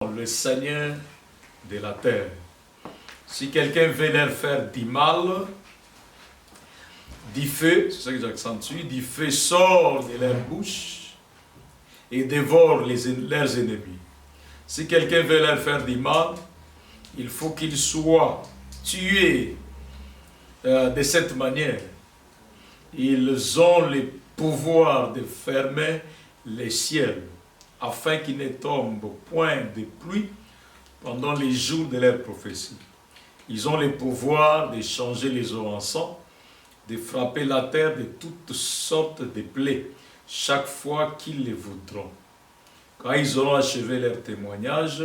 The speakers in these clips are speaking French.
le Seigneur de la terre. Si quelqu'un veut leur faire du mal, du feu, c'est ça que j'accentue, du feu sort de leur bouche et dévore leurs ennemis. Si quelqu'un veut leur faire du mal, il faut qu'il soit tué de cette manière. Ils ont le pouvoir de fermer les ciels afin qu'il ne tombe point de pluie pendant les jours de leur prophétie. Ils ont le pouvoir de changer les eaux en sang, de frapper la terre de toutes sortes de plaies, chaque fois qu'ils le voudront. Quand ils auront achevé leur témoignage,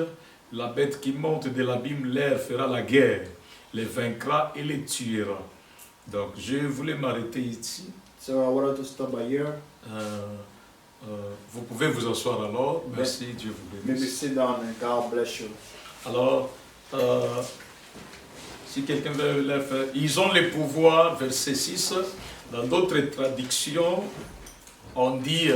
la bête qui monte de l'abîme leur fera la guerre, les vaincra et les tuera. Donc je voulais m'arrêter ici. So I wanted to stop by here. Vous pouvez vous asseoir alors. Merci, Dieu vous Maybe bénisse. sit down and God bless you. Alors, si quelqu'un veut le faire, ils ont le pouvoir, verset 6. Dans d'autres traductions, on dit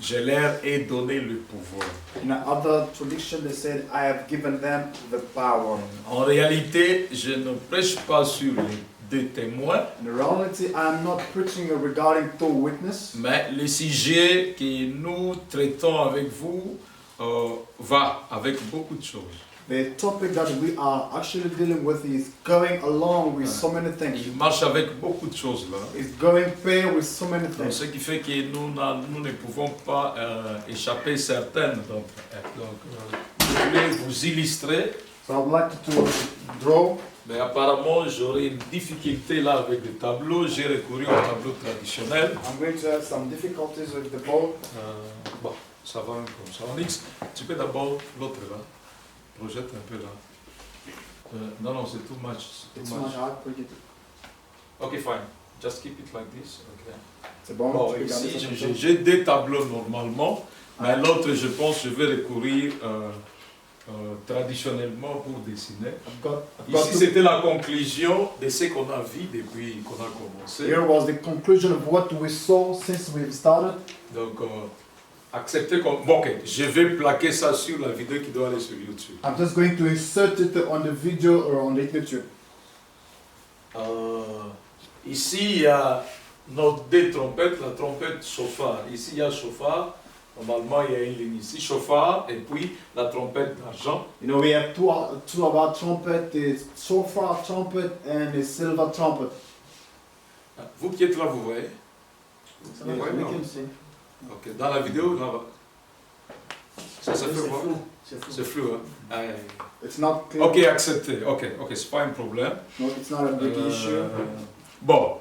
je leur ai donné le pouvoir. In another tradition, they said, I have given them the power. En réalité, je ne prêche pas sur les deux témoins, In reality, I am not preaching regarding two witnesses, mais le sujet que nous traitons avec vous va avec beaucoup de choses. the topic that we are actually dealing with is going along with so many things. Il marche avec beaucoup de choses là. It's going pair with so many Donc, things. ce qui fait que nous ne pouvons pas échapper certaines d'entre elles. Donc, je voulais vous illustrer, So I'd like to draw, mais apparemment j'aurai une difficulté là avec le tableau. J'ai recouru au tableau traditionnel. I'm going to have some difficulties with the board. Bon, ça va comme ça. Onyx, tu peux d'abord l'autre là. Projette un peu là. Non, non, c'est too much. It's much hard for you to... Ok, fine. Just keep it like this. Okay. C'est bon, Bon, tu peux garder ici, ça comme ça. j'ai deux tableaux normalement, mais l'autre, je pense, je vais recourir traditionnellement pour dessiner. I've got Ici, to- c'était la conclusion de ce qu'on a vu depuis qu'on a commencé. Here was the conclusion of what we saw since we've started. Donc, acceptez comme... Bon, ok, je vais plaquer ça sur la vidéo qui doit aller sur YouTube. I'm just going to insert it on the video or on the YouTube. Ici, il y a nos deux trompettes, la trompette chauffard. Ici, il y a chauffard. Normalement, il y a une ligne ici, chauffard, et puis la trompette d'argent. You know, we have two of our trumpet, the shofar trumpet and the silver trumpet. Vous qui êtes là, vous voyez? Yes, Ouais, we non. can see. Ok, dans la vidéo, là-bas. Ça fait voir? C'est C'est flou, hein? Ah, yeah, yeah. It's not clear. Ok, accepté. Ok, c'est pas un problème. No, it's not a big issue. Bon,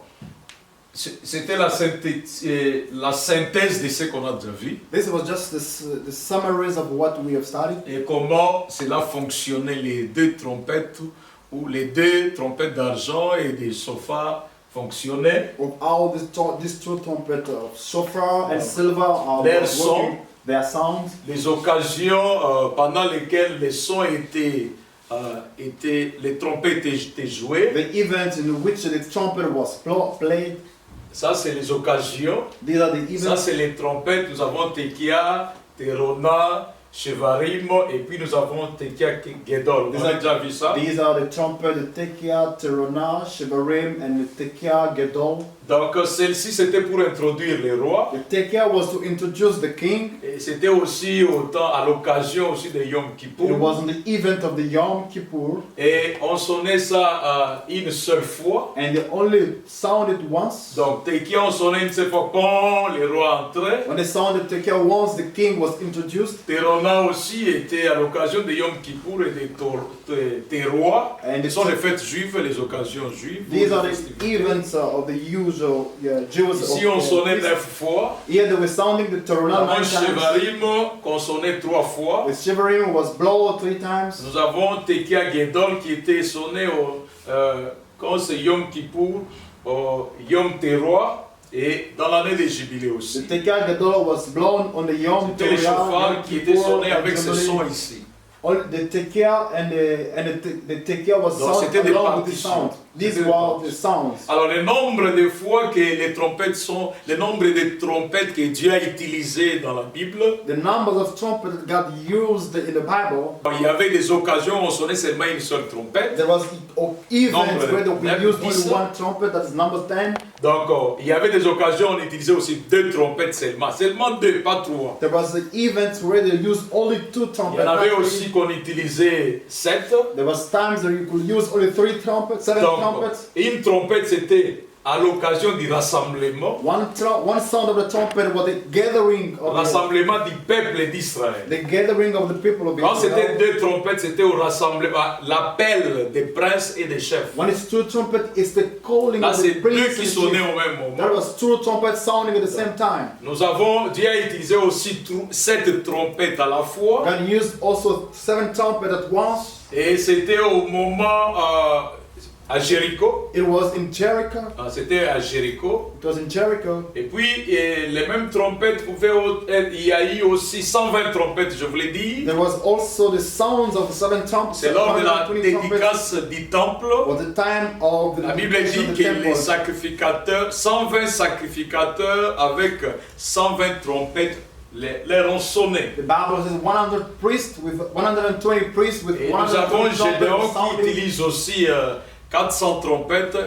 c'était la synthèse de ce qu'on a déjà vu This was just the summaries of what we have studied et comment cela fonctionnait, les deux trompettes ou les deux trompettes d'argent et des shofars fonctionnaient. of how these two trumpets of shofar and silver are Their working, song. their sound, Les occasions pendant lesquelles les sons les trompettes étaient jouées, the events in which the trumpet was played. ça c'est les occasions. These are the Ça events. c'est les trompettes, nous avons Tekia, Terona, Shevarim et puis nous avons Tekia Gedol. Vous avez déjà vu ça? These are the trumpet, the Tekia, Terona, Shevarim, and the Tekia Gedol. Donc celle-ci c'était pour introduire les rois The Tekia was to introduce the king. et c'était aussi autant à l'occasion aussi de Yom It Kippour. was on the event of the Yom Kippur, Et on sonnait ça une seule fois. and they only sounded once. Donc Tekia on sonnait une seule fois quand les rois entraient. When they sounded Tekia once, the king was introduced, Terona aussi était à l'occasion de Yom Kippour et des rois. and Ce sont les fêtes juives, les occasions juives. these are les the festivités. events of the usual Jewish. Ici, on sonnait feasts. 9 fois. Here they were sounding the Nous Terona avons 9 times. Shevarim qu'on sonnait 3 fois. The Shevarim was blown 3 times. Nous avons Tekia Gedol qui était sonné quand c'est Yom Kippour, au Yom Teruah et dans l'année des jubilés aussi. The Tekia Gadol was blown on the Yom C'était les Teruah, chauffards Yom qui étaient Kippur, sonnés and avec ce Jubilee. son ici. All the Tekia and the Tekia was Donc sound c'était des along with the partitions. sound. These were the sounds. Alors le nombre de fois que les trompettes sont, le nombre de trompettes que Dieu a utilisées dans la Bible, The numbers of trumpets that God used in the Bible. il y avait des occasions où on sonnait seulement une seule trompette. There was events where we used only 10. one trumpet, that is number 10. Donc il y avait des occasions où on utilisait aussi 2 trompettes seulement 2, pas 3. There was the events where they used only 2 Il y trumpets. en avait not aussi 3. qu'on utilisait 7. There was times where you could use only 3 trumpets, 7 Donc trumpets. une trompette c'était à l'occasion du rassemblement, One sound of the trumpet was the gathering of rassemblement du peuple d'Israël. the gathering of the people of Quand c'était Israel. 2 trompettes, c'était au rassemblement, l'appel des princes et des chefs. When it's 2 trumpets, it's the calling Là, of c'est the 2 prince qui and sonnaient chief. au même moment. There was 2 trumpets sounding at the same time. Dieu a utilisé aussi 7 trompettes à la fois. God used also 7 trumpets at once. Et c'était au moment à Jéricho. It was in Jericho. C'était à Jéricho. It was in Jericho. Et puis, les mêmes trompettes pouvaient être. Il y a eu aussi 120 trompettes, je vous l'ai dit. There was also the sounds of the 7 trumpets. C'est lors de la 120 trumpets. dédicace du temple. Was the time of the La Bible dedication dit of the que les temple. sacrificateurs, 120 sacrificateurs avec 120 trompettes, les ont sonné. The Bible says 100 priests with 120 priests with Et nous avons 120 Gédéon trumpets qui sounding. utilise aussi 400 trompettes,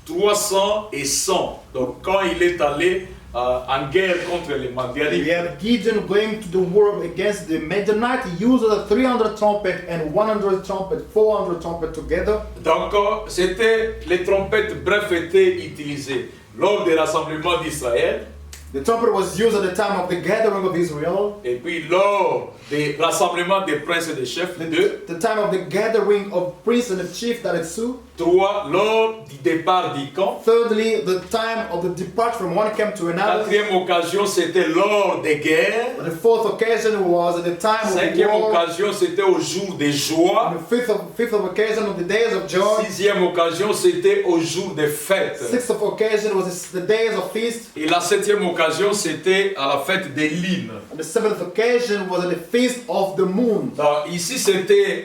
300 et 100. Donc quand il est allé en guerre contre les We Madianites, have Gideon going to the war against the Midianites. He used the 300 trumpet and 100 trumpet, 400 trumpet together. donc c'était les trompettes, bref, étaient utilisées lors des rassemblements d'Israël The trumpet was used at the time of the gathering of Israel. et puis lors des rassemblements des princes et des chefs, 2. The time of the gathering of priests and the chief, that is 2. 3. Lors du départ du camp. Thirdly, the time of the departure from one camp to another. 4e occasion, c'était lors des guerres. The 4th occasion was at the time of the 5e war. occasion, c'était au jour des joies. The fifth of occasion of the days of joy. 6e occasion, c'était au jour des fêtes. 6th of occasion was the days of feast. Et la 7e occasion, c'était à la fête des Lines. And the 7th occasion was at the feast of the moon. Donc, ici, c'était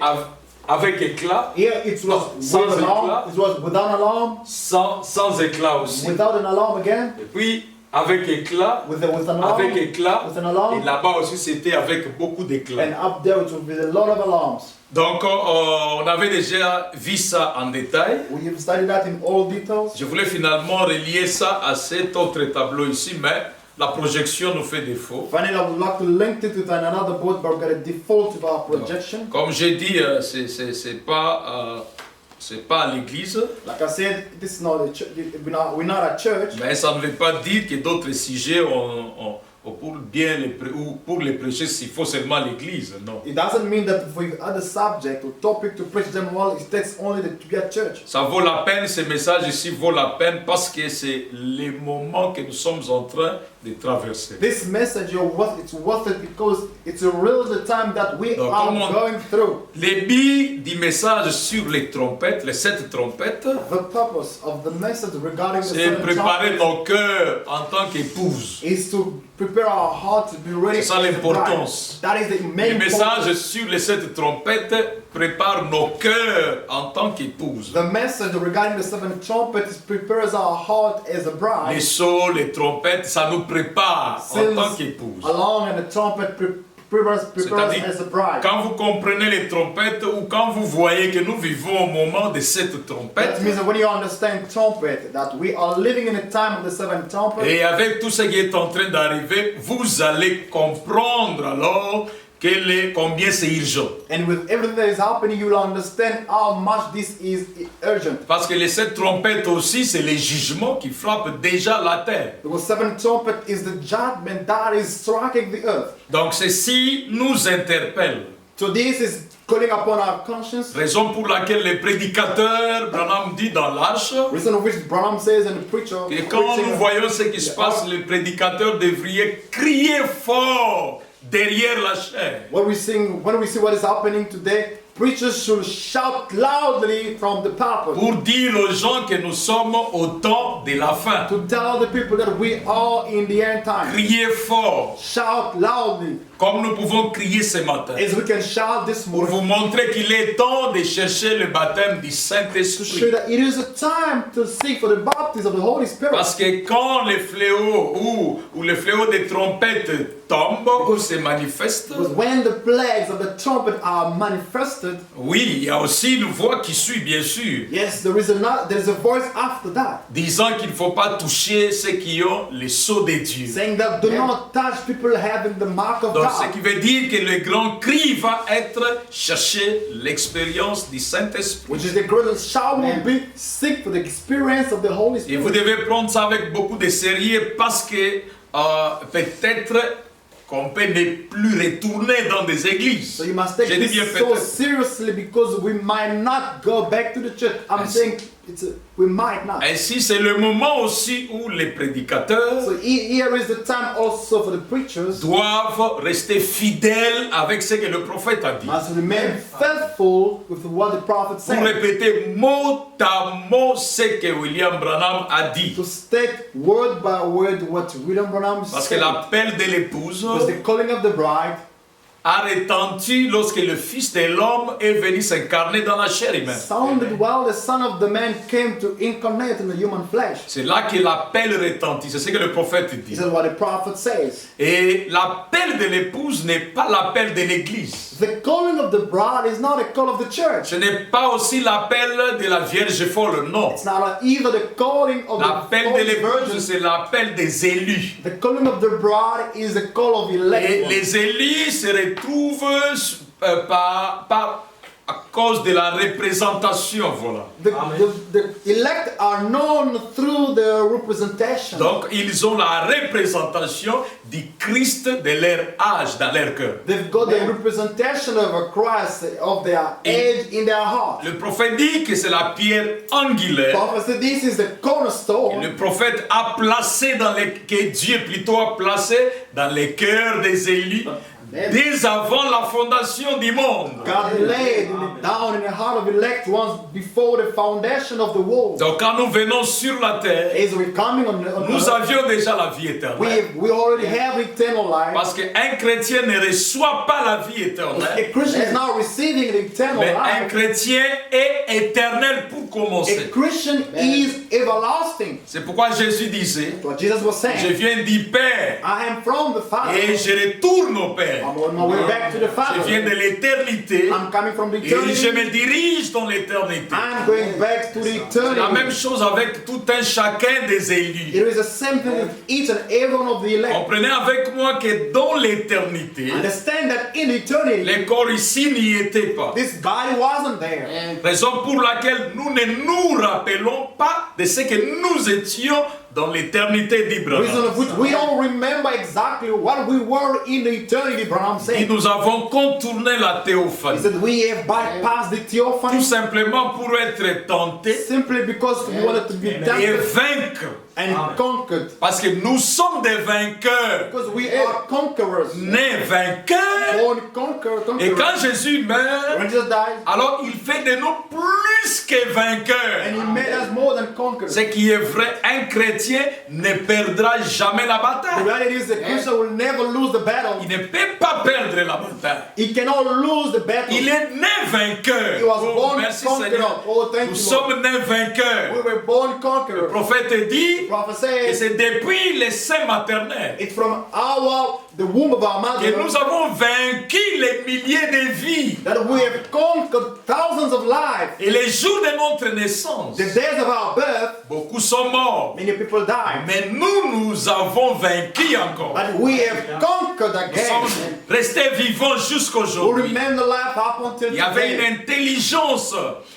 avec éclat, Here it was Sans with alarm. éclat. It was without alarm. sans éclat aussi. Without an alarm again. Et puis, avec éclat, With an alarm. avec éclat. With an alarm. Et là-bas aussi, c'était avec beaucoup d'éclat. And up there it was with a lot of alarms. Donc, on avait déjà vu ça en détail. We have studied that in all details. Je voulais finalement relier ça à cet autre tableau ici, mais la projection nous fait défaut. Finally, I would like to link it with another board, but we're going to default to our projection. Comme j'ai dit, c'est pas à l'église, Like I said, this is not a church. We're not a church. mais ça ne veut pas dire que d'autres sujets pour les prêcher, s'il faut seulement l'église. Non. It doesn't mean that if we have other subject or topic to preach them well, it takes only to be a church. Ça vaut la peine, ce message ici vaut la peine parce que c'est les moments que nous sommes en train de traverser. This message, it's worth it because it's a real the time that we Donc, are comment- going through. Les billes du message sur les trompettes, les 7 trompettes, The purpose of the message regarding the c'est seven préparer trumpets nos cœurs en tant qu'épouse. is to prepare our heart to be ready. C'est ça as a l'importance. bride. That is the Le main message purpose. sur les 7 trompettes prépare nos cœurs en tant qu'épouse. The message regarding the seven trumpets prepares our heart as a Les bride. sauts, les trompettes, ça nous prépare en Sings tant qu'épouse. along, and the trumpet prepares C'est-à-dire, as a bride. quand vous comprenez les trompettes ou quand vous voyez que nous vivons au moment de cette trompette, That means that when you understand trumpet, that we are living in a time of the seven trumpets. et avec tout ce qui est en train d'arriver, vous allez comprendre alors combien c'est urgent. And with everything that is happening, you will understand how much this is urgent. Parce que les 7 trompettes aussi, c'est les jugements qui frappent déjà la terre. Because seven trumpet is the judgment that is striking the earth. Donc ceci nous interpelle. So this is calling upon our conscience. Raison pour laquelle le prédicateur, Branham dit dans l'Arche, Reason of which Branham says and the preacher. que quand preaching- nous voyons ce qui se passe, le prédicateur devrait crier fort derrière la chair. When we see what is happening today, preachers should shout loudly from the pulpit pour dire aux gens que nous sommes au temps de la fin. to tell the people that we are in the end time. Criez fort, Shout loudly comme nous pouvons crier ce matin, as we can shout this pour morning vous montrer qu'il est temps de chercher le baptême du to show Saint-Esprit. that it is a time to seek for the baptism of the Holy Spirit. Parce que quand les fléaux ou le fléau des trompettes tombe ou se manifeste, Because when the plagues of the trumpet are manifested, oui, il y a aussi une voix qui suit, bien sûr, yes, there is a voice after that disant qu'il ne faut pas toucher ceux qui ont le sceau de Dieu. saying that do not touch people having the mark of Donc, ce God. qui veut dire que le grand cri va être chercher l'expérience du Saint-Esprit. Which is the greatest shout will be seek for the experience of the Holy Et vous Spirit. devez prendre ça avec beaucoup de sérieux parce que peut-être qu'on peut ne plus retourner dans des églises. So you must take J'ai dit bien this so peut-être. seriously because we might not go back to the church. I'm Yes. saying we might not. Ainsi, c'est le moment aussi où les prédicateurs So here is the time also for the preachers doivent rester fidèles avec ce que le prophète a dit. must remain faithful with what the prophet Pour said. répéter mot à mot ce que William Branham a dit. To state word by word what William Branham Parce que said. l'appel de l'épouse Because the calling of the bride a retenti lorsque le Fils de l'homme est venu s'incarner dans la chair humaine. sounded while the Son of the Man came to incarnate in the human flesh. C'est là que l'appel retentit. C'est ce que le prophète dit. This is what the prophet says. Et l'appel de l'épouse n'est pas l'appel de l'église. The calling of the bride is not a call of the church. Ce n'est pas aussi l'appel de la Vierge folle, non. It's not either the calling of L'appel the de holy l'épouse, virgin. c'est l'appel des élus. The calling of the bride is the call of elect Et ones. les élus se retrouvent à cause de la représentation, voilà. The elect are known through the representation. Donc, ils ont la représentation du Christ de leur âge dans leur cœur. They've got the representation of a Christ of their age in their heart. Le prophète dit que c'est la pierre angulaire. Prophet said this is the Et cornerstone. le prophète a placé que Dieu plutôt a placé dans les cœurs des élus dès avant la fondation du monde. God laid it down in the heart of elect ones before the foundation of the world. Donc quand nous venons sur la terre, As we're coming on nous earth, avions déjà la vie éternelle. we already have eternal life. Parce qu'un chrétien ne reçoit pas la vie A éternelle, Christian is not receiving the eternal mais un life. chrétien est éternel pour A commencer. Christian is everlasting. C'est pourquoi Jésus disait, What Jesus was je saying. viens du Père I am from the Father. et je retourne au Père. I'm on my way back to the Je viens Father. de l'éternité I'm coming from the et je eternity. me dirige dans l'éternité. I'm going back to the La même eternity. chose avec tout un chacun des élus. It is the same thing with each and every one of the elect. Comprenez avec moi que dans l'éternité, Understand that in eternity, les corps ici n'y étaient pas. this body wasn't there. Raison pour laquelle nous ne nous rappelons pas de ce que nous étions dans l'éternité Reason d'Abraham. of which we don't remember exactly what we were in the eternity, Branham Et said. nous avons contourné la He théophanie. said we have bypassed the Tout theophany simplement pour être tentés simply because we wanted to be et tempted vaincre. and conquered. Parce que nous sommes des vainqueurs, Because we are conquerors. nés vainqueurs. Born conqueror, Et conqueror. quand Jésus meurt, When Jesus died, alors il fait de nous plus que vainqueurs. and he made us more than conquerors. Ce qui est vrai, un chrétien ne perdra jamais la The bataille. reality is the Christian will never lose the battle. Il ne peut pas perdre la bataille. He cannot lose the battle. Il est né vainqueur. He was Oh, born merci conqueror. Seigneur. Oh, thank Nous you, Lord. sommes nés We vainqueurs. were born Le conquerors. prophète dit The prophet que says c'est depuis les seins maternels it's from the womb of our que mother nous avons vaincu les milliers de vies. that we have conquered thousands of lives. Et les jours de notre naissance, The days of our birth, beaucoup sont morts. many people died. Mais nous avons vaincu encore. But we have conquered Nous again. sommes restés vivants We jusqu'aujourd'hui. remain alive up until Il y avait une today. intelligence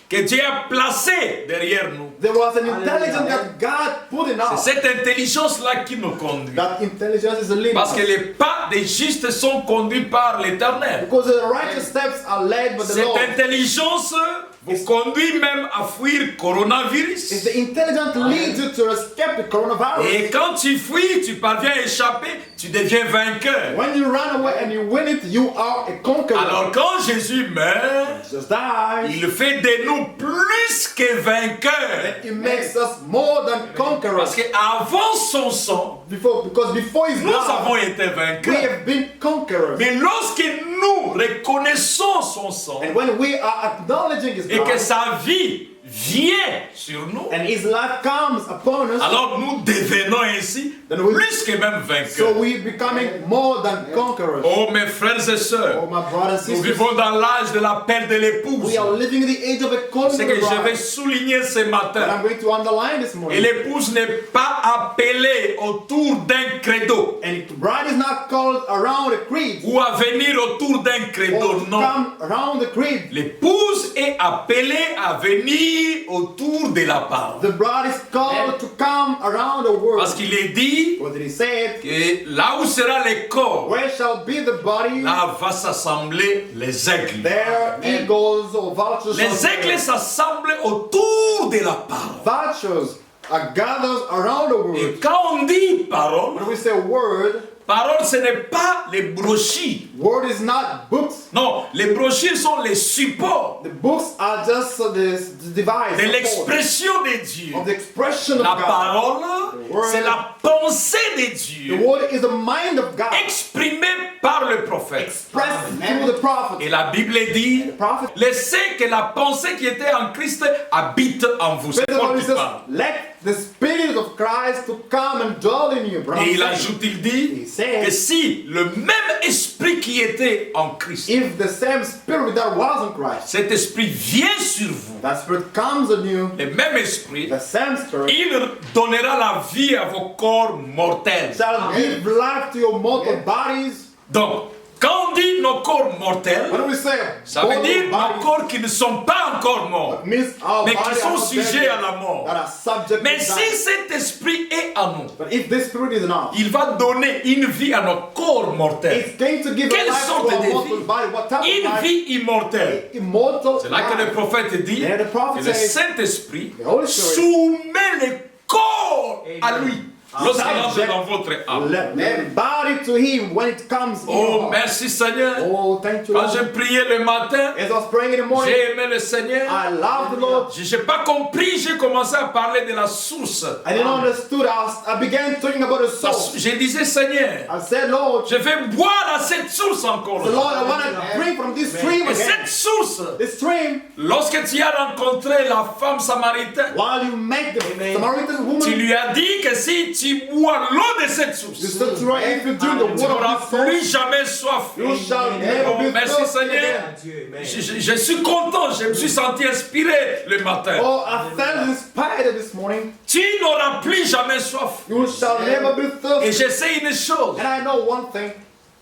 que Dieu a placée derrière nous. There was an intelligence that God put in us. C'est cette intelligence-là qui nous conduit. That intelligence is the leading Parce que us. les pas des justes sont conduits par l'Éternel. Because the righteous steps are led by the Cette Lord. intelligence vous conduit même à fuir coronavirus. It's the intelligent leads you to escape the coronavirus. Et quand tu fuis, tu parviens à échapper, tu deviens vainqueur. When you run away and you win it, you are a conqueror. Alors quand Jésus meurt, Jesus dies. il fait de nous plus que vainqueurs. It makes us more than conquerors. Parce qu'avant son sang, Because before his nous blood, avons été we vainqueurs. have been conquerors. Mais lorsque nous reconnaissons son sang And when we are acknowledging his et que blood, sa vie vient sur nous, and his life comes upon us, alors nous devenons ainsi Then we- plus que même so vainqueurs. we becoming more than conquerors. Oh mes frères et Oh, sœurs, my brothers and nous sisters, vivons dans l'âge de la perte de l'épouse. we are living in the age of a C'est calling que je vais bride. souligner ce But matin. I'm going to underline this Et morning. l'épouse n'est pas appelée autour d'un credo And the bride is not called around a creed ou à venir autour d'un or credo, to non. come around the creed. L'épouse est appelée à venir autour de la parole. The bride is called to come around the word. Parce qu'il est dit What did he say? que là où sera le corps, Where shall be the body? là va s'assembler les aigles. There eagles or vultures shall Les aigles be. s'assemblent autour de la parole. Vultures are gathered around the Et word. quand on dit parole, When we say word, parole ce n'est pas les brochures. word is not books. Non, les brochures sont les supports The books are just the device de l'expression de Dieu. of the expression of La God. parole, word- c'est la pensée de The Dieu word is the mind of God exprimée par le prophète. expressed through the prophet. Et la Bible dit, The prophet laissez que la pensée qui était en Christ habite en vous. C'est the Paul Bible qui says, parle. let the spirit of Christ to come and dwell in you, brother. Et il ajoute, il dit, He says, que si le même esprit qui était en Christ, if the same spirit that was in Christ, cet esprit vient sur vous, that spirit comes on you, le même esprit, the same spirit il donnera la vie à vos corps mortels. shall give life to your mortal bodies. Donc, quand on dit nos corps mortels, When we say ça veut dire nos bodies, corps qui ne sont pas encore morts, it means our mais qui bodies sont are not sujets dead, à la mort. that are subject Mais to si die. cet esprit est en nous, But if this spirit is not, il va donner une vie à nos corps mortels. it's going to give a Quelle life to sorte our de mortal vie? body. What type of Une life? vie immortelle. Immortal C'est là que le life. prophète dit Yeah, the prophet que le says, Saint-Esprit the Holy Spirit soumet le corps à lui lorsqu'il entre subject dans votre âme. let the body to him when it comes in your Oh, heart. merci Seigneur. Oh, thank you, Quand Lord. j'ai prié le matin, As I was praying in the morning, j'ai aimé le Seigneur. I loved the Lord. Je n'ai pas compris, j'ai commencé à parler de la source. I didn't understood. I began talking about the La source. Je disais, Seigneur, I said, Lord, je vais boire à cette source encore. the Lord, I want to drink from this stream Et again. cette source, This stream, lorsque tu as rencontré la femme samaritaine, while you make the Samaritan tu woman, lui as dit que si tu bois l'eau de cette source, you said to her, if you drink the tu water n'auras of this source, plus jamais soif. you shall never Oh, be merci thirsty Seigneur. again. Je suis content, je me suis senti inspiré le matin. Oh, I felt inspired this morning. Tu n'auras plus jamais soif. You shall never be Et thirsty. je sais une chose, And I know one thing.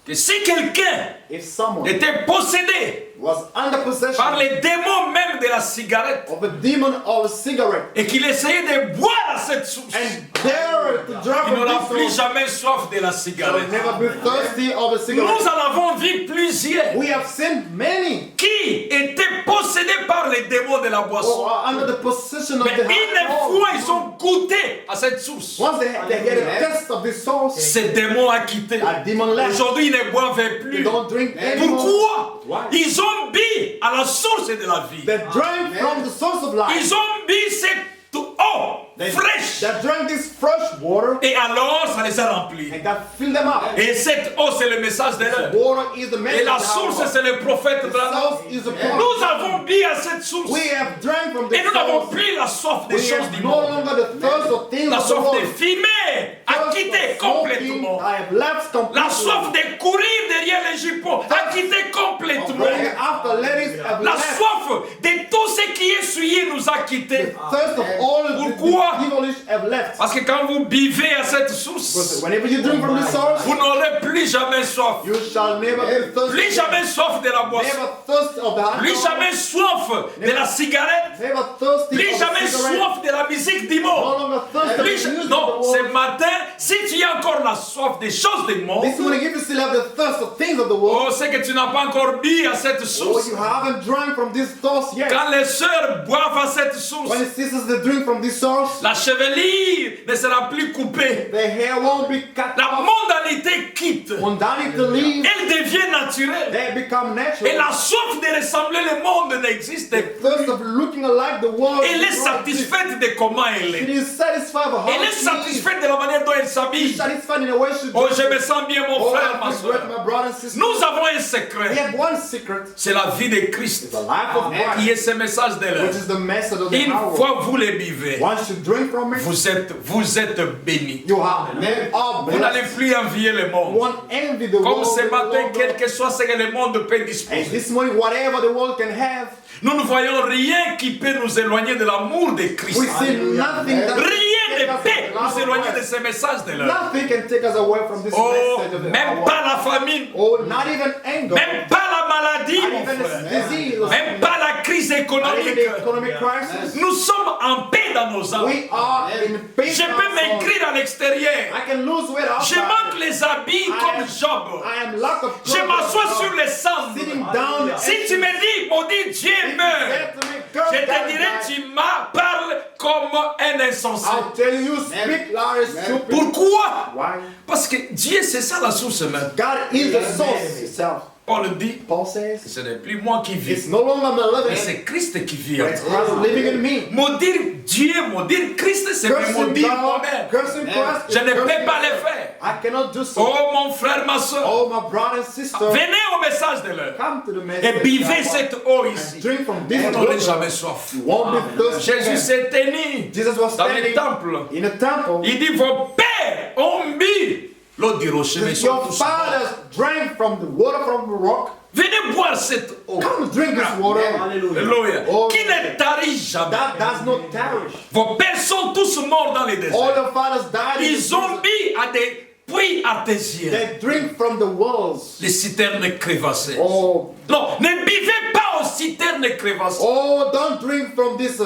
que si quelqu'un If someone était possédé was under possession par les démons même de la cigarette of a demon or a cigarette et qu'il essayait de boire à cette source, and dare to drink il n'aura from plus this source, jamais soif de la shall cigarette. never be thirsty of a Nous cigarette. en avons vu plusieurs We have seen many qui étaient possédés par les démons de la who boisson. are under the possession of Mais the une alcohol. fois ils ont goûté à cette source, Once they get a taste of this source, ces démons ont quitté. that demon left. Aujourd'hui, ils ne boivent They plus. don't drink anymore. Pourquoi? Why? Ils ont bu à la source de la vie. They drank from the source of life. Ils ont bu cette eau fraîche. They drank this fresh water Et alors, ça les a remplis. and that filled them up. Et cette eau, c'est le message de l'heure. Water is the Et message la of source, our c'est le prophète The Branham. source is the prophet. Nous avons bu à cette source. We have drank from the Et nous n'avons source. plus la soif des We choses have du no monde. longer the thirst of things La of the soif de world. fumer a Thirst quitté of smoking, complètement. I have left completely. La soif de courir derrière les jupons a quitté complètement. Running after ladies have La left. soif de tout ce qui est souillé nous a quittés. Thirst of all Pourquoi? the devilish have left. Parce que quand vous buvez à cette Because source, whenever you drink from the source, vous n'aurez plus plus jamais soif. You shall never be thirsty. Plus jamais soif de la boisson. Never thirst of the Plus alcohol. jamais soif de la cigarette. Never thirsty Plus of jamais the cigarette. soif de la musique No d'Imo. longer thirsty of the music Non, of the ce world. matin, si tu as encore la soif des choses du monde, This morning, if you still have the thirst of things of the world, oh, c'est que tu n'as pas encore bu à cette or source. you haven't drunk from this source yet. Quand les sœurs boivent à cette source, When the sisters they drink from this source, la chevelure ne sera plus coupée. their hair won't be cut La off. mondanité quitte. Mundanity leaves. Elle devient naturelle. They become natural. Et la soif de ressembler le monde n'existe The plus. thirst of looking alike the world. Elle est satisfaite de comment elle It est. is satisfied with how Elle est she is. satisfaite de la manière dont elle She's s'habille. satisfied in the way she Oh, dresses. je me sens bien, mon Oh, frère, ma I feel great, soeur. my brother and sister. Nous avons un We secret. have one secret. C'est la vie de Christ. The life of Qui Christ, est ce message de which l'heure. is the message of the Une hour. fois vous les buvez, Once you drink from it, vous êtes bénis. you are made up. Vous n'allez plus envier le monde. One envy the Comme world. ce the matin, world. quel que soit ce que le monde peut And disposer. this morning, whatever the world can have, Nous ne voyons rien qui peut nous éloigner de l'amour de Christ. we see nothing that Rien can ne take us peut from the nous éloigner love de of ce message de Christ. l'heure. Nothing can take us away from this Oh, message of the même hour. pas la famine, Oh, not even anger. même pas la maladie, Not mon even frère. this disease. Même pas la crise Not even économique. the economic crisis. Nous sommes en paix dans nos âmes. We are in pain. Je peux m'écrire à l'extérieur. I can lose weight Je outside. manque les habits comme Job. I am lack of Je m'assois sur les cendres. sitting down. Si tu me dis, maudit Dieu meurt, je te dirai, tu m'as parles comme un insensé. I'll tell you, speak loud and stupid. Pourquoi? Why? Parce que Dieu, c'est ça la source même. God is the source itself. Paul dit, Paul says, ce n'est plus moi qui vis, it's no longer me mais living, c'est Christ qui vit en but it's moi. Christ living in me. Maudire Dieu, maudire Christ, c'est me Cursing maudire God, moi-même. cursing Christ, Je is ne peux cursing pas le myself. faire. I cannot do so. Oh mon frère, ma soeur, Oh, my brother and sister, venez au message de l'heure come to the et message. buvez cette eau ici. Drink from this Vous n'aurez water. jamais soif. You won't be thirsty Jésus again. s'est tenu Jesus was dans le standing temple. in a temple. Il dit, vos pères ont bu l'eau du rocher, mais ils sont Your tous morts. fathers drank from the water from the rock. Venez boire cette eau. Come drink this water. Alléluia. Oh, Qui ne tarit jamais. That does not perish. Vos pères sont tous morts dans les All déserts. the fathers died. in Ils ont bu à des puits artésiens, They drink from the wells. les citernes crevassées. Oh, Non, ne buvez pas aux citernes crevassées. oh, don't drink from these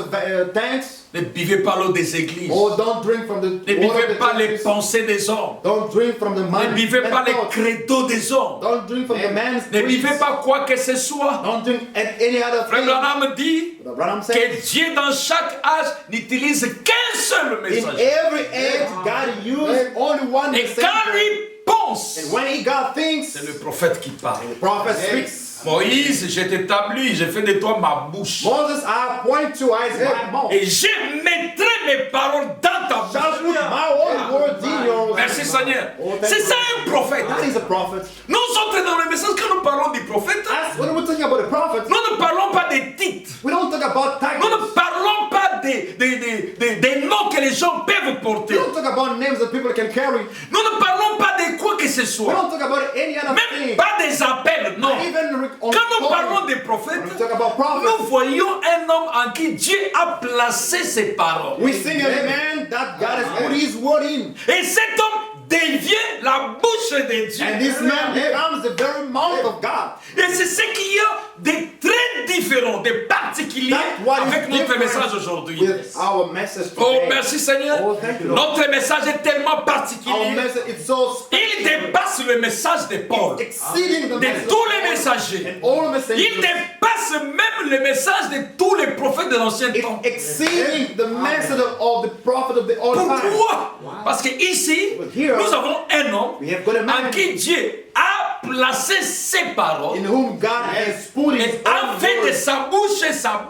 tanks. Ne buvez pas l'eau des églises. Oh, don't drink from the Ne water buvez of pas the les churches. pensées des hommes. Don't drink from the Ne mind. buvez pas les thoughts. credos des hommes. Don't drink from the man's Ne creeds. buvez pas quoi que ce soit. Don't drink any other Frère thing. Branham dit The Branham says, que Dieu dans chaque âge n'utilise qu'un seul in message. every age, God used only one Et message. quand lui pense, And when he got things, c'est le prophète qui parle. the prophet speaks. Moïse, je t'établis, je fais de toi ma bouche. Moses, I point to as my mouth. Et je mettrai mes paroles dans ta Shall put bouche. my own words in your Merci Seigneur. Oh, thank C'est you. ça un prophète. That is a prophet. Nous autres dans le message, quand nous parlons du prophète, When we're talking about a prophet, nous ne parlons pas des titres. we don't talk about Nous ne titles. parlons pas des noms que les gens peuvent We porter. don't talk about names that people can carry. Nous ne parlons pas de quoi que ce We soit. don't talk about any other Même thing. pas des appels, non. Even on Quand nous phone, parlons des when prophètes, we talk about prophets, nous voyons un homme en qui Dieu a placé ses paroles. we sing a man that God has put his word in. Et cet homme devient la bouche de Dieu. And this man becomes the very mouth of God. Et c'est ce qu'il y a de très différent, de particulier That's what is avec notre different message aujourd'hui. with our message Oh, today. merci Seigneur. Oh, thank you, Lord. Notre message est tellement Our particulier. message is so Il dépasse le message de Paul, exceeding the de message tous of les all messagers. and all messengers. Il dépasse même le message de tous les prophètes de l'Ancien It's Temps. exceeding the message of the prophet of the old time. Pourquoi? Parce que ici, Here, nous avons un homme we have got a en man qui Dieu a placé ses paroles in whom God has put his et a own fait de word sa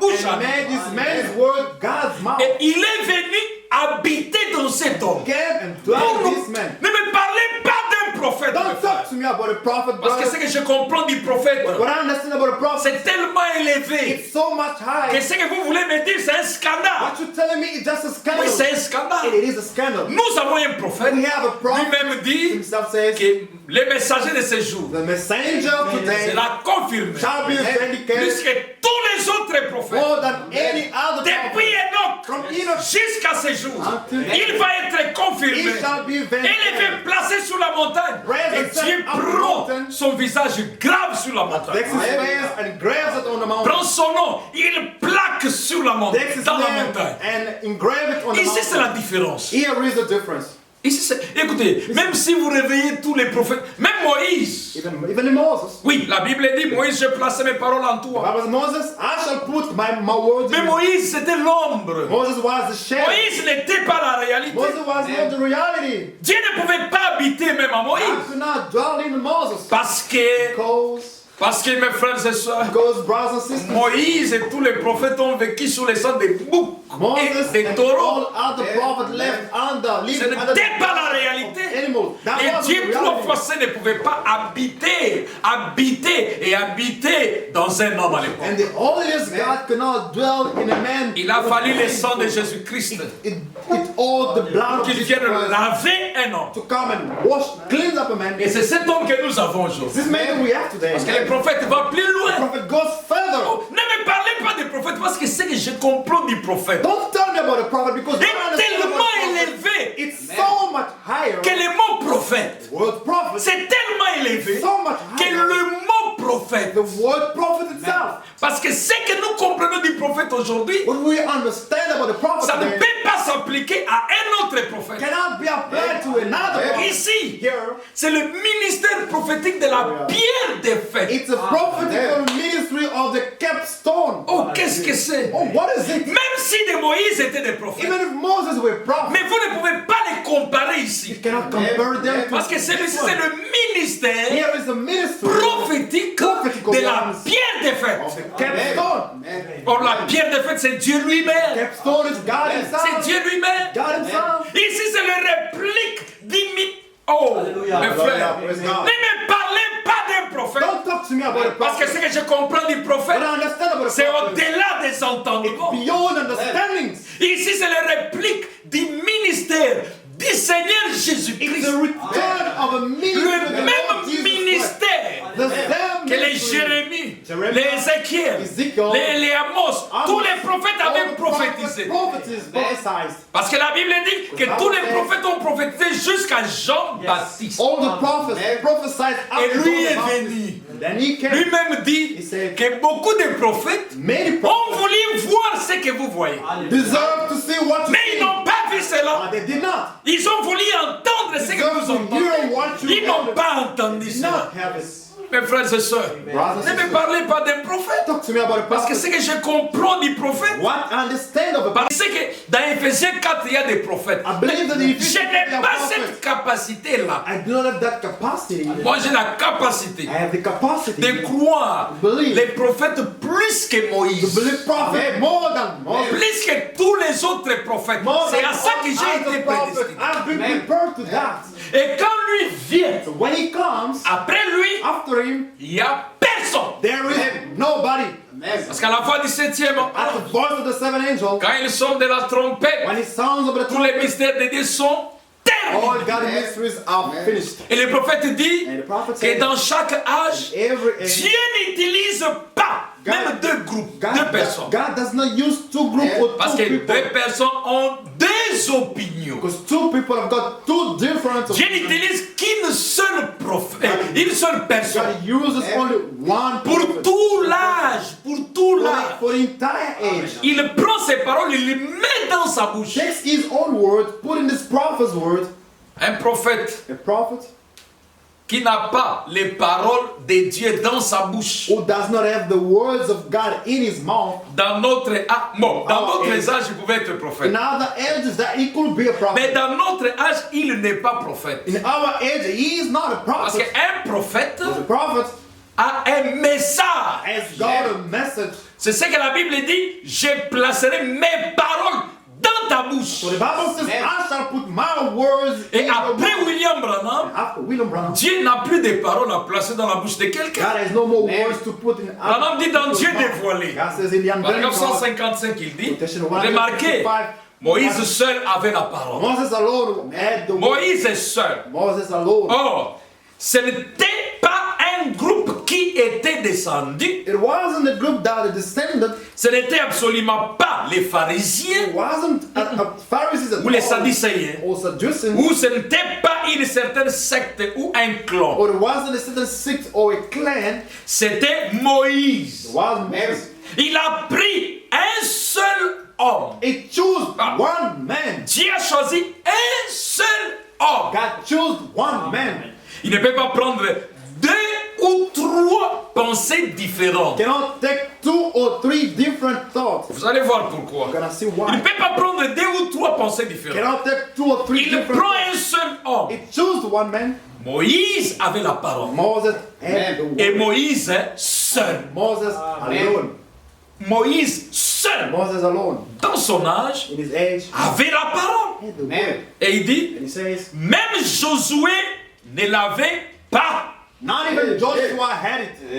bouche à and nous. made this man's word God's mouth. Et il est venu habiter dans cet homme. Came and Pour dwelt nous- this man. Ne me parlez pas d'un prophète, Don't mes frères. talk to me about a prophet, Parce que brother. ce que je comprends du prophète, What I understand about a prophet, c'est tellement élevé it's so much que high. ce que vous voulez me dire, c'est un scandale. What you're telling me is just a scandal. Oui, c'est un And scandale. it is a scandal. Nous avons un prophète, We have a prophet lui-même dit himself says, que les messagers de ce jour, the messenger today cela confirme shall be plus vindicated que tous les autres prophètes. more than any other Depuis prophet. Enoch From Enoch jusqu'à ce jour, until il va être confirmé. he shall be Il est vindicated. placé sur la montagne. Et Raised Dieu up on son visage grave sur la montagne. Takes his face and graves it on the mountain. Prend son nom, il plaque sur la montagne, Takes his dans la name montagne. and engrave it on the Ici, c'est la mountain. différence. Here is the difference. Ici, écoutez, même si vous réveillez tous les prophètes, même Moïse. Even in Moses. Oui, la Bible dit, Moïse, j'ai placé mes paroles en The toi. Bible says, Moses, I shall put my words Mais in you. Moïse, c'était l'ombre. Moses was the shadow. Moïse n'était pas la réalité. Moses was not the reality. Dieu ne pouvait pas habiter même à God Moïse. could not dwell in Moses. Parce que mes frères et sœurs, Because brothers and sisters, Moïse et tous les prophètes ont vécu sous les sangs des boucs Moses et des and taureaux. all other prophets left under, Ce living under n'était pas la réalité. animals. That Et wasn't Dieu the trois reality. fois saint ne pouvait pas habiter dans un homme à l'époque. And the holiest God cannot dwell in a man. Il a fallu le sang de Jésus-Christ It all the blood of qu'il Jesus vienne Christ laver un homme. to come and wash, cleanse up a man. Et c'est cet homme que nous avons aujourd'hui. This man that we have today. Parce que les prophètes vont plus The loin. prophet goes further. Oh, ne me parlez pas des prophètes parce que c'est que je comprends du prophète. Don't tell me about the prophet because Il I est understand tellement about the prophet. élevé It's so much higher. que le mot prophète, Word prophet. c'est tellement élevé So much que higher. le mot prophète, The word prophet itself. parce que ce que nous comprenons du prophète aujourd'hui, What we understand about the prophet ça ne today peut pas s'appliquer à un autre prophète. cannot be applied to another prophet. Ici, Here, c'est le ministère prophétique de la pierre des fêtes. it's a prophetical ministry of the capstone. Oh, qu'est-ce que c'est? Oh, what is it? Même si des Moïse étaient des prophètes, Even if Moses were prophet, mais vous ne pouvez pas les comparer you ici. cannot compare them to Parce que celui-ci, c'est le ministère Here is the ministry prophétique de la pierre des fêtes. of the capstone. Or, la pierre des fêtes, c'est Dieu lui-même. Capstone is God C'est himself. Dieu lui-même. God himself. Ici, c'est le réplique Oh, mes frères, Praise ne God. me parlez pas d'un prophète. Don't talk to me about the Parce que prophet. ce que je comprends du prophète, But I understand about the c'est prophet. au-delà des entendements. Beyond understandings. Ici, c'est la réplique du ministère du Seigneur It's Jésus-Christ. the return of a ministry Le of the Lord même Jesus Christ. ministère The same que les ministry. Jérémie, Jérémie, les Ézéchiel, Ezekiel, les Amos, tous les prophètes All avaient the prophets prophétisé. prophesied. Parce que la Bible dit que tous les prophètes ont prophétisé jusqu'à Jean-Baptiste. All the prophets prophesied Et after lui John est the Baptist. venu. Then he came. Lui-même dit He said, que beaucoup de prophètes many ont prophets voulu voir ce que vous voyez. deserve to see what you Mais see. ils n'ont pas vu cela. But they did not. Ils ont voulu entendre ce que Deserve vous to entendez. hear what you Ils n'ont heard. pas entendu Did cela. not have it. Mes frères et sœurs, Brothers and ne me sisters, parlez pas d'un prophète. talk to me about the Parce que prophet. ce que je comprends du prophète, What I understand of a prophet. parce que dans Éphésiens 4, il y a des prophètes. I believe that if Je you n'ai pas cette capacité-là. I do not have that capacity. Moi, j'ai la capacité I have the capacity de croire believe. les prophètes plus que to Moïse. believe prophet more than Moses. Plus que tous les autres prophètes. More C'est than à ça que all j'ai other été prophets. prédestiné. I've been prepared to that. Et quand lui vient, So when he comes, après lui, after him, il n'y a personne. there is nobody. Parce qu'à la voix du 7e, At the voice of the seventh angel, quand ils sont de la trompette, when he sounds of the tous les trumpet, mystères de Dieu sont terminés. all God's mysteries are finished. Et le prophète dit And the prophet que said, dans chaque âge, every age, Dieu n'utilise pas même deux groupes, deux personnes. God does not use two groups or Parce two que people. deux personnes ont deux opinions. Because two people have got two different Dieu opinions. n'utilise qu'une seule une seule personne. God uses only one Pour prophet. tout l'âge, pour tout l'âge. For the entire age. Il prend ses paroles, il les met dans sa bouche. Takes his own word, put in this prophet's word. Un prophète A prophet qui n'a pas les paroles de Dieu dans sa bouche. who does not have the words of God in his mouth. Dans notre dans Oh, d'autres et- âges, il pouvait être prophète. In other ages, that he could be a Mais prophet. dans notre âge, il n'est pas prophète. In our age, he is not a Parce prophet. qu'un prophète The prophet a un message. has got a message. C'est ce que la Bible dit. Je placerai mes paroles dans ta bouche. So the Bible says, I shall put my words Et in your après mouth. William Branham, After William Branham, Dieu n'a plus de paroles à placer dans la bouche de quelqu'un. God has no more words to put in Branham dit dans Dieu people's mouth. dévoilé. God says in the unveiling Paragraphe God, 155, il dit, Quotation remarquez, 155, Moïse seul avait la parole. Moses alone had the word. Moïse est seul. Moses alone. Or, ce n'était pas un groupe qui qui était descendu, It wasn't the group that descended. ce n'était absolument pas les pharisiens It wasn't Pharisees ou les at all, Sadducéens, or Sadducees, ou ce n'était pas une certaine secte ou un clan. or it wasn't a certain sect or a clan. C'était Moïse. It was Moses. Il a pris un seul homme. It chose Ah. one man. Dieu a choisi un seul homme. God chose one man. Il ne peut pas prendre deux ou trois pensées différentes. Cannot take 2 or 3 different thoughts. Vous allez voir pourquoi. You're gonna see Il ne why. peut pas prendre deux ou trois pensées différentes. Cannot take 2 or 3 Il different prend thoughts. un seul homme. It chose one man. Moïse avait la parole. Moses had the Et word. Moïse seul. Moses alone. Moïse seul, Moses alone. dans son âge, In his age, avait la parole. had the word. Et il dit, And he says, même Josué ne l'avait pas. not even Joshua had it.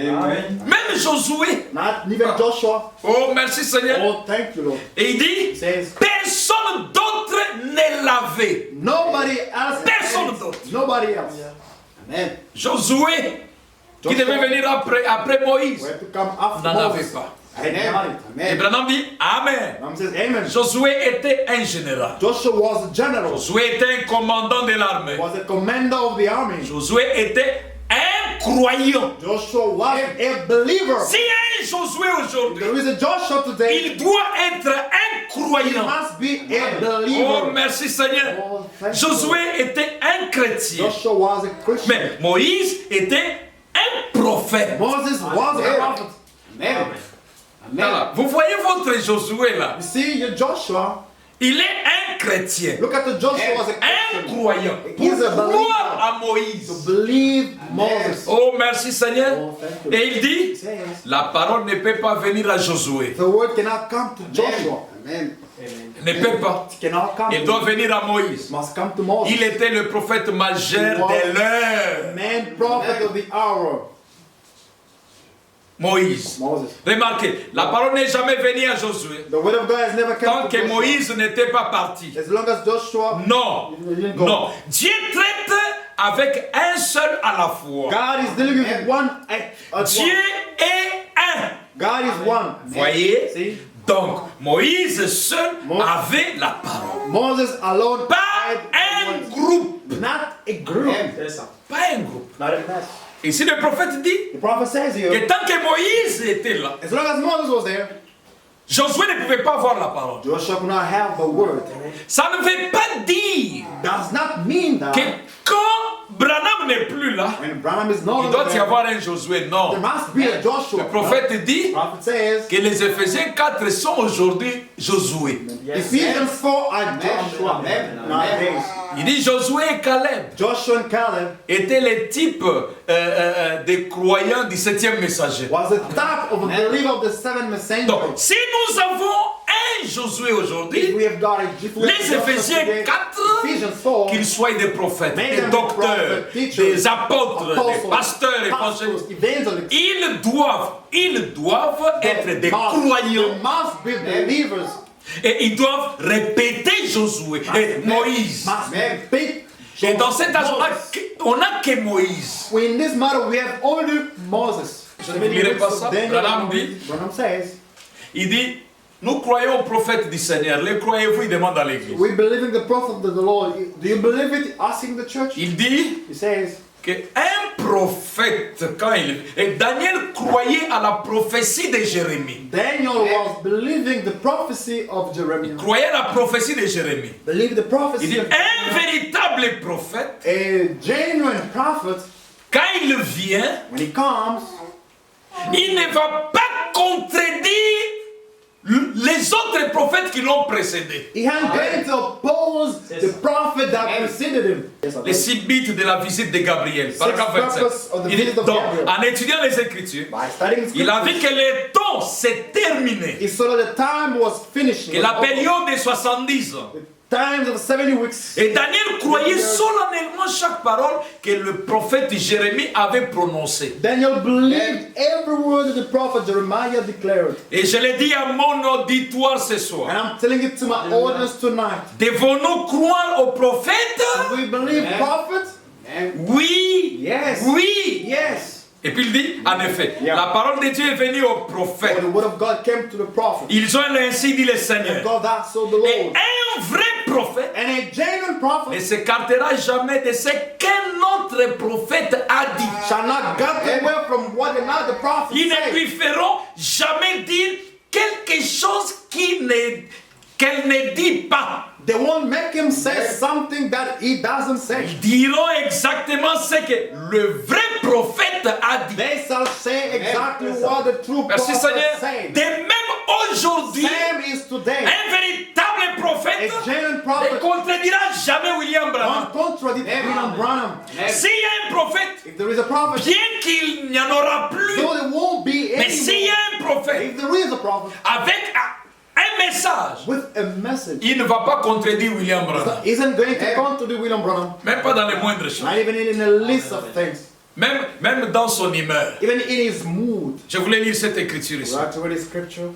Même Josué. Not even Joshua. Oh, merci Seigneur. Oh, thank you, Lord. Et il He dit, says, personne d'autre ne l'avait. nobody else Personne had d'autre. it. Nobody else. Amen. Josué, qui devait venir après Moïse, Where to come after n'en avait Moses. pas. Had not it. Et Branham dit, Amen. Amen. Says, amen. Josué était un général. Joshua was a general. Josué était un commandant de l'armée. Was a commander of the army. Josué était un croyant. Joshua was a believer. Si un Josué aujourd'hui, There is a Joshua today. il doit être un He croyant. must be a Oh, believer. merci Seigneur. Oh, thank you, Josué Lord. était un chrétien. Joshua was a Christian. Mais Moïse était un prophète. Moses was a prophet. Amen. Voilà. Vous voyez votre Josué là. You see, your Joshua. Il est un chrétien. Look at the Joshua as a Un Christian. croyant. He is a Pour believer. croire à To Moïse. believe Moses. Oh, merci Seigneur. Oh, thank you. Et il He dit, says, la parole ne peut pas venir à Josué. the word cannot come to Joshua. Amen. Ne peut pas. It cannot come Il to doit venir à Moïse. It must come to Moses. Il était le prophète majeur de l'heure. Man prophet of the hour. Moïse. Moses. Remarquez, la parole n'est jamais venue à Josué. The word of God has never come Tant to que Joshua. Moïse n'était pas parti. As long as Joshua Non. didn't go. Non. Dieu traite avec un seul à la fois. God is dealing with one at Dieu once. est un. God is one. Voyez? See? Donc, Moïse seul avait la parole. Moses alone Pas had un the groupe. word. Not a group. Pas un groupe. Not a mass. Ici, le prophète dit The prophet says here, que tant que Moïse était là, as long as Moses was there, Josué ne pouvait pas avoir la parole. Joshua could not have the word. Ça ne veut pas dire Does not mean that que quand Branham n'est plus là, when Branham is no il longer doit y there, avoir un Josué. there Non. must be a Joshua. Le prophète dit The prophet says, que les Éphésiens 4 sont aujourd'hui Josué. Ephesians 4 are Joshua, Amen. nowadays. Il dit Josué et Caleb Joshua and Caleb étaient les types des croyants du 7e messager. was the type of a believer of the seven messenger. Donc, si nous avons un Josué If aujourd'hui, we have got a different les Joshua Éphésiens today, 4, Ephesians 4, qu'ils soient des prophètes, Make des them docteurs, prophets, teachers, des apôtres, apostles, des pasteurs, évangélistes, evangelists, ils doivent être des croyants. They must be believers. Et ils doivent répéter Josué et Moïse. Must repeat. Et dans cet âge, Moses. on n'a que Moïse. In this matter, we have only Moses. Je ne vous lirai pas ça. Branham dit, Branham says, il dit, nous croyons au prophète du Seigneur. Les croyez-vous? Il demande à l'église. we believe in the prophet of the Lord. Do you believe it? Asking the church. Il dit He says, qu'un prophète, quand il... Et Daniel croyait à la prophétie de Jérémie. Daniel was believing the prophecy of Jeremiah. Croyait à la prophétie de Jérémie. Believe the Il prophecy dit, of un Jeremiah. véritable prophète, A genuine prophet, quand il vient, when he comes, il ne va pas contredire les autres prophètes qui l'ont précédé. he ain't going to oppose the prophet that preceded him. Les 6 bits de la visite de Gabriel, paragraphe purpose 27. of the Il dit, visit of donc, Gabriel. en étudiant les Écritures, By studying il a vu scriptures, que le temps s'est terminé, he saw that the time was finishing. que la période de 70 ans. The times of 70 weeks. Et Daniel croyait solennellement chaque parole que le prophète Jérémie avait prononcée. Daniel believed every word that the prophet Jeremiah declared. Et je l'ai dit à mon auditoire ce And soir. I'm telling it to my audience tonight. Devons-nous croire au prophète? Do we believe prophets? Oui. Yes. Oui. Yes. Et puis il dit, en effet, Yeah. la parole de Dieu est venue au For prophète. the word of God came to the prophet. Ils ont ainsi dit le And Seigneur. God that so the Et Lord. un vrai prophète And a genuine ne prophet s'écartera jamais de ce qu'un autre prophète a dit. shall not get away from what another prophet Ils ne said. lui feront jamais dire quelque chose qu'elle ne dit pas. They won't make him say something that he doesn't say. Ils diront exactement ce que le vrai prophète a dit. They shall say exactly what the true Merci prophet Seigneur. said. De même aujourd'hui, Same is today. un véritable prophète A genuine ne prophet contredira jamais William Branham. won't contradict William Branham. S'il y a un prophète, If there is a prophet, bien qu'il n'y en aura plus, though there won't be mais s'il y any. a un prophète If there is a prophet avec un message, with a message, il ne va pas contredire William Branham. isn't going to contradict William Branham. Même pas dans les moindres choses. Not even in a list of things. Même dans son humeur. Even in his mood. Je voulais lire cette écriture We ici. have to read the scripture.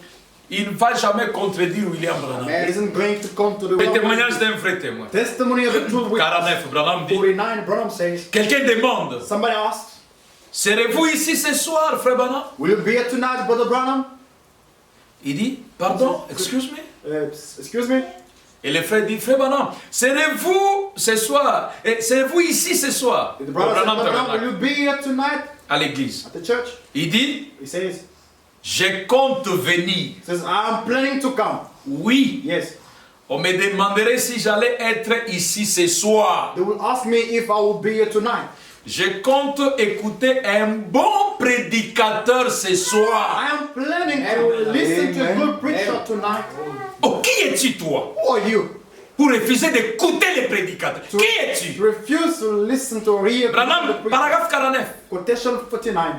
Il ne va jamais contredire William Branham. He isn't going to contradict Le William témoignage Branham. d'un vrai témoin. Testimony of the truth. 49, Branham dit. 49, Branham says. Quelqu'un demande, Somebody asked, serez-vous ici ce soir, frère Branham? will you be here tonight, Brother Branham? Il dit, pardon, excuse me. Excuse me? Et le frère dit, frère Branham, serez-vous ce soir, serez-vous ici ce soir? The Au brother said, Branham Brother Branham, Tabernacle, will you be here tonight à l'église. at the church? Il dit, He says, je compte venir. I'm planning to come. Oui. Yes. On me demanderait si j'allais être ici ce soir. They will ask me if I will be here tonight. Je compte écouter un bon prédicateur ce soir. I am planning to listen to a good preacher tonight. Oh, qui es-tu toi Who are you? pour refuser d'écouter les prédicateurs? To, Qui to es-tu? refuse to listen to or hear the Branham, preacher. paragraphe 49, Quotation 49.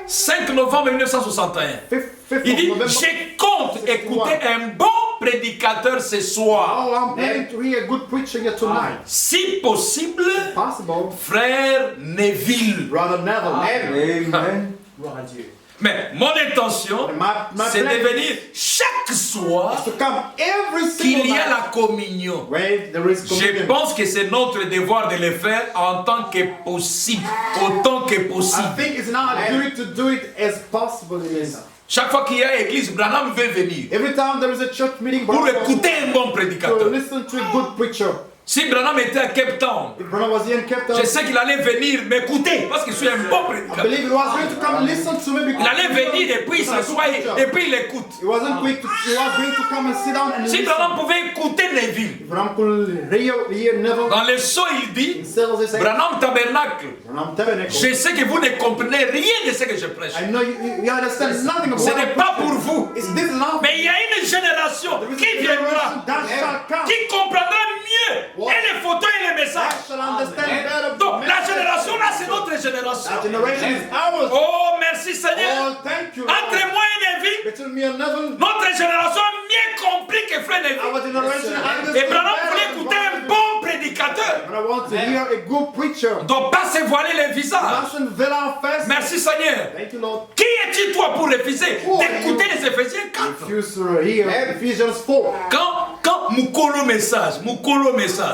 5 novembre 1961. 5th Il of dit, November. je compte écouter un bon prédicateur ce soir. Oh, I'm planning to hear a good preacher here tonight. Si possible, Possible. frère Neville. Brother Neville. Amen. Gloire à Dieu. Mais mon intention, My c'est plan de venir chaque soir to come every qu'il single y a night. la communion. When there is Je communion. pense que c'est notre devoir de le faire en tant que possible, autant que I possible. think it's not our duty to do it as possible it is. Chaque fois qu'il y a église, Branham veut venir Every time there is a church meeting, pour Branham wants écouter un bon to prédicateur. listen to a good preacher. Si Branham était à Cape Town, If Branham was here in Cape Town, je sais qu'il allait venir m'écouter parce que je suis un bon I prédicateur. believe he was going to come and listen to me Il because allait venir et puis il he's a good s'assoit preacher. et puis il écoute. He was going to come and sit down and Si listen. Branham pouvait écouter Neville, Branham could hear Neville. dans le son il dit, In sales, they say, Branham Tabernacle, Branham Tabernacle. je sais que vous ne comprenez rien de ce que je prêche. I know you understand nothing about Ce n'est pas pour vous. This is not Mais il y a une génération There is qui a viendra, generation that shall come. qui comprendra mieux What? et les photos et les That messages. shall understand better. Donc la message. génération là, c'est notre génération. That generation is ours. Oh, merci Seigneur. Oh, thank you. Entre Lord. moi et Neville, Between me and Neville, notre génération a mieux compris que frère our Neville. generation Et understands Branham better voulait écouter un bon prédicateur. But I want to hear a good preacher. Donc pas se voiler les visages. Mustn't veil our face. Merci Seigneur. Thank you, Lord. Qui es-tu toi pour refuser Who are d'écouter les Éphésiens 4? Refuse to hear Ephesians 4. Quand Mukolo message,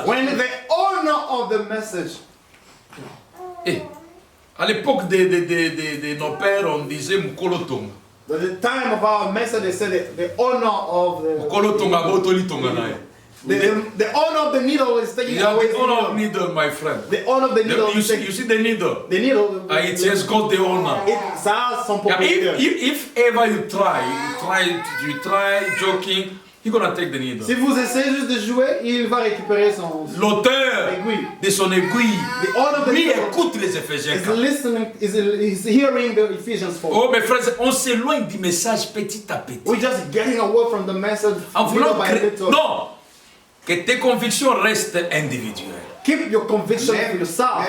When the owner of the message, Eh, à l'époque de nos pères, on disait Mukolo Tonga. at the time of our message, they said the owner of Mukolo Tonga, Botoli Tonga nae. the owner of the needle is taking You are away the the owner of needle. needle, my friend. The owner of the needle You is see, taking you see the needle? the needle. It has got the owner. It has some Yeah, proprietary. if ever you try joking, you're gonna take the needle. Si vous essayez juste de jouer, il va récupérer son L'auteur aiguille. de son aiguille, The owner of the lui needle écoute les Éphésiens is 4. listening, is hearing the Ephesians 4. Oh mes frères, on s'éloigne du message petit à petit. We're just getting away from the message En little voulant by créer... little. Non! Que tes convictions restent individuelles. Keep your conviction for yourself.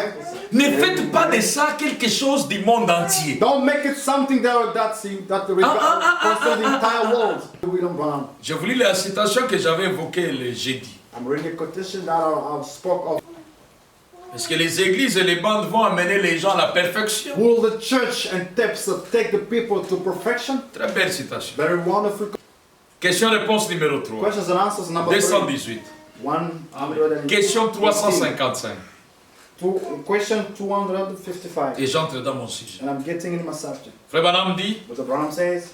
Ne faites pas de ça quelque chose du monde entier. Don't make it something that concerns the entire world. William Branham. Je vous lis la citation que j'avais évoquée le jeudi. I'm reading a quotation that I spoke of. Est-ce que les églises et les bandes vont amener les gens à la perfection? Will the church and tapes take the people to perfection? Très belle citation. Very wonderful. Question-réponse numéro 3. Questions and answers number 3. 218. 118. Question 355. Question 255. Et j'entre dans mon sujet. And I'm getting into my subject. Frère Branham dit, What the Branham says,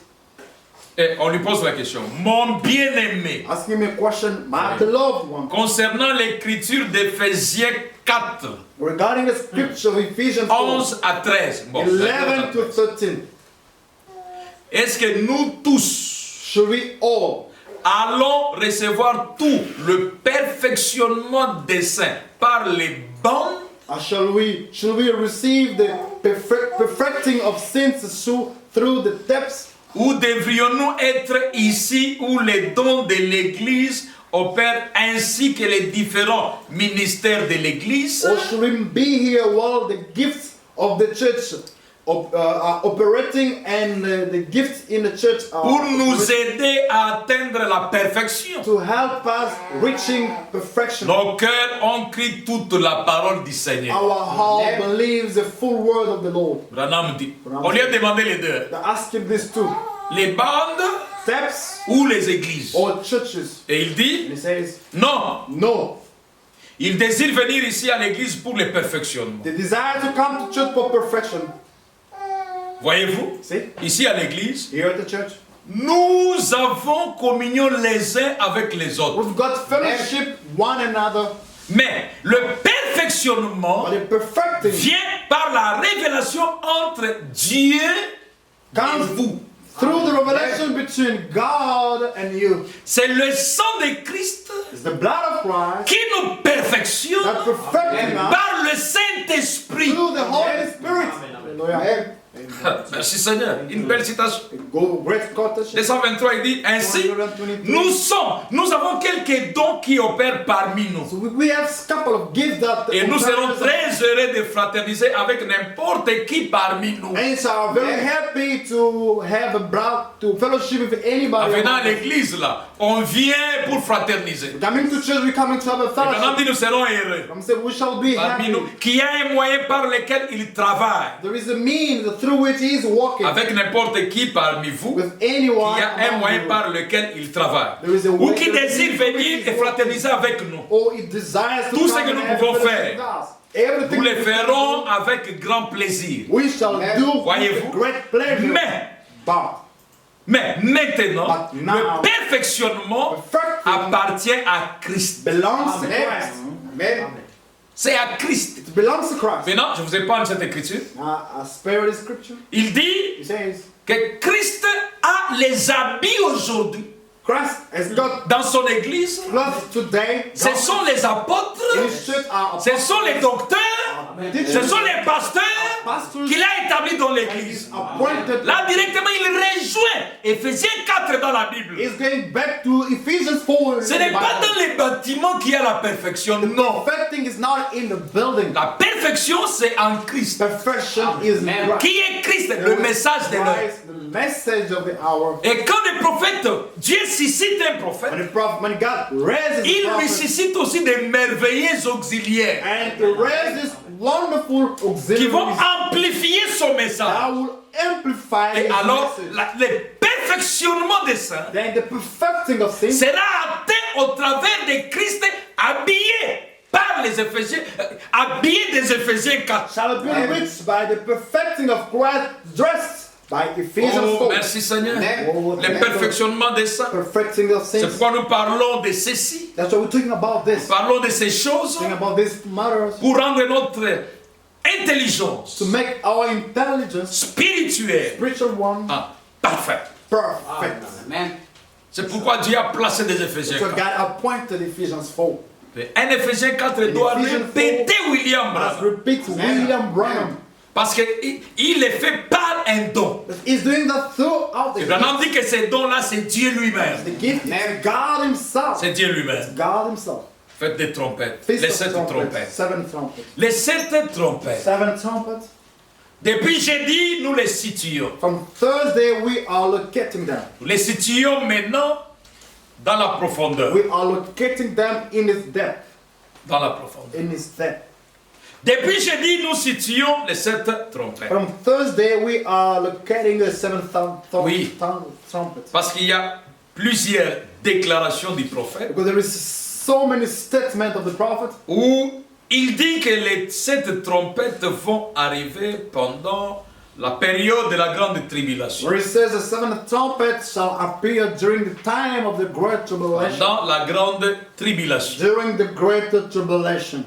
et on lui pose la question, mon bien-aimé, asking me a question, my beloved one, concernant l'écriture d'Éphésiens 4, regarding the scripture of Ephesians 4, 11 à 13. Bon, 11 d'accord, to 13. est-ce que nous tous Should we all allons recevoir tout le perfectionnement des saints par les bandes shall we receive the perfecting of sins through the depths, ou devrions-nous être ici où les dons de l'Église opèrent ainsi que les différents ministères de l'Église? or should we be here while the gifts of the church are operating and the gifts in the church are Pour nous aider à atteindre la perfection. to help us reaching perfection? Nos cœurs ont cru toute la parole du Seigneur. Our heart believes the full word of the Lord. Branham dit, on lui a demandé les deux, They're asking this too. les bandes Steps ou les églises? or churches? Et il dit, And he says, non, no. il désire venir ici à l'église pour le perfectionnement. They desire to come to church for perfection. Voyez-vous, See? ici à l'église, Here at the church, nous avons communion les uns avec les autres. we've got fellowship one another, Mais le perfectionnement but the perfecting vient par la révélation entre Dieu et comes vous. through the revelation between God and you. C'est le sang de Christ It's the blood of Christ qui nous perfectionne that perfecting us par le Saint-Esprit. through the Holy Spirit. Hallelujah. Merci Seigneur. Une belle citation. Go great quotation. 223, il dit ainsi, nous avons quelques dons qui opèrent parmi nous. So we have a couple of gifts that Et nous serons très heureux de fraterniser avec n'importe qui parmi nous. and are very happy to have a to fellowship with En anybody. venant à l'église là, on vient pour fraterniser. Coming to church, we coming to have a Et maintenant fellowship. dit nous serons heureux I'm saying we shall be parmi happy. nous, qu'il y a un moyen par lequel il travaille There is a means through which he is walking avec n'importe qui parmi vous. with anyone. Il y a un among moyen you. par lequel il travaille. There is a Ou way qui that désire he venir et fraterniser avec nous. Or it desires to Tout ce come que and nous have pouvons fellowship faire, with us. Everything Nous le we can ferons do, avec grand plaisir. we shall do Voyez-vous? with great pleasure. Mais maintenant, But now, le perfectionnement perfecting appartient à Christ. belongs to Christ. Amen. C'est à Christ. It belongs to Christ. Maintenant, je vous épargne cette écriture. I spare the scripture. Il dit He says, que Christ a les habits aujourd'hui Christ has got dans son église. clothes today. Ce sont les apôtres, His church are ce sont les docteurs, ce sont les pasteurs pastors qu'il a établis dans and l'église. he's appointed. Là, directement, il rejoint Éphésiens 4 dans la Bible. He's going back to Ephesians 4. Ce n'est pas dans les bâtiments qu'il y a la perfection, non. Perfecting is not in the building. La perfection, c'est en Christ. Perfection is in Amen. Christ. Qui est Christ, le message de l'heure. Christ, the message of the hour. Et quand le prophète, Dieu suscite un prophète, When God raises il lui prophets, suscite aussi des merveilleux auxiliaires and he raises wonderful qui vont auxiliaries amplifier son message. that will amplify Et his alors, message. le perfectionnement des saints Then the perfecting of things sera atteint au travers de Christ habillé par les Éphésiens, habillé des Éphésiens 4. shall be reached by the perfecting of Christ, dressed by Ephesians Oh, 4. merci Seigneur. Oh, Le perfectionnement des saints. perfecting of C'est things. pourquoi nous parlons de ceci. That's why we're talking about this. Parlons de ces choses Talking about these matters pour rendre notre intelligence to make our intelligence, spirituelle spiritual one, parfaite. perfect. Amen. C'est pourquoi Dieu a placé des Éphésiens So 4. God appointed Ephesians 4. Un Éphésiens 4 doit Ephesians répéter William Must Branham. repeat William Branham. Parce qu'il le fait par un don. He's doing that throughout Et the Branham gift. dit que ces dons-là, c'est Dieu lui-même. The gift is God Himself. C'est Dieu lui-même. God Himself. Faites des trompettes. Feast Les of 7 trumpets, trompettes. 7 trumpets. Les 7 trompettes. 7 trumpets. Depuis jeudi, nous les situons. From Thursday, we are locating them. Nous les situons maintenant dans la profondeur. We are locating them in His depth. Dans la profondeur. In His depth. Depuis jeudi, nous situons les 7 trompettes. From Thursday, we are locating the 7 Oui. trumpets. Parce qu'il y a plusieurs déclarations du prophète Because there is so many statements of the prophet où il dit que les 7 trompettes vont arriver pendant la période de la grande tribulation. Where it says the 7th trumpet shall appear during the time of the great tribulation. Pendant la grande tribulation. During the great tribulation.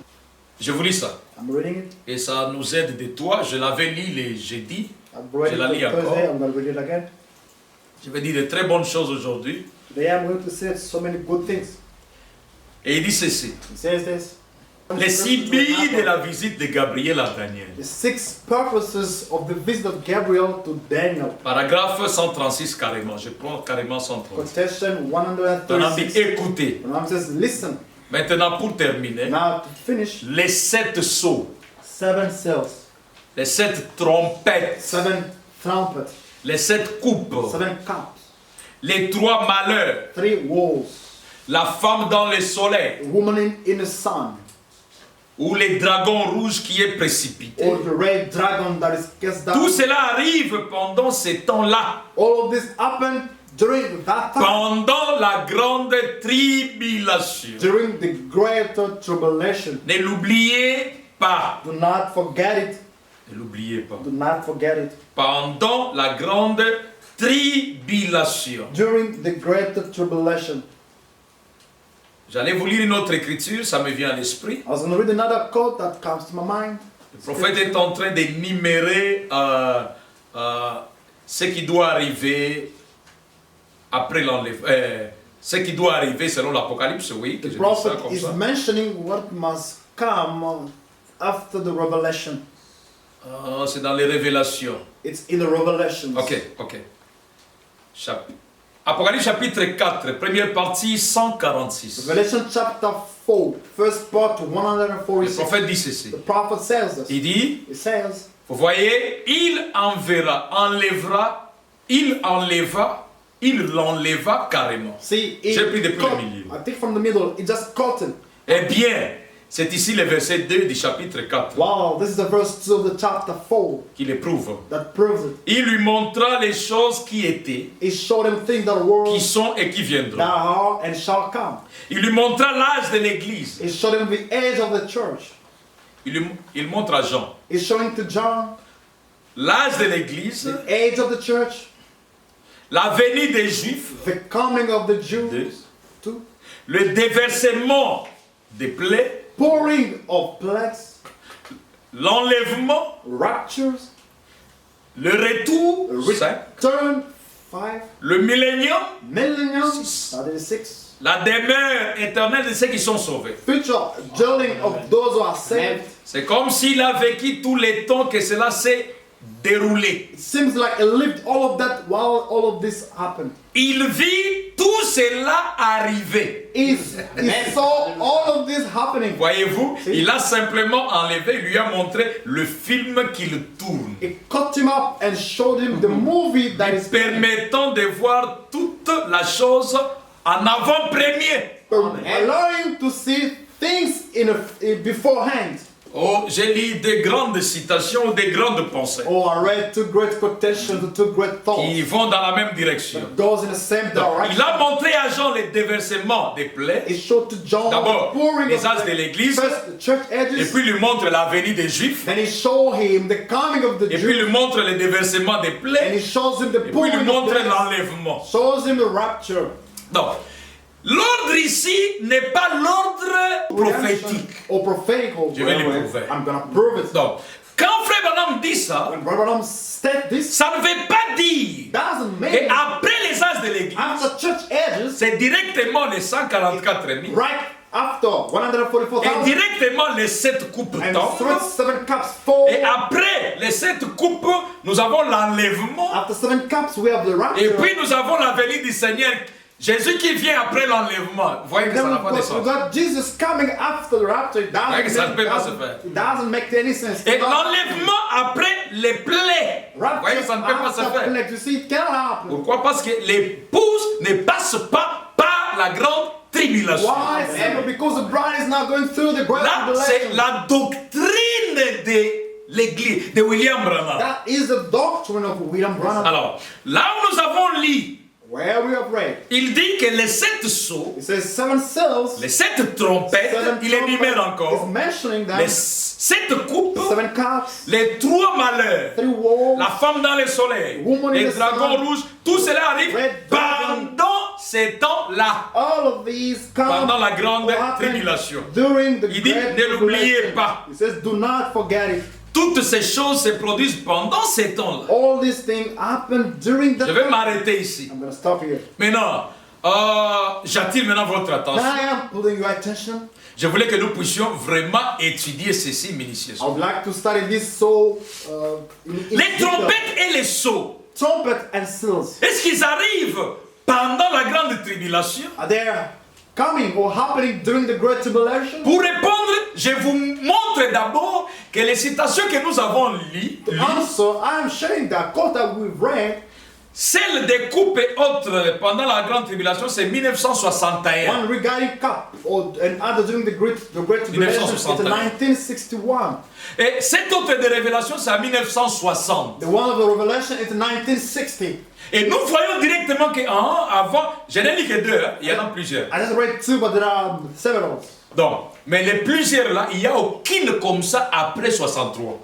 Je vous lis ça. I'm reading it. Et ça nous aide de toi. Je l'avais lu les jeudis. I've read Je it la lis on Thursday. encore. I'm going to read it again. Je vais dire de très bonnes choses aujourd'hui. Today I'm going to say so many good things. Et il dit ceci. It says this. Les 6 billes de la visite de Gabriel à Daniel. The 6 purposes of the visit of Gabriel to Daniel. Paragraphe 136 carrément. Je prends carrément 136. Quotation On a dit 136. écoutez. And it says, listen. Maintenant pour terminer. Now to finish, Les 7 sceaux. 7 seals, Les 7 trompettes. 7 trumpets, Les 7 coupes. 7 cups, Les 3 malheurs. 3 woes, La femme dans le soleil. a woman in the sun, Ou les dragons rouges qui est précipité. or the red dragon that is cast down. Tout cela arrive pendant ces temps-là. All of this happened during that time, Pendant la grande tribulation. during the greater tribulation. Ne l'oubliez pas. Do not forget it. Ne l'oubliez pas. Do not forget it. Pendant la grande tribulation. During the greater tribulation. J'allais vous lire une autre écriture, ça me vient à l'esprit. I was going to read another quote that comes to my mind. Le prophète est en train d'énumérer ce qui doit arriver après l'enlèvement. Ce qui doit arriver selon l'Apocalypse, oui. Que The je dis ça prophet comme is ça. mentioning what must come after the revelation. C'est dans les révélations. It's in the revelations. Ok. Apocalypse chapitre 4, première partie 146. Revelation chapter 4, first part Le 146. prophète dit ceci. The prophet says this. Il dit, It says, vous voyez, il l'enleva carrément. see, J'ai pris depuis le cut, milieu. I think from the middle, it just cut it. Eh bien, c'est ici le verset 2 du chapitre 4 Wow, this is the verse 2 of the chapter 4 qui le prouve. that proves it. Il lui montra les choses qui étaient, It showed him things that qui were, sont et qui that viendront. are, and shall come. Il lui montra l'âge de l'église. It showed him the age of the church. Il montre à Jean It's showing to John l'âge de l'église, the age of the church, la venue des Juifs, the coming of the Jews, Deux. to le déversement des plaies, pouring of plagues, l'enlèvement, raptures, le retour, cinq, return, 5, le millénium, millennium, Six. that is 6, la demeure éternelle de ceux qui sont sauvés. future dwelling of those who are saved. C'est comme s'il a vécu tous les temps que cela s'est déroulé. It seems like he lived all of that while all of this happened. Il vit tout cela arriver. He saw all of this happening. Voyez-vous, il a simplement enlevé, il lui a montré le film qu'il tourne, He cut him up and showed him the movie that is permettant de voir toute la chose en avant-première. allowing him to see things beforehand. Oh, j'ai lu des grandes citations, des grandes pensées Oh, I read 2 great quotations, 2 great thoughts. qui vont dans la même direction. That goes in the same Donc, direction. il a montré à Jean le déversement des plaies, It showed to John d'abord the pouring les of âges the- de l'église, first the church et ages, puis lui montre la venue des Juifs, then he showed him the coming of the et puis Jews, lui montre le déversement des and plaies, he shows him the et puis pouring lui of montre the l'enlèvement. shows him the rapture. Donc, l'ordre ici n'est pas l'ordre prophétique. Or prophetic. Je vais le prouver. I'm gonna prove it. Donc, quand Frère Branham dit ça, When Brother Branham said this, ça ne veut pas dire doesn't mean qu'après les âges de l'église, after church ages, c'est directement les 144 000 right after 144,000 et directement les 7 coupes and tombent. 7 cups fall. Et après les 7 coupes, nous avons l'enlèvement. After 7 cups, we have the Et rapture. puis nous avons la venue du Seigneur. Jésus qui vient après l'enlèvement. Vous voyez que ça Then n'a pas de we sens. got Jesus coming after the rapture. It Ouais, que ça ne peut pas se doesn't, faire. it doesn't make any sense. Et l'enlèvement après les plaies. Vous voyez que ça ne peut pas se faire. Like you see, it cannot happen. Pourquoi? Parce que l'épouse ne passe pas par la grande tribulation. Why? Simply because the bride is not going through the great Là, c'est tribulation. la doctrine de l'église, de William Branham. That is the doctrine of William Branham. Alors, là où nous avons lu where we have read, il dit que les 7 sceaux, it says 7 seals, les 7 trompettes, 7 il énumère trumpets, encore, is mentioning them, les 7 coupes, 7 cups, les 3 malheurs, 3 wolves, la femme dans le soleil, Woman in les the dragons sun, rouges, tout cela arrive red dragon. pendant ces temps-là, all of these come pendant la grande will happen tribulation. during the Il dit, great ne l'oubliez tribulation. pas. It says, do not forget it. Toutes ces choses se produisent pendant ces temps-là. All these things happen during the Je vais time. m'arrêter ici. I'm going to stop here. Maintenant, j'attire maintenant votre Now attention. I am pulling your attention. Je voulais que nous puissions vraiment étudier ceci I minutieusement. would like to study this so in Les detail. trompettes et les sceaux, Trumpet and seals. est-ce qu'ils arrivent pendant la grande tribulation? Are they coming or happening during the Great Tribulation? Pour répondre, je vous montre d'abord que les citations que nous avons lues, Also, I am sharing that quote that we've read. celle des coupes et autres pendant la grande tribulation, c'est 1961. One regarding cup and other during the Great Tribulation. It's 1961. 1961. Et cette autre de révélation, c'est en 1960. The one of the Revelation is 1960. Et nous voyons directement qu'avant, je n'ai lu que 2, hein, il y en a plusieurs. I just read 2, but there are several. Donc, mais les plusieurs là, il n'y a aucune comme ça après 63.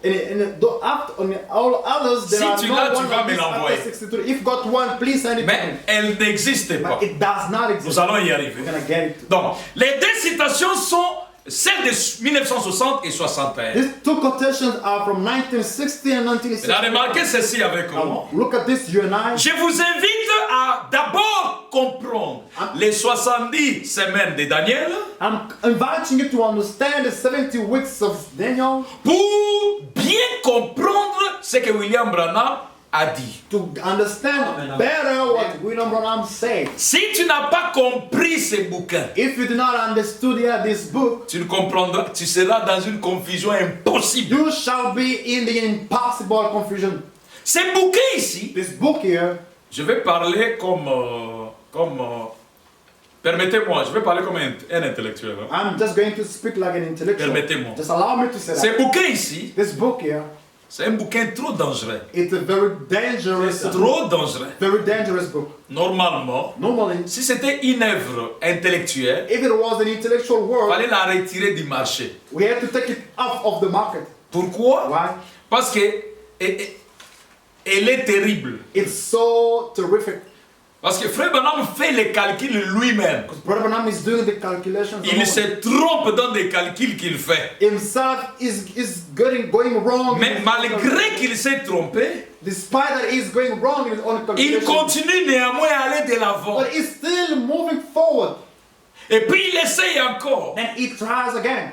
On all others, there Si are tu no l'as, tu one vas of me these l'envoyer. after 63. If you got one, please send it to me. Mais elle n'existe pas. But it does not exist. Nous allons y arriver. We're gonna get it. Donc, les 2 citations sont celles de 1960 et 61. These 2 quotations are from 1960 and Là, 1960. remarquez ceci avec moi. Now, look at this, you and I. Je vous invite à d'abord comprendre les 70 semaines de Daniel I'm inviting you to understand the 70 weeks of Daniel pour bien comprendre ce que William Branham a dit. to understand better what William Branham said. Si tu n'as pas compris ce bouquin, If you do not understand yet this book, tu ne comprendras, tu seras dans une confusion impossible. you shall be in the impossible confusion. Ce bouquin ici, This book here, je vais parler permettez-moi, je vais parler comme un intellectuel. Hein. I'm just going to speak like an intellectual. Permettez-moi. Just allow me to say Ce that. bouquin ici, This book here, c'est un bouquin trop dangereux. it's a very dangerous, Trop dangereux. very dangerous book. Normalement, Normally, si c'était une œuvre intellectuelle, if it was an intellectual il work, fallait la retirer du marché. we had to take it off of the market. Pourquoi? Why? Parce que elle est terrible. It's so terrific. Parce que Frère Branham fait les calculs lui-même. Because Brother Branham is doing the calculations. Il se trompe dans des calculs qu'il fait. Himself is going wrong. in Mais his malgré qu'il s'est trompé, despite that he's going wrong in his own il calculations, continue néanmoins à aller de l'avant. but he's still moving forward. Et puis il essaye encore. And he tries again.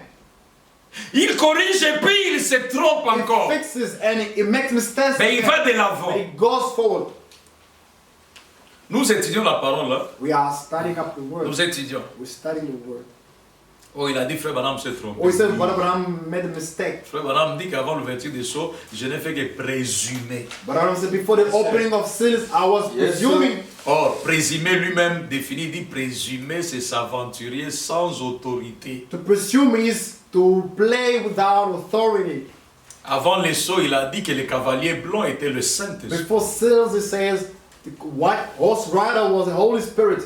Il corrige et puis il se trompe He encore. fixes and he makes mistakes. Mais il again. va de l'avant. But he goes forward. Nous étudions la parole là. We are studying up the word. Nous étudions. We're studying the word. Oh, il a dit Frère Branham s'est trompé. We said Brother Branham made a mistake. Frère Branham dit qu'avant l'ouverture des sceaux, je n'ai fait que présumer. Brother Branham said before the opening of seals, I was presuming. Or, présumer lui-même définit, dit présumer, c'est s'aventurer sans autorité. To presume is to play without authority. Avant les sceaux, il a dit que le cavalier blanc était le Saint-Esprit. Before seals, it says the white horse rider was the Holy Spirit,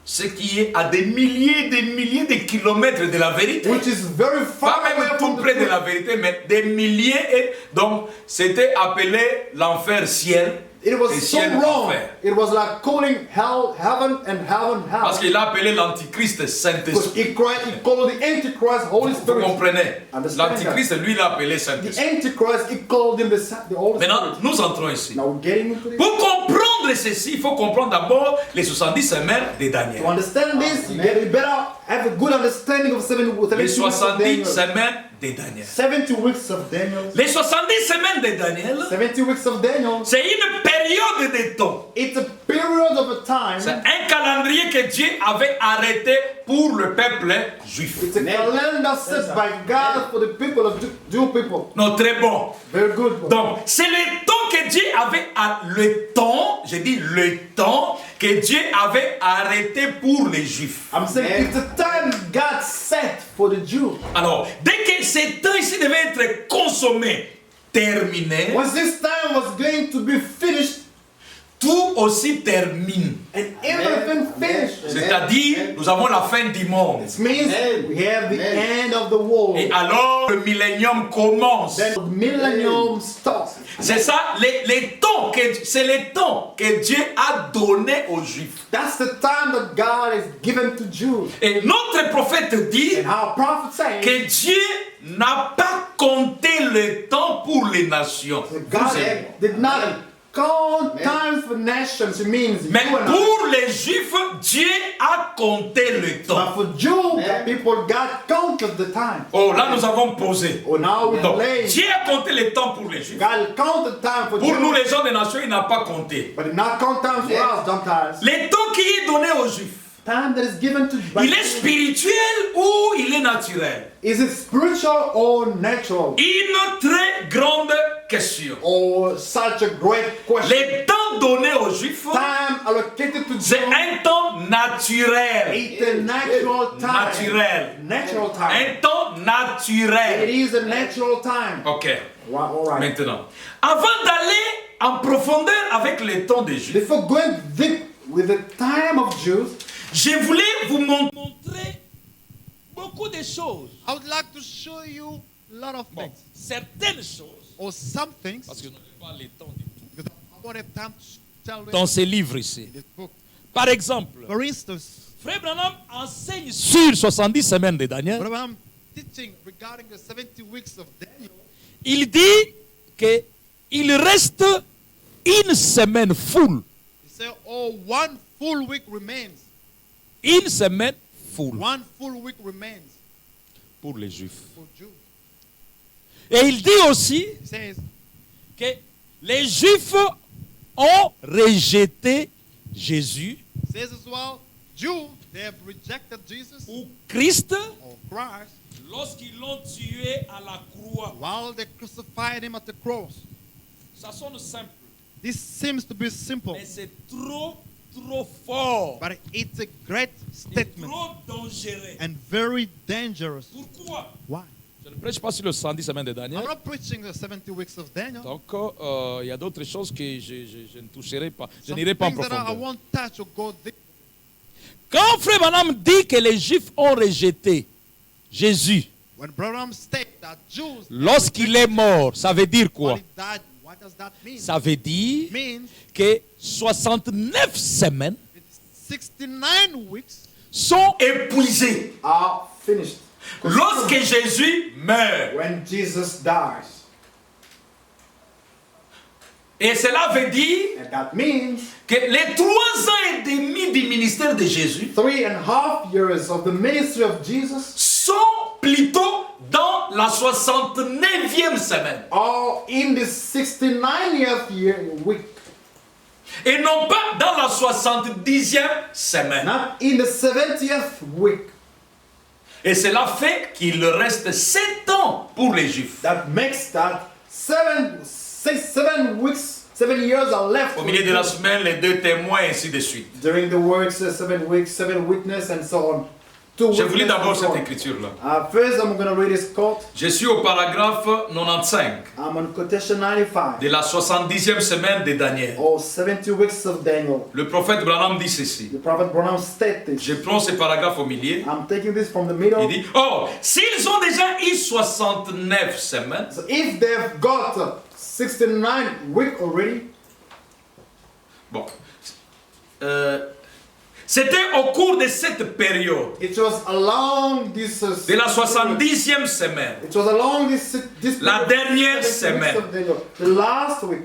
Ce qui est à des milliers de kilomètres de la vérité. which is very far Pas away même from tout the près de truth. la vérité, mais des milliers. Et donc, c'était appelé l'enfer ciel. It was et so ciel wrong. enfer. It was like calling hell heaven and heaven hell. Parce qu'il a appelé l'antichrist Because Saint-Esprit. he called the Antichrist Holy Vous Spirit. comprenez? Understand L'antichrist, lui, il a appelé The Saint-Esprit. Antichrist, he called him the Holy Maintenant, Spirit. nous entrons ici. Now we're getting into this. Pour comprendre ceci, il faut comprendre d'abord les 70 semaines de To Daniel. understand this, you better have a good understanding of 70 Les weeks of 70 Daniel. semaines de Daniel. 70 weeks of Daniel. Les 70 semaines de Daniel, 70 weeks of Daniel. c'est une période de temps. It's a period of a time. C'est un calendrier que Dieu avait arrêté pour le peuple juif. It's a calendar set by God for the people of Jew people. Non, très bon. Very good. Donc, c'est le temps que Dieu avait, le temps, j'ai dit le temps que Dieu avait arrêté pour les juifs. I'm saying it's a time God set for the Jew. Alors, dès que ce temps ici devait être consommé, terminé, Once this time was going to be finished, tout aussi termine. And everything finished. C'est-à-dire, nous avons la fin du monde. It means we have the end of the world. Et alors, le millénium commence. Then the millennium starts. C'est ça, c'est les temps que Dieu a donné aux Juifs. That's the time that God has given to Jews. Et notre prophète dit And our prophet says que Dieu n'a pas compté le temps pour les nations. God did not count times for nations. It means Mais you and I. pour les Juifs, Dieu a compté le temps. But for Jews, the people, God counted the time. Oh, là nous avons posé. Oh, now we Donc, play. Dieu a compté le temps pour les Juifs. God counted time for Pour nous, Jews. les gens des nations, il n'a pas compté. But did not count times for us sometimes. Le temps qui est donné aux Juifs, Time that is given to il est spirituel ou il est naturel? Is it spiritual or natural? Une très grande question. Or such a great question. Le temps donné aux Juifs, Time allocated to c'est Jews. un temps naturel. It's a natural time. Naturel. Natural time. Un temps It naturel. is a natural time. Ok. All right. Maintenant, avant d'aller en profondeur avec le temps des Juifs, Before going deep with the time of Jews, je voulais vous montrer beaucoup de choses. I would like to show you a lot of Bon, things, certaines choses, or some things, parce que je n'ai pas le temps du tout, because I don't have time to tell you dans ces livres ici. in this book. Par exemple, For instance, Frère Branham enseigne sur 70 semaines de Daniel. when I'm teaching regarding the 70 weeks of Daniel, Il dit qu'il reste une semaine full. he said, oh, one full week remains. Une semaine full One full week remains pour les Juifs. for Jews. Et il dit aussi He says, que les Juifs ont rejeté Jésus says as well, Jews, they have rejected Jesus ou Christ or Christ lorsqu'ils l'ont tué à la croix. while they crucified him at the cross. Ça sonne simple, This seems to be simple, mais c'est trop fort but it's a great et statement trop dangereux. and very dangerous. Pourquoi? Why? Je ne prêche pas sur le 110 semaines de Daniel. I'm not preaching the 70 weeks of Daniel. Donc, il y a d'autres choses que je ne toucherai pas. Je Some n'irai pas en things that I profondeur. won't touch or go deep. Quand Frère Branham dit que les Juifs ont rejeté Jésus When Branham states that Jews, lorsqu'il est mort, ça veut dire quoi? when he died, what does that mean? Ça veut dire It means que 69 semaines it's 69 weeks sont épuisées are finished. lorsque Jésus meurt. When Jesus dies. Et cela veut dire And that means que les 3 ans et demi du ministère de Jésus 3.5 years of the ministry of Jesus sont plutôt dans la 69e semaine are in the 69th week, et non pas dans la 70e semaine. not in the 70th week. Et cela fait qu'il reste 7 ans pour les Juifs. That makes that 7 weeks, 7 years are left Au milieu de la semaine, les 2 témoins, ainsi de suite. during the works, 7 weeks, 7 witness, and so on. 2 Je vous lis witness d'abord and so cette on. écriture-là. First, I'm going to read this quote. Je suis au paragraphe 95 I'm on quotation 95, de la 70e semaine de Daniel. or 70 weeks of Daniel. Le prophète Branham dit ceci. The prophet Branham stated this. Je prends ce paragraphe au milieu. I'm taking this from the middle. Il dit, oh, s'ils ont déjà eu 69 semaines, So if they've got 69 weeks already, bon, c'était au cours de cette période, it was along this de la 70e semaine, it was along this La dernière 70 weeks semaine. of Daniel, the last week.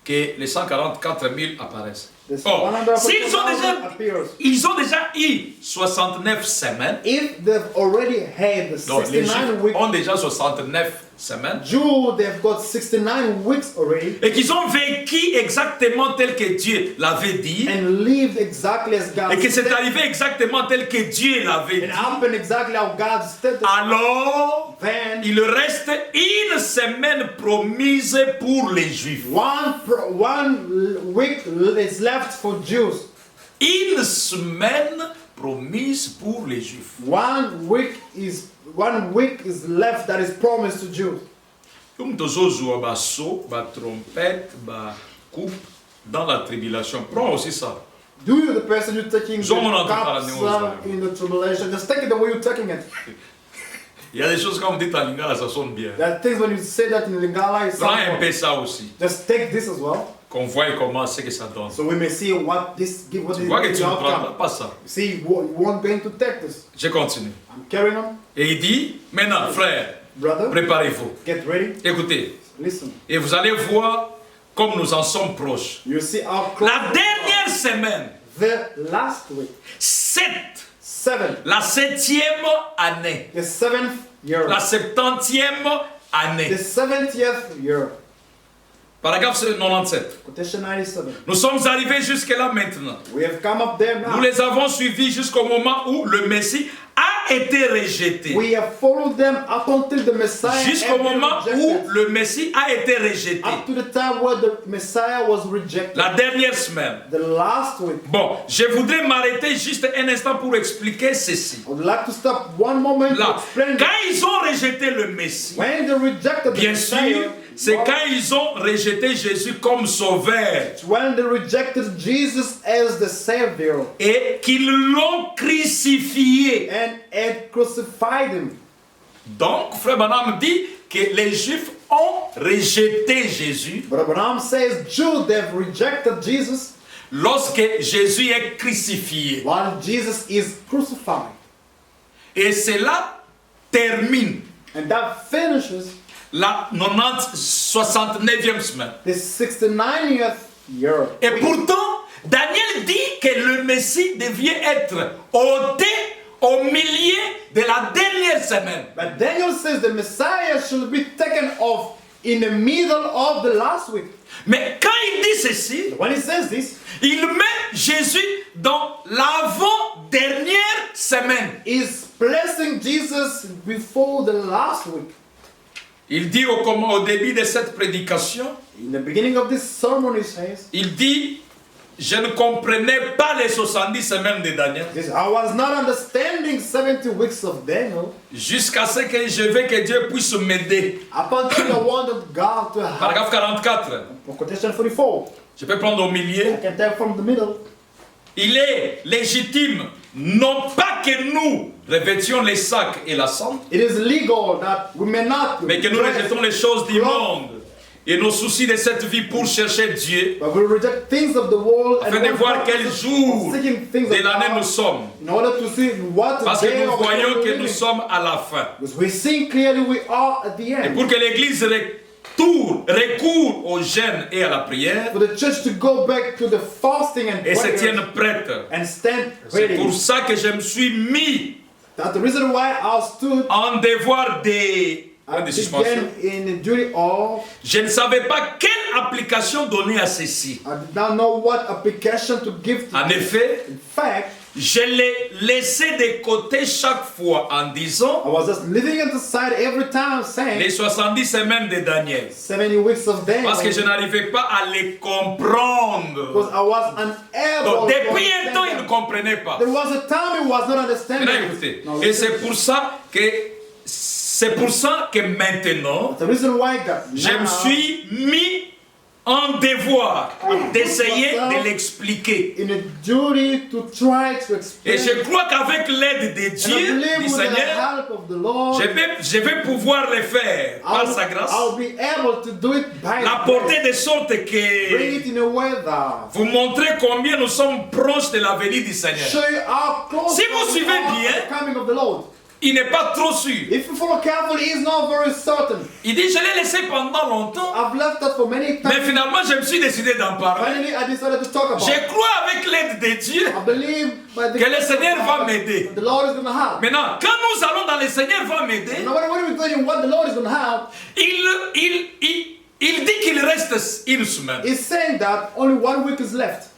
que les 144 000 apparaissent. The Oh, 144,000 s'ils ont déjà, appears. ils ont déjà eu 69 semaines, If they've already had the donc les 69 Juifs weeks, ont déjà 69 semaines, Jews, they've got 69 weeks already et qu'ils ont vécu exactement tel que Dieu l'avait dit, and lived exactly as God et que c'est said. arrivé exactement tel que Dieu l'avait It dit, happened exactly how God said it. alors Then il reste une semaine promise pour les Juifs. one week is left for Jews. Une semaine promise pour les Juifs. 1 week is left that is promised to Jews. Comme tozozwa baso, ba trompette, ba coupe, dans la tribulation. Prends aussi ça. Do you, the person you're taking the Zoom on cups in the tribulation, just take it the way you're taking it. Il y a des choses quand vous dites en lingala, ça sonne bien. There are things when you say that in Lingala, it Prends un sounds peu good. ça aussi. Just take this as well, Qu'on voit comment c'est que ça donne. so we may see what this give, what Tu is vois que the tu ne prendras outcome. pas ça. See, you weren't going to take this. Je continue. I'm carrying on, Et il dit, maintenant frère, brother. préparez-vous. Get ready. Écoutez, Listen. et vous allez voir comme nous en sommes proches. You see how close La we are. dernière semaine, The last week, 7, la 7e année, the 7th year, la 70e année. the 70th year. Paragraphe 97. Quotation 97. Nous sommes arrivés jusque là maintenant. We have come up there now. Nous les avons suivis jusqu'au moment où le Messie a été rejeté. We have followed them up until the Messiah Jusqu'au had been moment où rejected. le Messie a été rejeté. Up to the time where the Messiah was rejected. La dernière semaine. The last week. Bon, je voudrais m'arrêter juste un instant pour expliquer ceci. I would like to stop one moment to Là, explain quand that. ils ont rejeté le Messie, When they rejected the bien Messiah, sûr, c'est quand ils ont rejeté Jésus comme sauveur when they rejected Jesus as the Savior et qu'ils l'ont crucifié. and had crucified him. Donc, Frère Branham dit que les Juifs ont rejeté Jésus But Abraham says Jews have rejected Jesus lorsque Jésus est crucifié. while Jesus is crucified. Et cela termine And that finishes la 69e semaine. the 69th year. Et pourtant, Daniel dit que le Messie devait être ôté au milieu de la dernière semaine. But Daniel says the Messiah should be taken off in the middle of the last week. Mais quand il dit ceci, When he says this, il met Jésus dans l'avant-dernière semaine. he's placing Jesus before the last week. Il dit au début de cette prédication, In the beginning of this sermon, he says, il dit, je ne comprenais pas les 70 semaines de Daniel, I was not understanding 70 weeks of Daniel jusqu'à ce que je veux que Dieu puisse m'aider. up until I wanted God to help. Paragraphe 44, For quotation 44, je peux prendre au milieu. I can take from the middle. Il est légitime, non pas que nous revêtions les sacs et la cendre, It is legal that we may not mais que nous dress, rejetons les choses du monde et nos soucis de cette vie pour chercher Dieu, but we reject things of the world afin de and voir quel jour seeking things de of l'année nous God sommes. in order to see what Parce que day nous of the voyons year que we're nous living. sommes à la fin. Because we see clearly we are at the Et end. pour que l'Église recourt au jeûne et à la prière For the church to go back to the fasting and et se prayer tienne prête. and stand C'est ready. pour ça que je me suis mis That's the reason why I stood en devoir de suspension. again in the duty of. Je ne savais pas quelle application donner à ceci. I did not know what application to give to En this. effet, In fact, je l'ai laissé de côté chaque fois en disant I was just leaving it aside every time saying les 70 semaines de Daniel. 70 weeks of Daniel. Parce que je n'arrivais pas à les comprendre. Because I was unable Donc, to depuis un temps, il ne understand them. comprenait pas. There was a time he was not understanding. Maintenant, écoutez. Now, Et listen. c'est pour ça que maintenant, The reason why God je me suis mis en devoir d'essayer de l'expliquer. in a duty to try to explain. Et je crois qu'avec l'aide de And I Dieu, believe du with the Seigneur, help of the Lord, je vais pouvoir le faire par sa grâce, I'll be able to do it by l'apporter de sorte bring que it in a way that vous montrez combien nous sommes proches de la venue du Seigneur. show you how close Si vous we suivez are bien, to the coming of the Lord. Il n'est pas trop sûr. If you follow carefully, he's not very certain. Il dit, je l'ai laissé pendant longtemps, I've left that for many mais times. finalement je me suis décidé d'en parler. Finally, I decided to talk about Je it. crois avec l'aide de Dieu I believe by the que le grace of Seigneur va God, m'aider. the Lord is going to help. Maintenant, quand nous allons dans le Seigneur va m'aider, No matter what we're doing, what the Lord is going to help, il dit qu'il reste une semaine. is saying that only 1 week is left.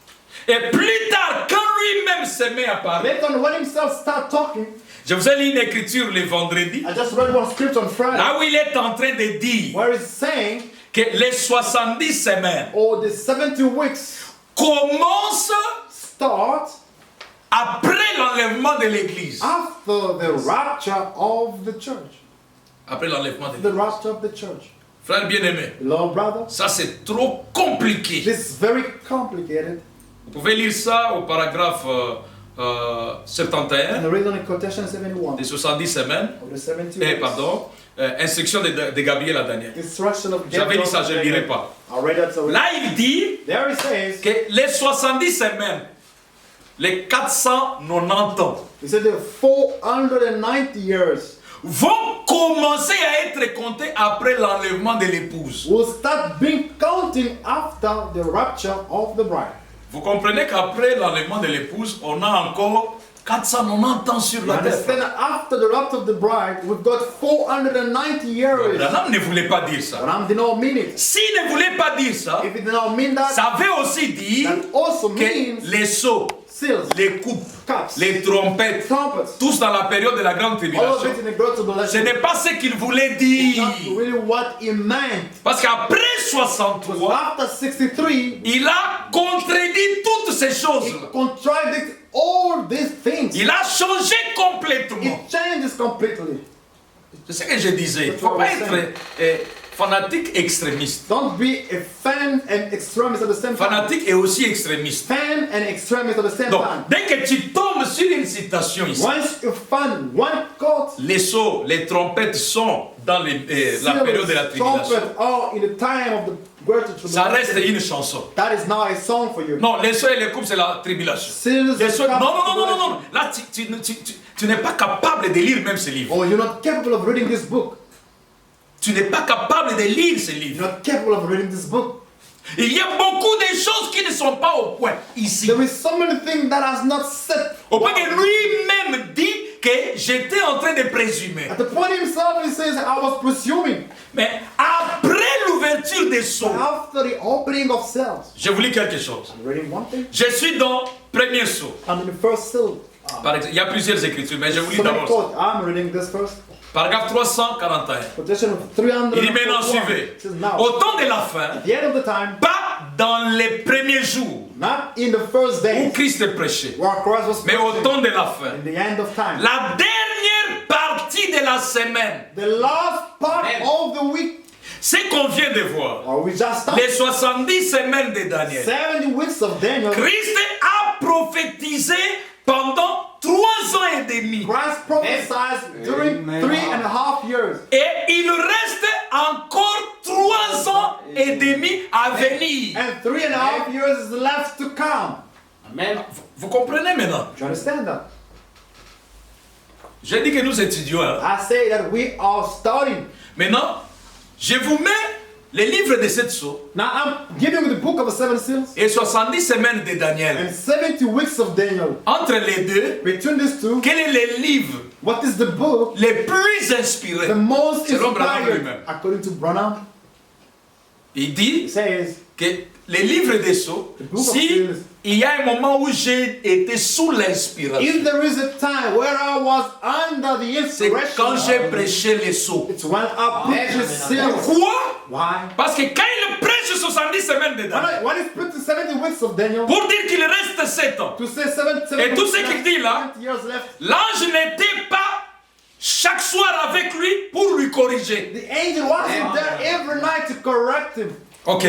Et plus tard, quand lui-même se met à parler, Later on, when himself start talking, je vous ai lu une écriture le vendredi, I just read one scripture on Friday là où il est en train de dire where he's saying, que les 70 semaines or the 70 weeks commencent start après l'enlèvement de l'Église. after the rapture of the church. Après l'enlèvement de The l'Église. rapture of the church. Frère bien-aimé, Beloved brother, ça c'est trop compliqué. this is very complicated. Vous pouvez lire ça au paragraphe 71 And the reason in quotation 71 des 70 semaines. of the 70 Instruction de Gabriel à Daniel. instruction of J'avais Gabriel. lu ça, je ne le lirai pas. I read that already. Là, il dit There it says, que les 70 semaines, les 490 ans, he said the 490 years vont commencer à être comptés après l'enlèvement de l'épouse. will start being counting after the rapture of the bride. Vous comprenez qu'après l'enlèvement de l'épouse, on a encore 490 ans sur You la terre. understand that after the rapture of the bride, we've got 490 years. Branham ne voulait pas dire ça. Ram did not mean it. S'il ne voulait pas dire ça, If it did not mean that, ça veut aussi dire that also que means les sceaux, seals, les coupes, cups, les trompettes, trumpets, tous dans la période de la grande all of tribulation, it in the great ce tribulation. n'est pas ce qu'il voulait It's dire. not really what he meant. Parce qu'après Because 63, after 63, il a contredit toutes ces he choses. contradicted all these things. Il a changé complètement. It changes completely. C'est ce que je disais. Il ne faut pas être fanatique extrémiste. Don't be a fan and extremist at the same time. Fanatique et aussi extrémiste. Fan and extremist at the same Donc, time. dès que tu tombes sur une citation ici, Once you find one quote, les sceaux, les trompettes sont dans la période de la tribulation. trumpet are in the time of the great Ça reste tribulation. une chanson. That is now a song for you. Non, les sceaux et les coupes, c'est la tribulation. Seals Les and sceaux, non, cups non, non, non, non, tribulation. non. Là, tu n'es pas capable de lire même ce livre. Oh, you're not capable of reading this book. Tu n'es pas capable de lire ce You're livre. not capable of reading this book. Il y a beaucoup de choses qui ne sont pas au point ici. There is so many things that has not set. Au point que lui-même dit que j'étais en train de présumer. At the point himself, he says, I was presuming. Mais après l'ouverture des sceaux, After the opening of cells, je vous lis quelque chose. I'm reading one thing. Je suis dans premier sceau. I'm in the first seal. Par exemple, il y a plusieurs écritures, mais je vous lis So many d'abord ça. quotes. I'm reading this first. Paragraphe 341. Quotation of 300. Il dit maintenant suivez. It says now, Au temps de la fin, at the end of the time, pas dans les premiers jours not in the first où days, Christ est prêché, where Christ was mais au preaching, temps de la fin, in the end of time, la dernière partie de la semaine, the last part of the week, ce qu'on vient de voir, or we just started, les 70 semaines de Daniel, 70 weeks of Daniel, Christ a prophétisé pendant 3 ans et demi. Christ prophesied during 3.5 years. Et il reste encore 3 ans et demi à venir. And 3.5 years is left to come. Amen. Vous comprenez maintenant? Do you understand that? J'ai dit que nous étudions. Hein? I say that we are studying. Maintenant, je vous mets les livres de cette sceaux Now I'm giving you the book of the seven seals et 70 semaines de Daniel. and 70 weeks of Daniel. Entre les deux, Between these two, quel est le livre what is the book le plus inspiré? the most Selon Branham inspired? lui-même. According to Branham, Il it dit says, que les livres des sceaux, book of si seals. il y a un moment où j'ai été sous l'inspiration, if there is a time where I was under the c'est quand j'ai inspiration, prêché les sceaux. it's when I preach the seals. Pourquoi? Why? Parce que quand il prêche 70 semaines de Daniel, When it's put to 70 weeks of Daniel, pour dire qu'il reste 7 ans, to say 7 Et tout ce qu'il dit là, 20 years left, l'ange n'était pas chaque soir avec lui pour lui corriger. the angel wasn't there every night to correct him. Ok.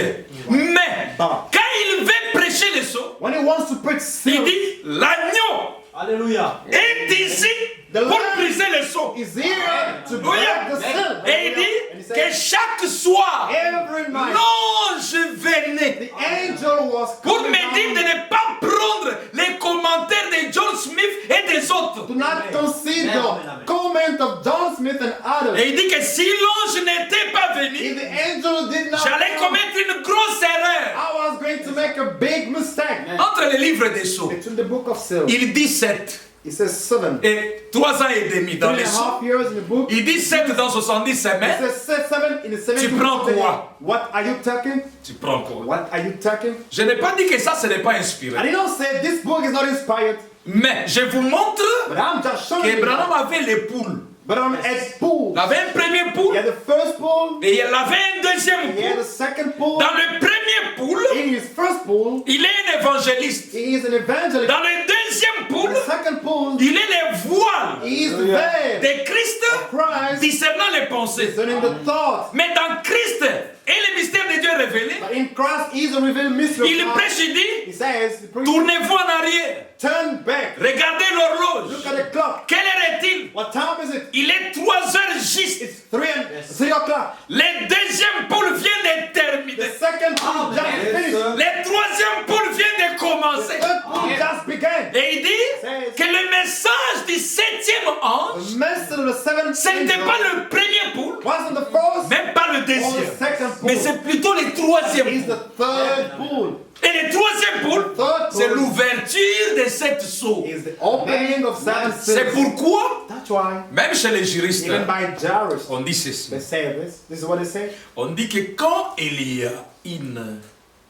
Mais But quand il veut prêcher les sceaux, when he wants to preach il seals, dit l'agneau Alléluia. est ici pour briser les sceaux. is here to Alléluia. break the seal. Et il And dit he que says, chaque soir, every night, l'ange venait the angel was pour coming me dire de down. ne pas prendre les commentaires de John Smith et des autres. Do not consider Amen. comment of John Smith and others. Et il dit que si l'ange n'était pas If venu, the angel did not j'allais come, commettre une grosse erreur. I was going to make a big mistake. Entre les livres des sceaux, It's in the book of Seals. il dit 7 It says 7. et 3 ans et demi dans les 3.5 sceaux. years in the book. Il dit 7 dans 70 It semaines. says 7 in the 70 Tu prends weeks. quoi? What are you taking? Tu prends quoi? What are you taking? Je n'ai pas dit que ça, ce n'est pas I inspiré. did not say this book is not inspired, Mais je vous montre but I'm just showing que you. Branham avait les poules. But on a pool. Il avait un premier He poule had the first pool. et il avait un deuxième He had poule. the second pool. Dans le premier poule, In his first pool, il est un évangéliste. he is an evangelist. Dans le deuxième In poule, the second pool, il est le voile. he is the veil de Christ of Christ discernant les pensées. discerning the thoughts. Mais dans Christ et le mystère de Dieu révélé, But in Christ is a revealed mystery il of God. prêche et dit, He says, tournez-vous en arrière, turn back. regardez l'horloge. Look at the clock. Quelle heure est-il? What time is it? Il est 3 heures juste. It's 3 o'clock. Le deuxième Paul vient de terminer. The second pool just finished. Le troisième Paul vient de The commencer. third pool just began. Et il dit que le message du 7e ange, The message of the seventh ce n'était angel pas le premier Paul, wasn't the first même pas le or the deuxième, second mais pool. c'est plutôt le troisième It's Paul. the third pool. Et le troisième Paul, Third c'est pool l'ouverture de cette sceau. is the opening of seven C'est seals. pourquoi, That's why, même chez les juristes, even by jurists, on dit ceci. they say this. This is what they say. On dit que quand il y a une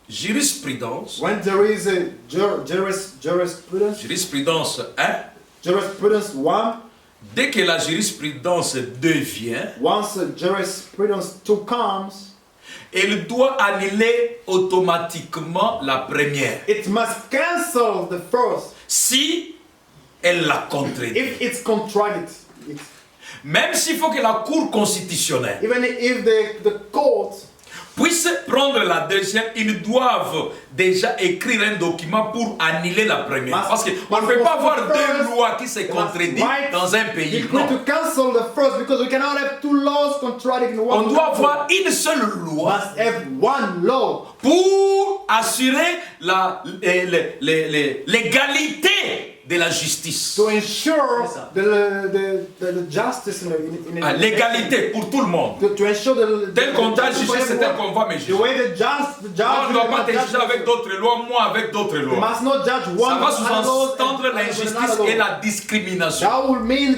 jurisprudence, When there is a jurisprudence, jurisprudence 1, jurisprudence 1, dès que la jurisprudence devient, once a jurisprudence 2 comes, elle doit annuler automatiquement la première it must cancel the first si elle la contredit. if it's contradicted. Même s'il faut que la Cour constitutionnelle Even if the court puisse prendre la deuxième, ils doivent déjà écrire un document pour annuler la première. Parce qu'on ne peut pas avoir deux lois qui se contredisent dans un pays. decree to Non. cancel the first because we cannot have 2 laws contradicting one On doit another. avoir une seule loi Must have one law pour assurer l'égalité de la justice. to ensure the justice in L'égalité pour tout le monde. to ensure the Tel qu'on t'a justice for jugé, c'est tel everyone. qu'on va me The juger. way the judge On ne doit pas te judge juger avec d'autres lois, moi avec d'autres you lois. must not judge Ça one va with another sous-entendre and l'injustice another et law. la discrimination. That will mean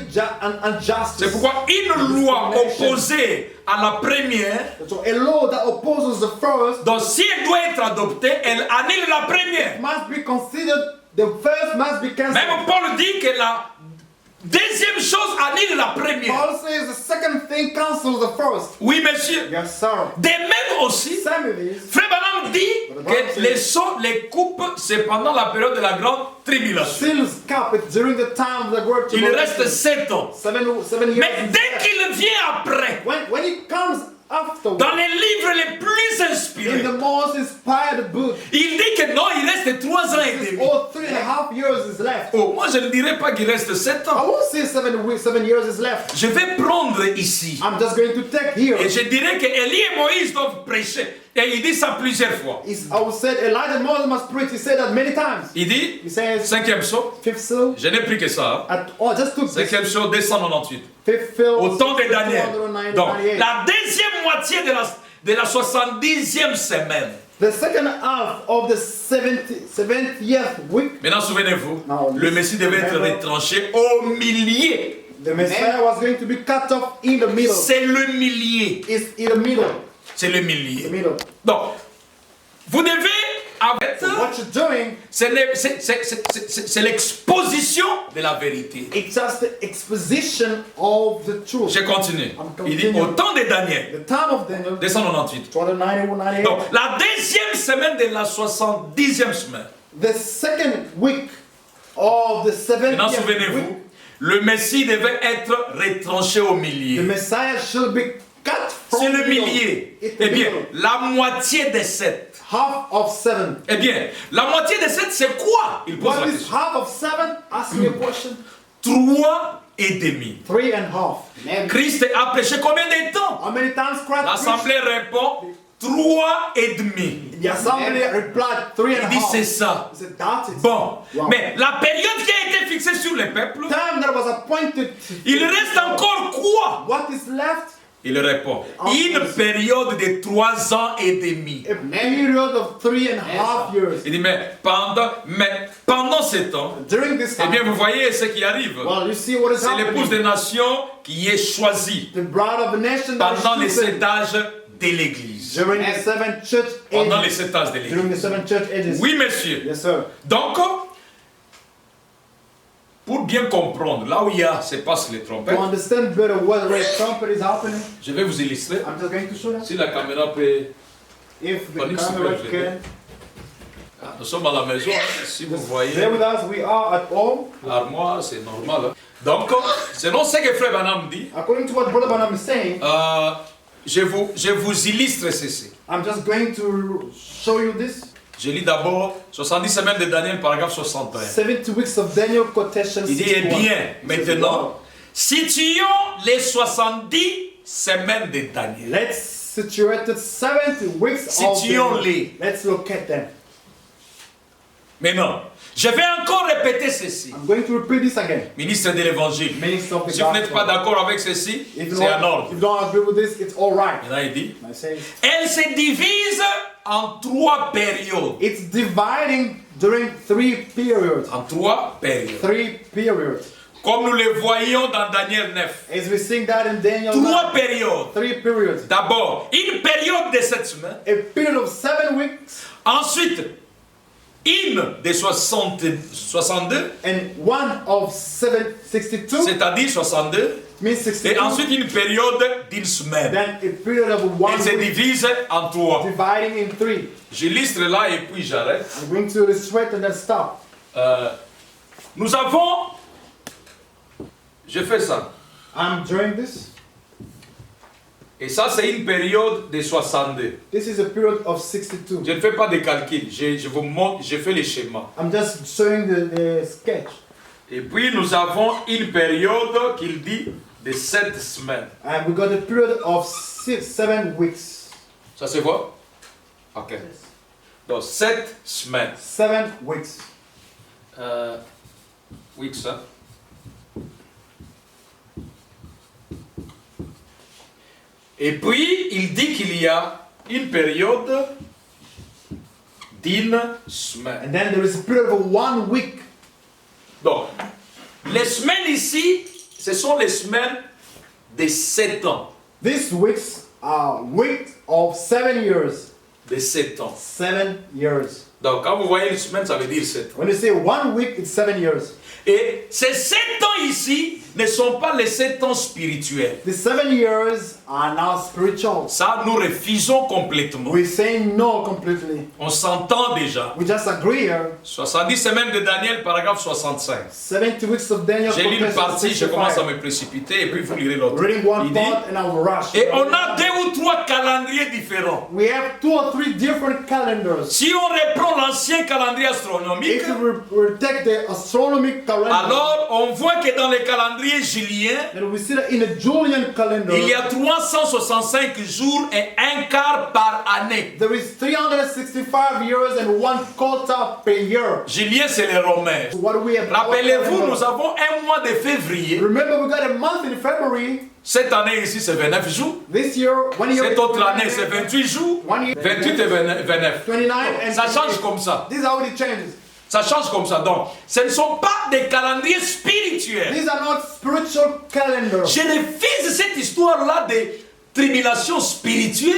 injustice. C'est pourquoi une loi opposée à la première, So a law that opposes the first donc si elle doit être adoptée, elle annule la première. must be considered. The first must be cancelled. Même Paul dit que la deuxième chose annule la première. Paul says the second thing cancels the first. Oui, monsieur. Yes, sir. De même aussi, Some of these, Frère Branham dit que les sauts, les coupes, c'est pendant la période de la grande tribulation. seals cup it's during the time of the word Il reste 7 ans. 7 years. Mais dès qu'il vient après, when it comes after, dans les livres les plus in inspirés, the most inspired book, il dit que non, il reste 3 ans et demi. all 3.5 years is left. Oh, moi je ne dirais pas qu'il reste 7 I ans. won't say 7 years is left. Je vais prendre ici. I'm just going to take here. Et je dirais que Élie et Moïse doivent prêcher. Et il dit ça plusieurs fois. I would say Elijah and Moses must preach. He said that many times. Il dit, He says, 5e psaume, fifth seal, je n'ai pris que ça. Hein. just took this 5e psaume 298. fifth seal, Au temps de Daniel. 298. Donc, la deuxième moitié de la 70e semaine. The second half of the 70th week, Maintenant, souvenez-vous, Now, le Messie devait être remember- retranché au millier. the Messiah was going to be cut off in the middle. C'est le millier. It's in the middle. C'est le The millier. middle. Donc, vous devez, avec So what you're doing, c'est l'exposition de la vérité. it's just the exposition of the truth. Je continue. I'm Il dit, continuing. au temps de Daniel, The time of Daniel, 298. 298. Donc, la deuxième semaine de la 70e semaine. The second week of the 70th Maintenant, week, souvenez-vous, le Messie devait être retranché au the millier. Messiah should be cut from C'est le the middle. millier. It's the Eh bien, middle. la moitié des 7. Half of 7. Eh bien, la moitié des 7, c'est quoi? Il pose What la is question. half of 7? Ask me a question. 3 et demi. 3.5. Christ a prêché combien de temps? How many times Christ L'assemblée répond 3 et demi. preached? The assembly replied Il dit c'est 3.5. ça. He said, that's it. Bon, Wow. mais la période qui a été fixée sur le peuple, Time that was appointed. il reste encore quoi? What is left? Il répond, une période de 3 ans et demi. A period of 3.5 years. Il dit, mais pendant ce temps, During this eh time, bien vous voyez ce qui arrive. well, you see what is C'est l'épouse happening. des nations qui est choisie The bride of the nation that pendant les is chosen 7 âges de l'Église. during the 7 church Pendant les ages. 7 âges de During l'Église. the 7 church ages. Oui, monsieur. Yes, sir. Donc, pour bien comprendre, là où il y a, se passe les trompettes, To understand better what the red trumpet is happening, je vais vous illustrer. I'm just going to show that. Si la caméra peut... If the Panique camera super, can. Nous sommes à la maison, hein. Si vous voyez There with us, we are at home. l'armoire, c'est normal. Hein. Donc, selon ce que Frère Branham dit, According to what Brother Branham is saying, je vous illustre ceci. I'm just going to show you this. Je lis d'abord 70 semaines de Daniel, paragraphe 61. 70 weeks of Daniel, quotation Il dit, eh 61. bien, maintenant, situons les 70 semaines de Daniel. Let's situate the 70 weeks of Situons-les. Daniel. Let's look at them. Maintenant, je vais encore répéter ceci. I'm going to repeat this again. Ministre de l'Évangile, Minister of the si vous n'êtes pas gospel. d'accord avec ceci, If c'est un ordre. you don't agree with this, it's all right. Maintenant, il dit, I say elle se divise en 3 périodes. it's dividing during 3 periods. En 3 périodes. 3 periods. Comme nous le voyons dans Daniel 9. As we sing that in Daniel 3 9, périodes. 3 periods. D'abord, une période de 7 semaines. A period of 7 weeks Ensuite, une de 62, and one of 62, c'est-à-dire 62. means Et 62. ensuite, une période d'une semaine. Then a period of 1 Elle se week, divise en 3. dividing in 3. J'illustre là et puis j'arrête. I'm going to illustrate and then stop. Nous avons... Je fais ça. I'm doing this. Et ça, c'est une période de 62. This is a period of 62. Je ne fais pas de calcul. Je vous montre, je fais les schémas. I'm just showing the sketch. Et puis, nous avons une période qu'il dit de 7 semaines. And we got a period of 7 weeks. Ça se voit? Ok. Donc, 7 semaines. 7 weeks. Weeks, hein? Et puis, il dit qu'il y a une période d'une semaine. And then there is a period of 1 week. Donc, les semaines ici, ce sont les semaines de 7 ans. These weeks are weeks of 7 years. De 7 ans. 7 years. Donc, quand vous voyez une semaine, ça veut dire 7 ans. When you say 1 week, it's 7 years. Et ces 7 ans ici ne sont pas les 7 ans spirituels. The 7 years are now spiritual. Ça, nous refusons complètement. We say no completely. On s'entend déjà. We just agree here. 70 semaines de Daniel, paragraphe 65. 70 weeks of Daniel. J'ai lu une quotation partie, je commence à 65. me précipiter et puis vous lirez l'autre. Reading one Il dit, part and I will rush. et on a 2 ou 3 calendriers différents. We have 2 or 3 different calendars. Si on reprend l'ancien calendrier astronomique, If we take the astronomic calendar, alors on voit que dans le calendrier julien, then we see that in the Julian calendar, il y a 365 jours et un quart par année. there is 365 years and 1/4 per year. Julien, c'est les Romains. What do we have? Rappelez-vous, nous avons un mois de février. Remember, we got a month in February. Cette année ici, c'est 29 jours. This year, 1 year. Cette autre année, c'est 28 jours. 28 et 29. 29 and Ça change 28. comme ça. This is how it changes. Ça change comme ça. Donc, ce ne sont pas des calendriers spirituels. These are not spiritual calendars. Je refuse cette histoire-là de tribulation spirituelle.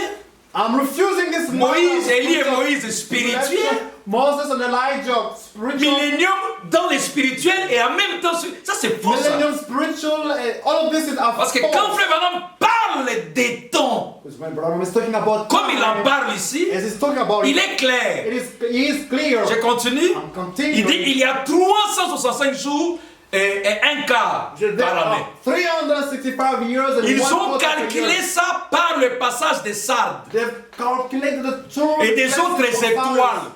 I'm refusing this. Moïse, Élie et spiritual- Moïse spirituel. Moses and Elijah spiritual. Millénium dans le spirituel et en même temps, ça c'est faux ça. Millennium spiritual. All of this is Parce que quand Frère Branham parle des temps, Because when Brother is talking about comme il en time, parle ici, as he's talking about il it, est clair. he is clear. Je continue. I'm continuing. Il dit il y a 365 jours et un quart There par are année. 365 years and Ils 1/4 ont per calculé year. ça par le passage des Sardes They've calculated the total et des autres of étoiles.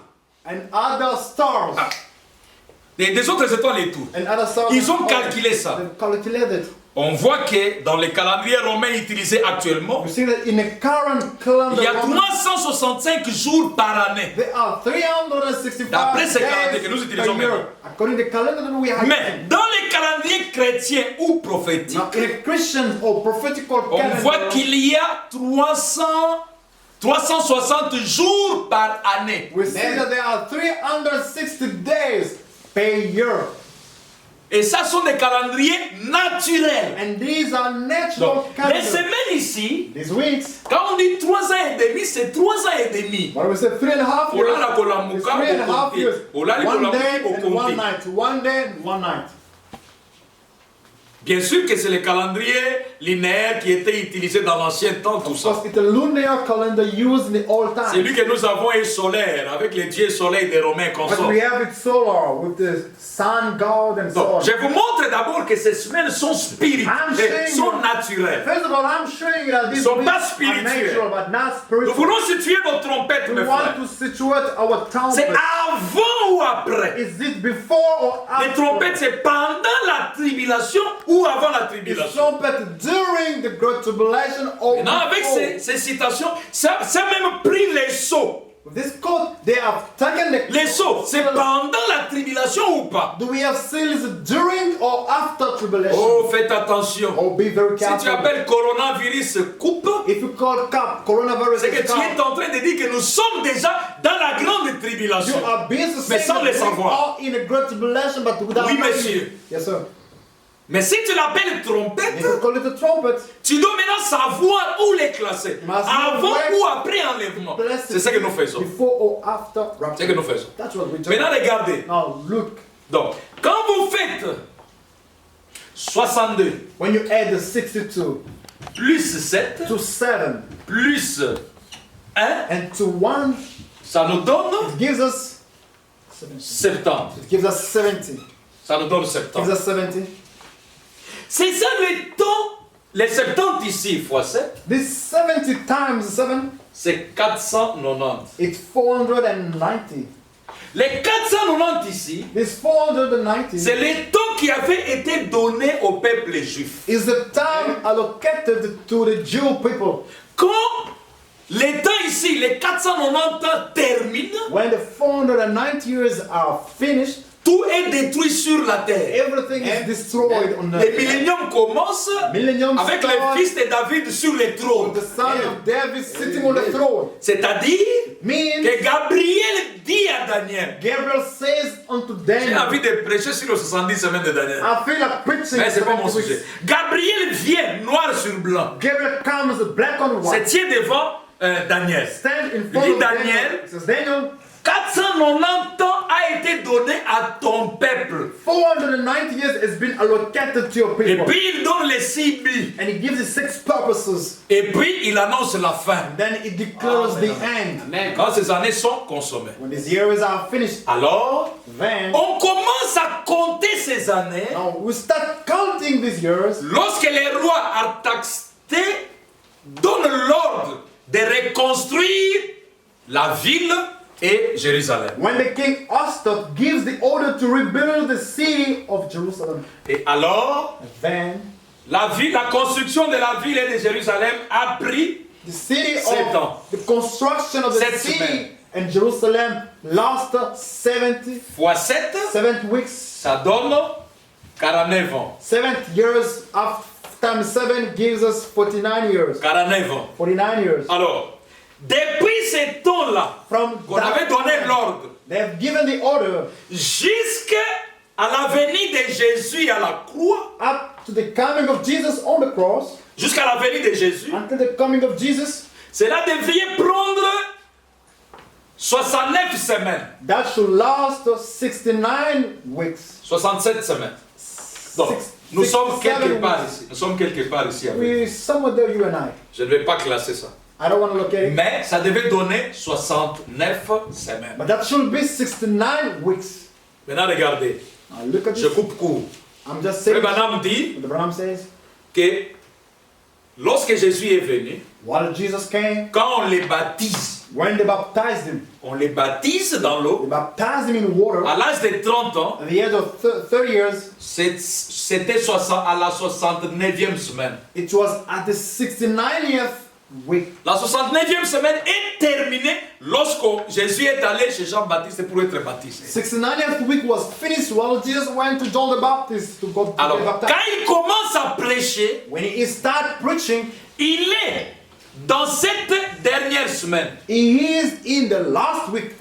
and other stars. Ah. Et des autres étoiles et tout. And other stars. Ils ont calculé ça. They've calculated. On voit que dans les calendriers romains utilisés actuellement, You see that in the current il calendar, y a 365 jours par année. there are 365 D'après ces days calendriers que nous utilisons per year. maintenant. According to the calendar that we have. Mais dans les calendriers chrétiens ou prophétiques, Now, in a Christian or prophetical on calendar, voit qu'il y a 360 jours par année. we see that there are 360 days per year. Et ça sont des calendriers naturels. And these are natural Donc, les calendars. semaines ici, These weeks, quand on dit 3 ans et demi, c'est 3 ans et demi. what we say 3.5 years, Olala kolamuka, it's 3.5 okonte. years. Olala One kolamuka, day and okonte. 1 night. 1 day and 1 night. Bien sûr que c'est le calendrier linéaire qui était utilisé dans l'ancien temps, tout ça. Because it's a lunar calendar used in the old time. Celui que nous avons est solaire, avec les dieux soleil des Romains qu'on But sort. we have it solar with the sun god and so Donc, on. je vous montre d'abord que ces semaines sont spirituelles, I'm sont saying- naturelles. First of all, I'm showing you that these Sont weeks pas are spirituels. natural, but not Nous spiritual. voulons situer nos trompettes, We mes want frères. to situate our C'est trumpet. avant ou après? Is it before or Les after? trompettes, c'est pendant la tribulation ou avant la Is tribulation? trumpet during the great tribulation or Maintenant, avec before? ces citations, ça a même pris les sceaux. With this quote, they have taken the Les sceaux, c'est pendant la tribulation ou pas? Do we have seals during or after tribulation? Oh, faites attention. Oh, be very Si tu careful. appelles coronavirus coupe, If you call coronavirus c'est que is tu es en train de dire que nous sommes déjà dans la grande you tribulation. are busy Mais saying sans le that we savoir. are in a great tribulation, but without Oui, knowing monsieur. it. Yes, sir. Mais si tu l'appelles If trompette, you call it a trumpet, tu dois maintenant savoir où les classer. Must Avant know ou après enlèvement. blessed C'est ce que nous faisons. before or after C'est ce rapture. que nous faisons. That's what we do. Maintenant, regardez. Now look, Donc, quand vous faites 62 when you add the 62 plus 7 to 7 plus 1, and to 1, ça nous donne it gives us 70. It gives us 70. Ça nous donne Gives 70. us 70. C'est ça le temps. Les 70 ici fois 7, This 70 times 7, c'est 490. it's 490. Les 490 ici, This 490 c'est le temps qui avait été donné au peuple juif. is the time allocated to the Jew people. Quand les temps ici, les 490 ans terminent, When the 490 years are finished, tout est détruit sur la terre. everything is destroyed on Le earth. millénium commence Millennium avec starts le fils de David sur le trône. with the son of David sitting on the throne. C'est-à-dire Means que Gabriel dit à Daniel, Gabriel says unto j'ai Daniel, envie de prêcher sur les 70 semaines de Daniel. I feel like preaching. Mais c'est pas mon 70 sujet. weeks. Gabriel vient noir sur blanc, Gabriel comes black on se white. tient devant Daniel. Stand in front dit of Daniel, Daniel. It says, Daniel, 490 ans a été donné à ton peuple. 490 years has been allocated to your Et people. puis il donne les 6 buts. And he gives it 6 purposes. Et puis il annonce la fin. Then it declares the end. Quand ces années sont consommées. When these years are finished, Alors, then on commence à compter ces années now we start counting these years. lorsque le roi Artaxerxès donne l'ordre de reconstruire la ville et Jérusalem. When the king Astor gives the order to rebuild the city of Jerusalem, Et alors, then la construction de la ville et de Jérusalem a pris the city 7 of ans. the construction of the 7 city semaines. and Jerusalem lasted 70 fois 7, 7 weeks. ça donne 49 ans. 7 years after times 7 gives us 49 years. 49 ans. 49 years. Alors, depuis ce temps-là, From qu'on that avait donné time, l'ordre, they have given the order jusqu'à la venue de Jésus à la croix, up to the coming of Jesus on the cross, jusqu'à la venue de Jésus, until the coming of Jesus. cela devrait prendre 69 semaines, That should last 69 weeks. 67 semaines. Donc, nous sommes quelque part ici. Nous sommes quelque part ici avec. We somewhere there, you and I. Je ne vais pas classer ça. I don't want to look at it. Mais ça devait donner 69 semaines. But that should be 69 weeks. Maintenant, regardez. Now look at Je this. coupe court. I'm just saying Le what Branham dit the Branham says. que lorsque Jésus est venu, While Jesus came, quand on les baptise, when they baptized him, on les baptise dans they l'eau, baptized him in water. à l'âge de 30 ans, At the age of 30 years, c'était à la 69e semaine. it was at the 69th week. La 69e semaine est terminée lorsque Jésus est allé chez Jean-Baptiste pour être baptisé. 69th week was finished while Jesus went to John the Baptist to go to Alors, get quand baptized. il commence à prêcher, When he started preaching, il est dans cette dernière semaine. he is in the last week.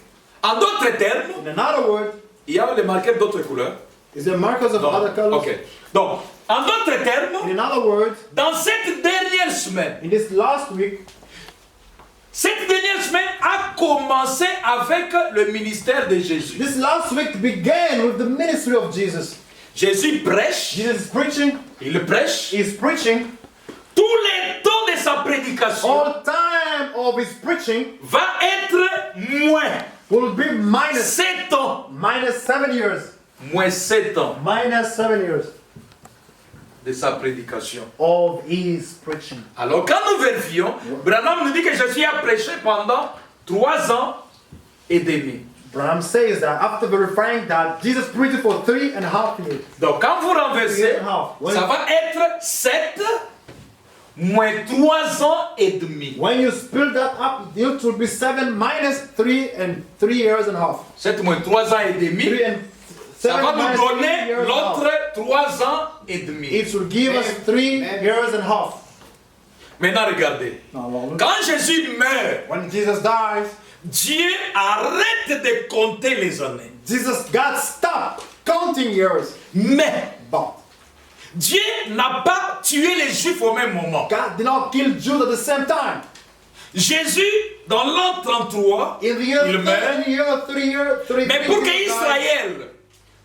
En d'autres termes, In another word, il y a les marqueurs d'autres couleurs. is there markers of Non. other colors? Ok. Donc, en d'autres termes, In another word, dans cette dernière semaine, in this last week, cette dernière semaine a commencé avec le ministère de Jésus. this last week began with the ministry of Jesus. Jésus prêche, Jesus is preaching, il prêche, is preaching, tout le temps de sa prédication all time of his preaching va être moins will be minus 7 ans. minus 7 years. Moins 7 ans Minus 7 years de sa prédication. of his preaching. Alors quand nous vérifions, Branham nous dit que Jésus a prêché pendant 3 ans et demi. Branham says that after verifying that Jesus preached for 3.5 years. Donc quand vous renversez, 3.5. ça va être 7 moins 3 ans et demi. When you split that up, it will be 7 minus 3 and 3 years and a half. 7 moins 3 ans et demi, 3 and ça 7 va nous minus 3 donner years and a half. l'autre 3 ans et demi. It will give us 3 years and a half. Maintenant regardez, quand Jésus meurt, When Jesus dies, Dieu arrête de compter les années. God stopped counting years. Mais But Dieu n'a pas tué les Juifs au même moment. God did not kill Jews at the same time. Jésus, dans l'an 33, In the year il meurt. 30 years, 3 years, 3 Mais pour que years, Israël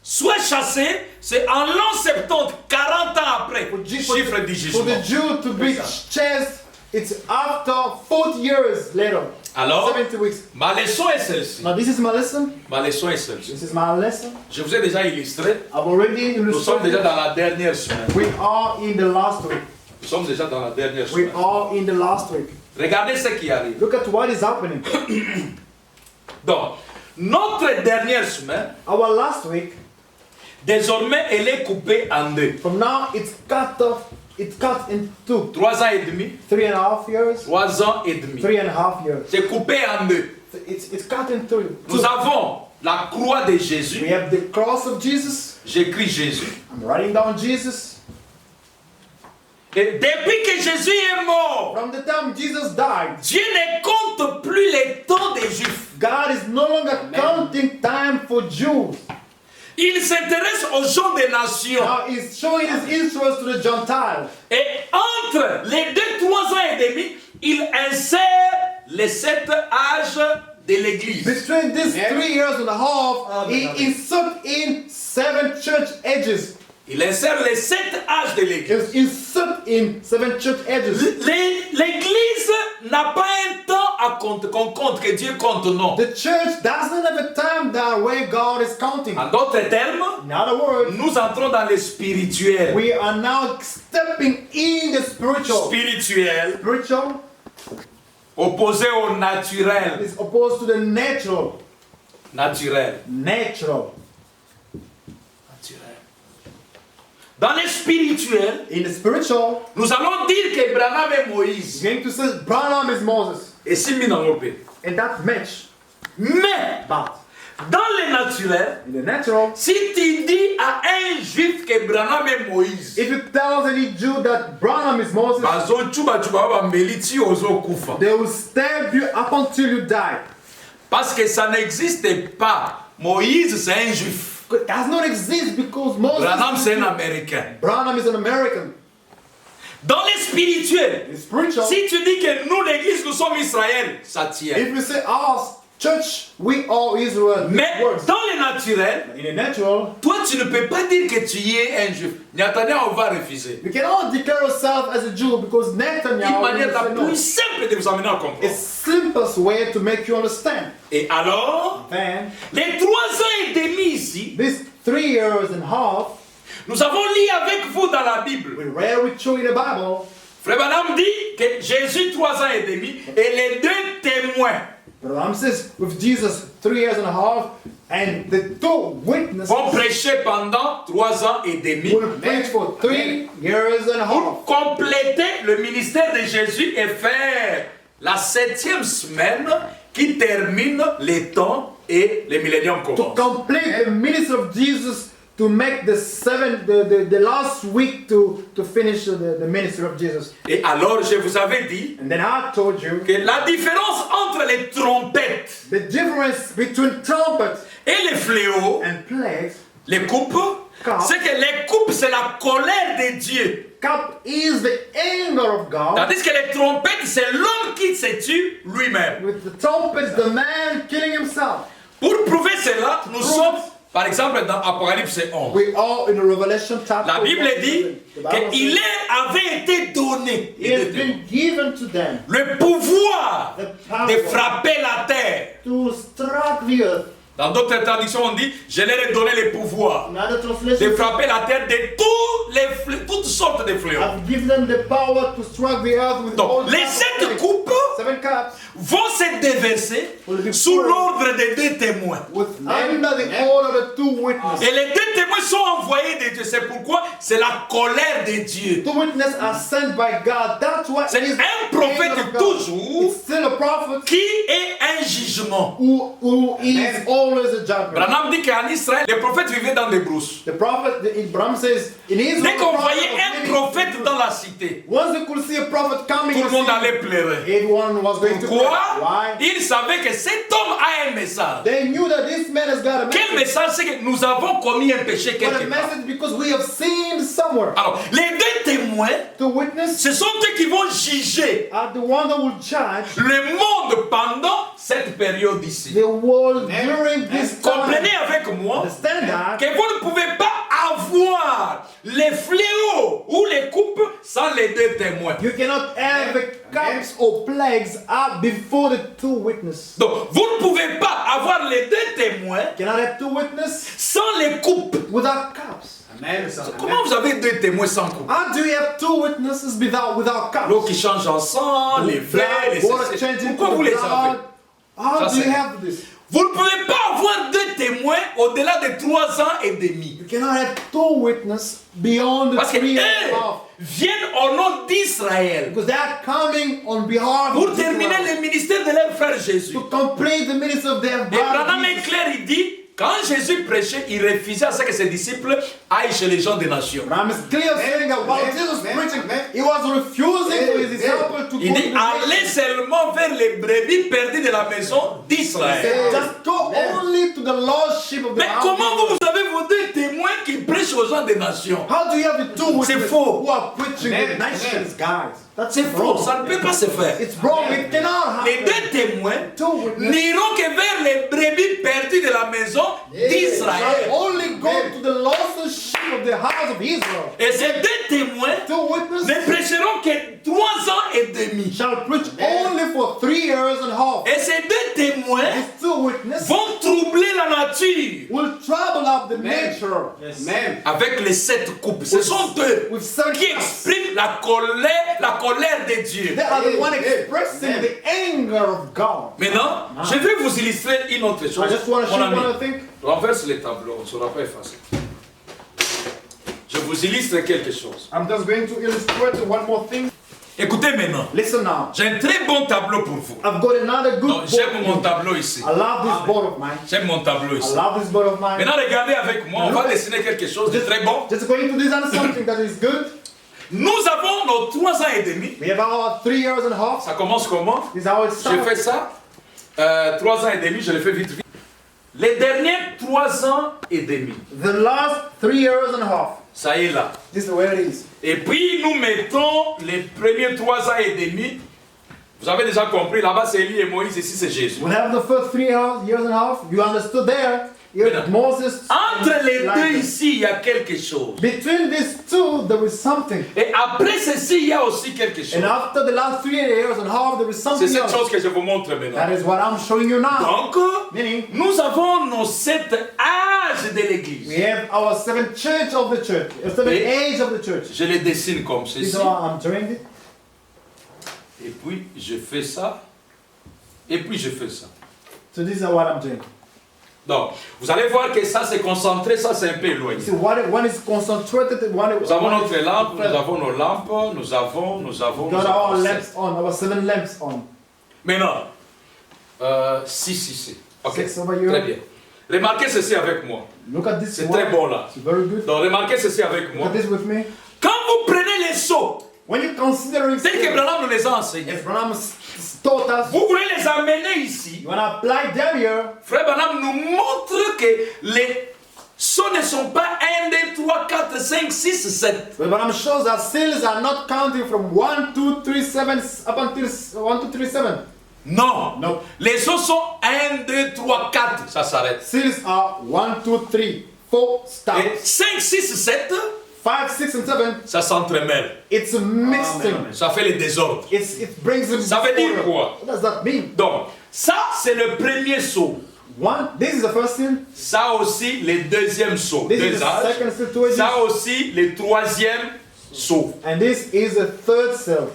soit chassé, c'est en l'an 70, 40 ans après, chiffre du for the jugement. Jew to be chased, it's after 40 years later. Alors, 70 weeks. ma leçon est celle-ci. Now this is my lesson. Ma leçon est celle-ci. This is my lesson. Je vous ai déjà illustré. I've already Nous sommes déjà illustrated. dans la dernière semaine. We are in the last week. Nous sommes déjà dans la dernière We semaine. are in the last week. Regardez ce qui arrive. Look at what is happening. Donc, notre dernière semaine, Our last week, désormais, elle est coupée en deux. from now it's cut off. It's cut in two. 3 ans et demi, 3.5 years. 3 ans et demi. 3.5 years. C'est coupé en deux. It's cut in two. Nous avons la croix de We Jésus. have the cross of Jesus. J'écris Jésus. I'm writing down Jesus. Et depuis que Jésus est mort, From the time Jesus died, Dieu ne compte plus les temps des Juifs. God is no longer counting time for Jews. Il s'intéresse aux gens des nations. Now he's showing his interest to the Gentiles. Et entre les 2-3 ans et demi, il insère les 7 âges de l'Église. Between these 3 years and a half, he insert in 7 church ages. Il insère les 7 âges de l'Église. He insert in 7 church ages. L'Église n'a pas un temps à compter, qu'on compte, que Dieu compte, non. The church doesn't have a time that way God is counting. En d'autres termes, In other words, nous entrons dans le spirituel. we are now stepping in the spiritual. Spirituel, Spiritual opposé au naturel. is opposed to the natural. Naturel. Natural. Naturel. Dans le spirituel, In the spiritual, nous allons dire que Branham est he's Moïse. going to say Branham is Moses. Et Simeon dans l'opé. And that match. Mais, But dans le naturel, in the natural, si tu dis à un juif que Branham est Moïse, if you tell any Jew that Branham is Moses, they will stab you up until you die. parce que ça n'existe pas. Moïse, c'est un juif. It does not exist because Moses. Branham, c'est un américain. Branham is an American. Dans le spirituel, In spiritual, si tu dis que nous, l'église, nous sommes Israël, ça tient. if you say us, church, we are Israel. It Mais works. dans le naturel, In the natural, toi, tu ne peux pas dire que tu es un juif. Nathanaël, on va refuser. we cannot declare ourselves as a Jew because Une Netanyahu manière will la say no. plus simple de vous amener à comprendre. It's simplest way to make you understand. Et alors, Then, les 3 ans et demi ici, these 3 years and a half, nous avons lu avec vous dans la Bible. we read with you in the Bible. Frère Branham dit que Jésus, 3 ans et demi, et les 2 témoins Branham says with Jesus 3 years and a half, and the 2 witnesses vont prêcher pendant 3 ans et demi will preach for 3 years and a half. pour compléter le ministère de Jésus et faire la 7e semaine qui termine les temps et les milléniums To commencent. complete the ministry of Jesus, to make the last week to finish the ministry of Jesus. Et alors, je vous avais dit And then I told you que la différence entre les trompettes the difference between trumpet et les fléaux, and plagues. les coupes, c'est que les coupes, c'est la colère de Dieu. Cup is the anger of God. Tandis que les trompettes, c'est l'homme qui se tue lui-même. With the trumpets, the man killing himself. Pour prouver cela, nous sommes Par exemple, dans Apocalypse 11, We are in Revelation chapter la Bible 1. dit The Bible qu'il says, leur avait été donné it has been given to them le pouvoir the power de frapper la terre. to strike the earth. Dans d'autres traductions, on dit, je leur ai donné le pouvoir In other de translations, frapper la terre de toutes sortes de fléaux. I've given them the power to strike the earth with all Donc, les types of 7 plagues. coupes 7 cups vont se déverser sous l'ordre des 2 témoins. with under the order of the 2 witnesses. Et les 2 témoins sont envoyés de Dieu. C'est pourquoi c'est la colère de Dieu. 2 witnesses are sent by God. That's why C'est it is un the prophète anger of God. toujours It's still a prophet qui est un jugement. who is always a judgment. Branham dit qu'en Israël, les prophètes vivaient dans des brousses. The prophet, Abraham says, in Israel, Dès qu'on the prophet voyait was un living- prophète dans la cité, once they could see a prophet coming, tout le monde allait pleurer. everyone was going to pray. Pourquoi? Why? Ils savaient que cet homme a un message. They knew that this man has got a Quel message. message? C'est que nous avons commis un péché But a quelque part. message because we have sinned somewhere. Alors, les 2 témoins, The witness ce sont eux qui vont juger are the one that will judge le monde pendant cette période ici. the world during this time. Comprenez avec moi Understand that? que vous ne pouvez pas avoir les fléaux ou les coupes sans les 2 témoins. You cannot have the cups or plagues up before the 2 witnesses. Donc, vous ne pouvez pas avoir les 2 témoins You cannot have 2 witnesses sans les coupes. without cups. Comment vous avez 2 témoins sans coupe? How do you have 2 witnesses without cups? L'eau qui change en sang, les Blood, verres, les water ceci. changing Pourquoi to vous les blood. avez? How Ça, do you c'est- have this? Vous ne pouvez pas avoir 2 témoins au-delà de 3 ans et demi. You cannot have 2 witnesses beyond the Parce que 3 eux and a half. viennent au nom d'Israël Because they are coming on behalf pour of terminer Israel le ministère de leur frère Jésus. to complete the ministry of their Et Branham body. est clair, il dit, quand Jésus prêchait, il refusait à ce que ses disciples aillent chez les gens des nations. Ram is clear saying that while Jesus preaching, he was refusing for his disciples to go Il to dit, the allez nation. seulement vers les brebis perdues de la maison d'Israël. Just go only to the lost sheep of the Mais house. comment vous avez vos 2 témoins qui prêchent aux gens des nations? How do you have the 2 C'est witnesses faux. who are preaching the nations, guys? That's C'est faux, ça ne peut pas se faire. It's wrong. It cannot Les happen. 2 témoins 2 witnesses n'iront que vers les brebis perdues de la maison d'Israël. shall only go to the lost sheep of the house of Israel. Et ces 2 témoins 2 witnesses ne prêcheront que 3 ans et demi. shall preach only for 3 years and a half. Et ces 2 témoins These 2 witnesses vont troubler la nature will trouble up the nature avec les 7 coupes. Ce sont eux with 7 qui cups. expriment la colère de Dieu. They are the one expressing the anger of God. Maintenant, je vais vous illustrer une autre chose. I just want to show Mon you ami, one thing. renverse les tableaux, on ne sera pas effacé. Je vous illustre quelque chose. I'm just going to illustrate one more thing. Écoutez maintenant. Listen now. J'ai un très bon tableau pour vous. I've got another good Non, j'aime mon board. tableau ici. I love this board of mine. J'aime mon tableau I ici. love this board of mine. Maintenant, regardez avec moi, on va dessiner quelque chose de très bon. Just going to design something that is good. Nous avons nos 3 ans et demi. We have our 3 years and a half. Ça commence comment? This is how it J'ai starts. fait ça. 3 ans et demi, je l'ai fait vite vite. Les derniers 3 ans et demi. The last 3 years and a half. Ça y est là. This is where it is. Et puis nous mettons les premiers 3 ans et demi. Vous avez déjà compris, là-bas c'est Élie et Moïse, ici c'est Jésus. We have the first 3 years and a half. You understood there. Here, Maintenant, Moses. Entre les Elijah. deux ici, il y a quelque chose. Between these 2, there is something. Et après ceci, il y a aussi quelque chose. And after the last 3 years and a half, there is C'est something cette else. chose que je vous montre maintenant. That is what I'm showing you now. Donc, Meaning, nous avons nos 7 âges de l'église. we have our 7th church of the church, 7th Et- age of the church. Je les dessine comme This ceci. is how I'm doing it. Et puis je fais ça. Et puis je fais ça. So this is what I'm doing. Donc, vous allez voir que ça c'est concentré, ça c'est un peu éloigné. You see, one is concentrated, one is. Nous avons one notre is lampe, nous felt. avons nos lampes, nous avons Got our lamps on, our 7 lamps on. Maintenant, si. Ok, 6 over here. très bien. Remarquez ceci avec moi. Look at this C'est one. très bon là. It's very good. Donc, remarquez ceci avec Look moi. at this with me. Quand vous prenez les seaux, When you're considering tel que skills, Branham nous les a enseignés, as Branham taught us, vous voulez les amener ici. you want to apply them here. Frère Branham nous montre que les sceaux ne sont pas 1, 2, 3, 4, 5, 6, 7. But Branham shows that seals are not counting from 1, 2, 3, 7 up until 1, 2, 3, 7. Non. No. Les sceaux sont 1, 2, 3, 4. Ça s'arrête. Seals are 1, 2, 3, 4 Et stops. 5, 6, 7, 5, 6, and 7. ça s'entremêle. It's a mixing. Ça fait le désordre. It brings them. Ça veut dire order. quoi? What does that mean? Donc, ça c'est le premier sceau. This is the first seal. Ça aussi, le deuxième sceau. This is Deux the âges. second seal, 2 ages. Ça aussi, le troisième sceau. And this is the third seal.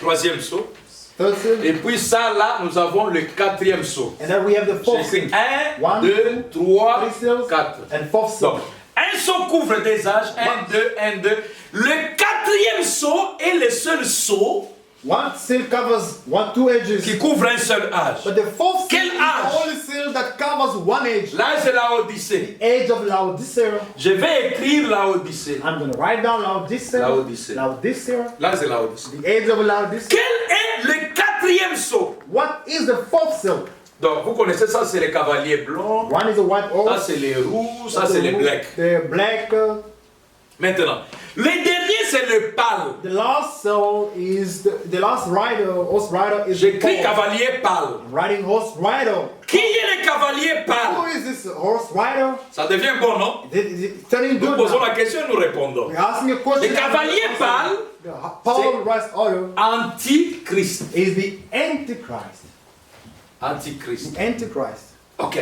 Troisième sceau. Third seal. Et puis ça, là, nous avons le quatrième sceau. And then we have the fourth J'ai seal. écrit 1, One, 2, 3, 3 seals. 4. And fourth seal. Donc, un sceau couvre des âges. 1, 2, 1, 2. Le quatrième sceau est le seul sceau One seal covers 1, 2 ages. qui couvre un seul âge. But the fourth seal Quel is âge? the only seal that covers 1 age. L'âge de la Odyssée. Age of Laodicea. Je vais écrire la Odyssée. I'm going to write down Laodicea. Laodicea. Laodicea. L'âge de la Odyssée. The age of Laodicea. Quel est le quatrième sceau? What is the fourth seal? Donc, vous connaissez ça, c'est les cavaliers blancs. One is a white Ça, horse. c'est les roux. Ça, c'est les blacks. The black. Maintenant, le dernier, c'est le pâle. The last seal is the last rider, horse rider is the J'écris pole. cavalier pâle. Riding horse rider. Qui est le cavalier Who pâle? is this horse rider? Ça devient bon, non? It's turning Nous good posons now. la question et nous répondons. We're asking a question. Le cavalier pâle, The Paul rice oil Antichrist. is the Antichrist. Antichrist. Antichrist. Ok.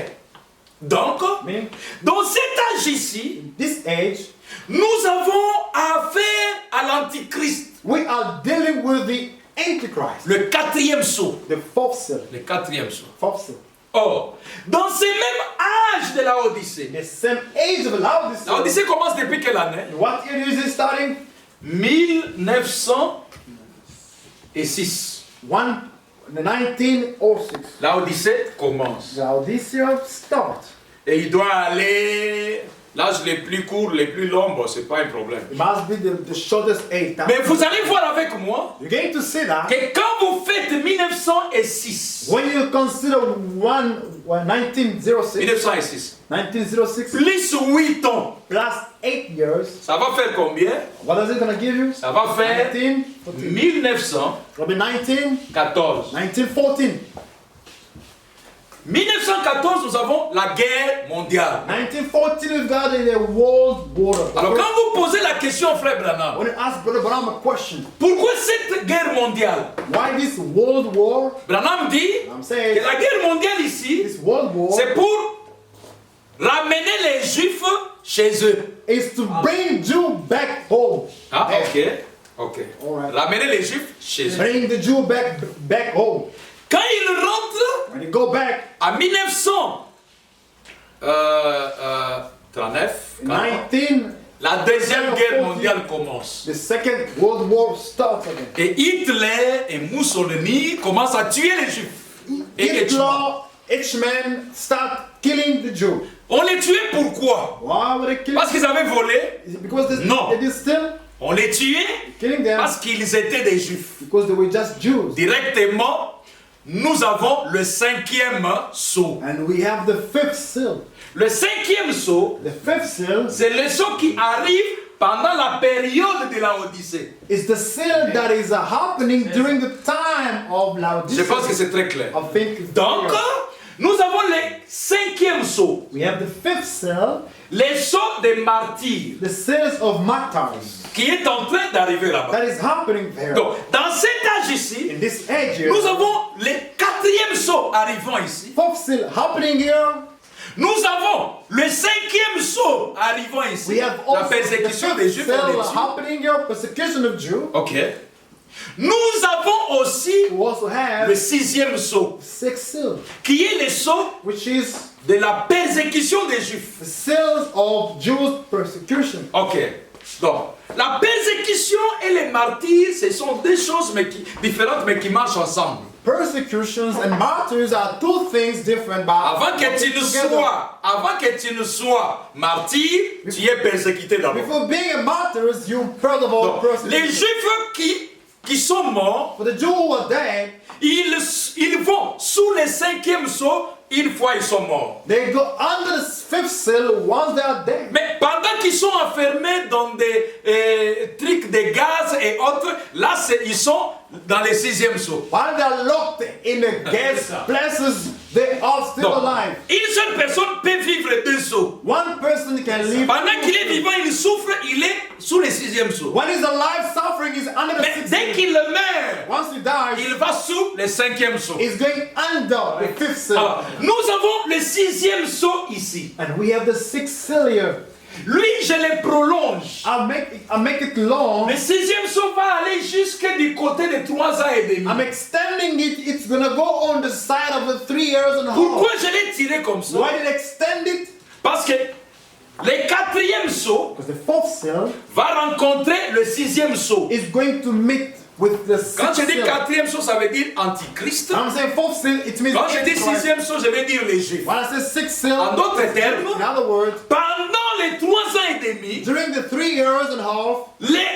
Donc, Meaning, dans cet âge ici, this age, nous avons affaire à l'Antichrist. we are dealing with the Antichrist. Le quatrième sceau. The fourth seal. Le quatrième sceau. Fourth seal. Or, dans ce même âge de la Odyssée, The same age of Laodicea. la Odyssée commence depuis quelle année? What year is it starting? 1906. 1906. La Odyssée commence. Laodicea start. Et il doit aller. L'âge les plus courts, les plus longs, bon, c'est pas un problème. It must be the shortest age. Mais vous allez voir avec moi You're going to see that que quand vous faites 1906, when you consider 1906, 1906, 1906 plus 8 ans, plus 8 years, ça va faire combien? what is it going to give you? Ça va faire 1914. 1914. 1914. 1914, nous avons la guerre mondiale. 1914 we've got the world war. Alors quand vous posez la question, frère Branham, When you ask Brother Branham a question, pourquoi cette guerre mondiale? why this world war? Branham dit I'm que saying la guerre mondiale ici, this world war c'est pour ramener les Juifs chez eux. is to bring Jew back home. Ah, There. ok. Alright. Ramener les Juifs chez eux. Bring the Jew back home. Quand ils rentrent When you go back, en 1939, 19, la deuxième guerre mondiale commence. the second world war starts again. Et Hitler et Mussolini commencent à tuer les Juifs. Et Hitler, each man start killing the Jew. on les tuait pourquoi? Why would they kill Parce qu'ils avaient volé? Is it because No. they did steal? On les tuait Killing them parce qu'ils étaient des Juifs. because they were just Jews. Directement, nous avons le cinquième sceau. And we have the fifth seal. Le cinquième sceau, The fifth seal c'est le sceau qui arrive pendant la période de la Odyssée. is the seal that is happening during the time of Je Laodicea. pense que c'est très clair. I think it's Donc, clear. nous avons le cinquième sceau, We have the fifth seal, le sceau des martyrs, the seals of martyrs. qui est en train d'arriver là-bas. That is happening there. Donc, dans cet âge ici, In this age here, nous avons le quatrième sceau arrivant ici. fourth seal happening here. Nous avons le cinquième sceau arrivant We ici. have La also persécution the des fifth Juifs et des seal Juifs. happening here, persecution of Jews. Ok. Nous avons aussi We also have le sixième sceau, sixth seal, qui est le sceau which is de la persécution des Juifs. the seals of Jews' persecution. Ok. Donc, la persécution et les martyrs, ce sont deux choses différentes mais qui marchent ensemble. Persecutions and martyrs are two things different, but Avant que tu ne together. sois martyr, tu es persécuté d'abord. Before being a martyr, you first of all Donc, les persecuted. Juifs qui sont morts, For the Jews who are dead, ils vont sous le cinquième sceau une fois ils sont morts. they go under the fifth seal once they are dead. Mais pendant qu'ils sont enfermés dans des trucs de gaz et autres, là, ils sont dans le 6e sceau. While they're locked in the gas places, they are still Donc, alive. une seule personne peut vivre 2 sceaux. One person can live. Pendant qu'il est vivant, il souffre, il est sous le 6e sceau. When he's alive, suffering is under the Mais sixth dès seal. qu'il meurt, Once he dies, il va sous le 5e sceau. he's going under the fifth seal. Alors, nous avons le 6e sceau ici. And we have the sixth seal here. Lui, je le prolonge. I'll make it long. Le 6e sceau va aller jusque du côté de 3 ans et demi. I'm extending it. It's gonna go on the side of the 3 years and a half. Pourquoi je l'ai tiré comme ça? Why did I extend it? Parce que le 4e sceau Because the fourth seal va rencontrer le 6e sceau. is going to meet with the Quand je sixth dis seal. 4e sceau, ça veut dire antichrist. I'm saying fourth seal, it means Quand je dis Antichrist. 6e sceau, je veux dire les Juifs. When I say sixth seal, En d'autres in termes, other words, pendant les 3 ans et demi, during the 3 years and a half,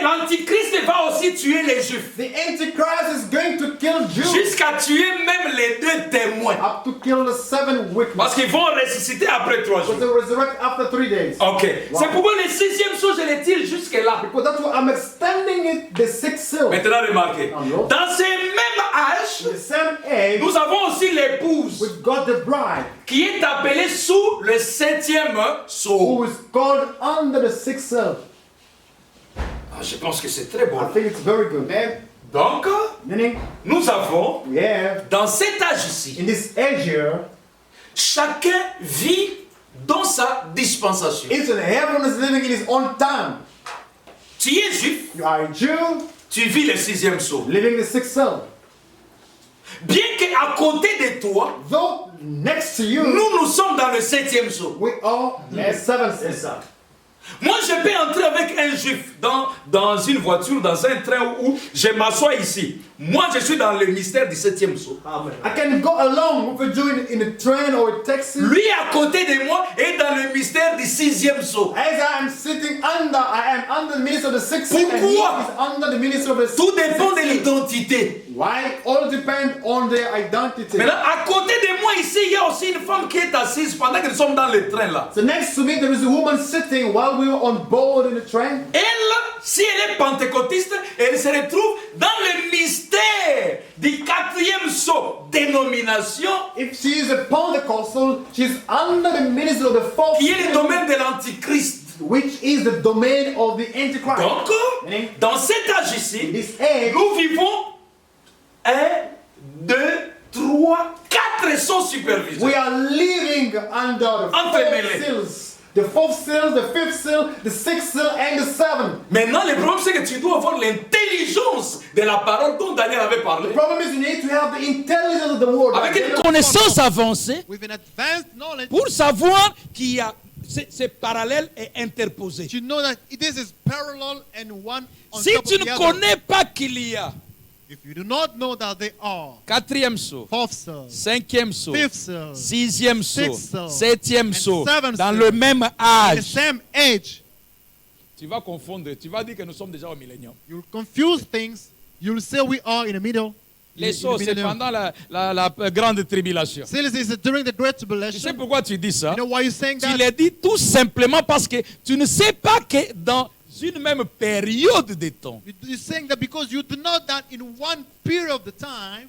l'antichrist va aussi tuer les Juifs. the Antichrist is going to kill Jews. Jusqu'à tuer même les 2 témoins. Up to kill the 7 witnesses. Parce qu'ils vont ressusciter après 3 But jours. they resurrect after 3 days. Ok. Wow. C'est pourquoi le 6e sceau, je le tire jusque là. Because that's why I'm extending it, the sixth seal. Maintenant, remarquez. Alors? Dans ce même âge, The same age, nous avons aussi l'épouse we've got the bride, qui est appelée sous le 7e who sceau. is called under the sixth seal. Ah, je pense que c'est très bon. I think it's very good. Donc, Meaning, nous avons, we have, dans cet âge ici, in this age here, chacun vit dans sa dispensation. each and everyone is living in his own time. Tu es juif, You are a Jew, tu vis le 6e sceau. living the sixth seal. Bien qu'à côté de toi, Though next to you, nous sommes dans le 7e sceau. we are the seventh seal. Moi, je peux entrer avec un juif dans une voiture, dans un train où je m'assois ici. Moi, je suis dans le mystère du 7e sceau. I can go along with a Jew in a train or a taxi. Lui, à côté de moi, est dans le mystère du 6e sceau. As I am sitting under, I am under the ministry of the sixth seal, and he Pourquoi? is under the ministry of the Tout dépend de sixth seal. l'identité. Why? All depend on their identity. Maintenant, à côté de moi ici, il y a aussi une femme qui est assise pendant que nous sommes dans le train là. So next to me there is a woman sitting while we were on board in the train. Elle, si elle est pentecôtiste, elle se retrouve dans le mystère du 4e sceau, dénomination, If she is a Pentecostal, she's under the ministry of the fourth qui est le seal, domaine de l'antichrist. which is the domain of the Antichrist. Donc, dans cet âge ici, This age, nous vivons 1, 2, 3, 4 sceaux supervisés. we are living under the Enfermés. four seals. The fourth seal, the fifth seal, the sixth seal, and the seventh. Maintenant, le problème, c'est que tu dois avoir l'intelligence de la parole dont Daniel avait parlé. The problem is you need to have the intelligence of the word. Avec une Connaissance avancée With an advanced knowledge, pour savoir qu'il y a c'est parallèle et interposé. you know that this is parallel and one on Si top tu of the ne other. connais pas qu'il y a If you do not know that they are 4e saut, fourth seal, 5e saut, fifth seal, 6e saut, sixth seal, 7e and saut, seventh dans seal, le même in the âge, same age, tu vas confondre. Tu vas dire que nous sommes déjà au millénium. you'll confuse things. You'll say we are in the middle. Les in sauts, the c'est millennium. pendant la grande tribulation. See, this is during the Great Tu sais Tribulation. pourquoi tu dis ça? You know why you're saying Tu that? l'as dit tout simplement parce que tu ne sais pas que dans une même période de temps, You're saying that because you do know that in one period of the time,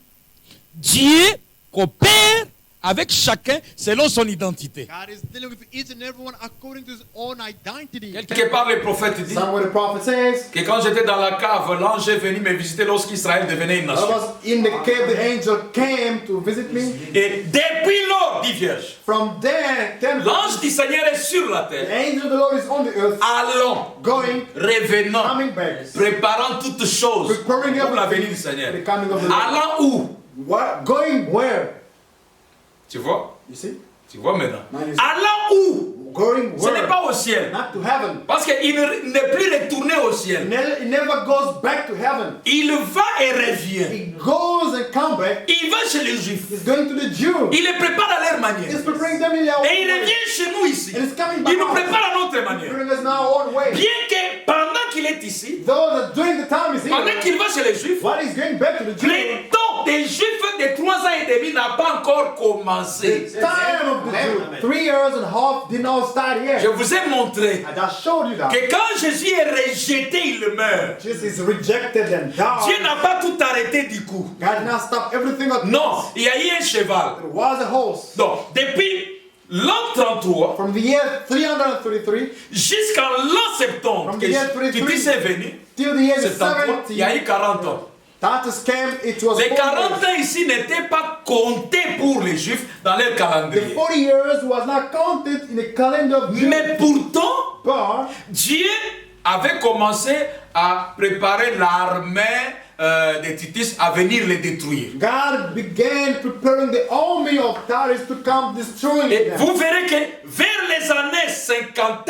Dieu coopère avec chacun selon son identité. God is dealing with each and everyone according to his own identity. Quelque part, le prophète dit Somewhere the prophet says, que quand j'étais dans la cave, l'ange est venu me visiter lorsqu'Israël devenait une I nation. was in the cave, the angel came to visit me. Et depuis lors, dit Vierge, From there, l'ange du Seigneur est sur la the terre, angel of the Lord is on the earth, allant, going, revenant, coming back. préparant toutes choses Preparing pour la venue everything du Seigneur. for the coming of the Lord. Allant où? What? Going where? Tu vois? You see? Tu vois maintenant? Mine is- Allant où? Going Ce n'est where? pas au ciel. Not to heaven. Parce qu'il n'est plus retourné au ciel. It never goes back to heaven. Il va et revient. It goes and comes back. Il va chez les Juifs. It's going to the Jews. Il les prépare à leur It's manière. preparing them in their own Et il way. revient chez nous ici. And it's coming back Il nous out. prépare à notre manière. Preparing us in our own way. Bien que pendant qu'il est ici, Though that during the time is pendant here, qu'il va chez les Juifs, while he's going back to the Jews, le temps de des Juifs de 3 ans et demi n'a pas encore commencé. The time of the Jew, 3 years and a half, did not start Je yet. vous ai montré I just showed you that. que quand Jésus est rejeté, il meurt. Jesus is rejected and Dieu died. n'a pas tout arrêté du coup. God did not stop everything at Non, once. il y a eu un cheval. It was a horse. Donc, depuis l'an 33 From the year 333 jusqu'en l'an 70, From the year que 33 Titus est venu, till the year 73, il y a 70, eu 40 ans. Titus came, it was Les 40 40 years. ans ici n'étaient pas comptés pour les Juifs dans leur The calendrier. 40 years was not counted in the calendar of Jews. Mais pourtant, But Dieu avait commencé à préparer l'armée de Titus à venir les détruire. God began preparing the army of Titus to come destroying Et them. vous verrez que vers les années 50,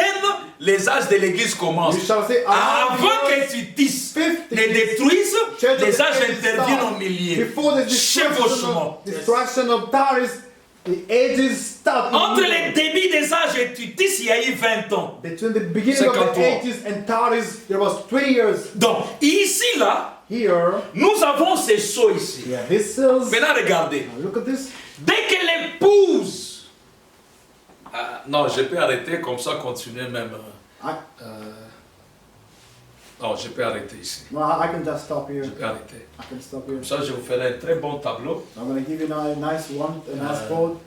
les âges de l'église commencent. You shall say, Avant around que Titus 50, ne détruise, Church of les âges the Ages interviennent start. au milieu. Before the Chevauchement. destruction of Titus, the ages start. Entre les débuts des âges et Titus, il y a eu 20 ans. Between the beginning of 53. the ages and Titus, there was 20 years. Donc, ici, là, Here, nous avons ces sceaux ici. yeah, this is. Maintenant, regardez. Now look at this. Dès que l'épouse... non, je peux arrêter comme ça, continuer même. I, Non, je peux arrêter ici. no, I can just stop here. Je peux arrêter. I can stop here. Comme ça, je vous ferai un très bon tableau. I'm gonna give you now a nice one, a nice code.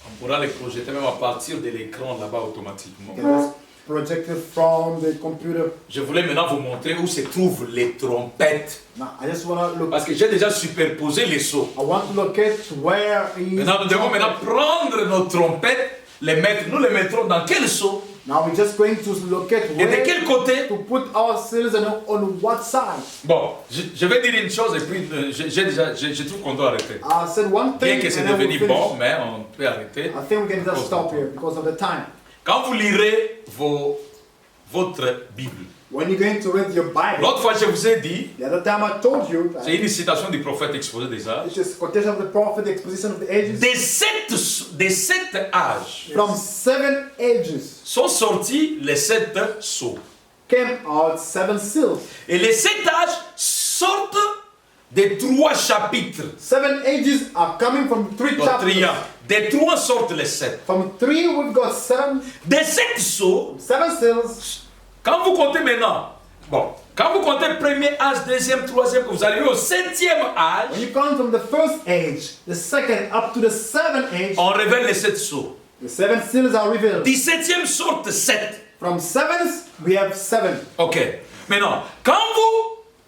On pourra les projeter même à partir de l'écran là-bas automatiquement. You can just project it from the computer. Je voulais maintenant vous montrer où se trouvent les trompettes. Now, I just wanna look. Parce que j'ai déjà superposé les sceaux. I want to locate where is. Maintenant, nous devons maintenant prendre nos trompettes, les mettre. Nous les mettrons dans quel seau Now we're just going to locate et de where quel côté. to put our seals and on what side. Bon, je vais dire une chose et puis je trouve qu'on doit arrêter. I said one thing Bien que c'est and then we'll devenu finish. bon, mais on peut arrêter. I think we can just stop here because of the time. Quand vous lirez votre Bible, When you're going to read your Bible, l'autre fois je vous ai dit, the other time I told you that c'est une citation du prophète exposé des âges, it's just quotation of the prophet, the exposition of the ages. des sept âges From 7 ages sont sortis les 7 sceaux. came out 7 seals. Et les 7 âges sortent des 3 chapitres. 7 ages are coming from 3 Donc, chapters. triant. Des 3 sortent les 7. From 3 we've got 7, Des 7 sceaux, 7 seals. quand vous comptez maintenant, bon, quand vous comptez premier âge, deuxième, troisième, vous arrivez au 7e âge, When you count from the first age, the second up to the 7th age, on révèle les 7 sceaux. the 7 seals are revealed. 17e sortent 7. From 7th, we have 7. Ok. Maintenant, quand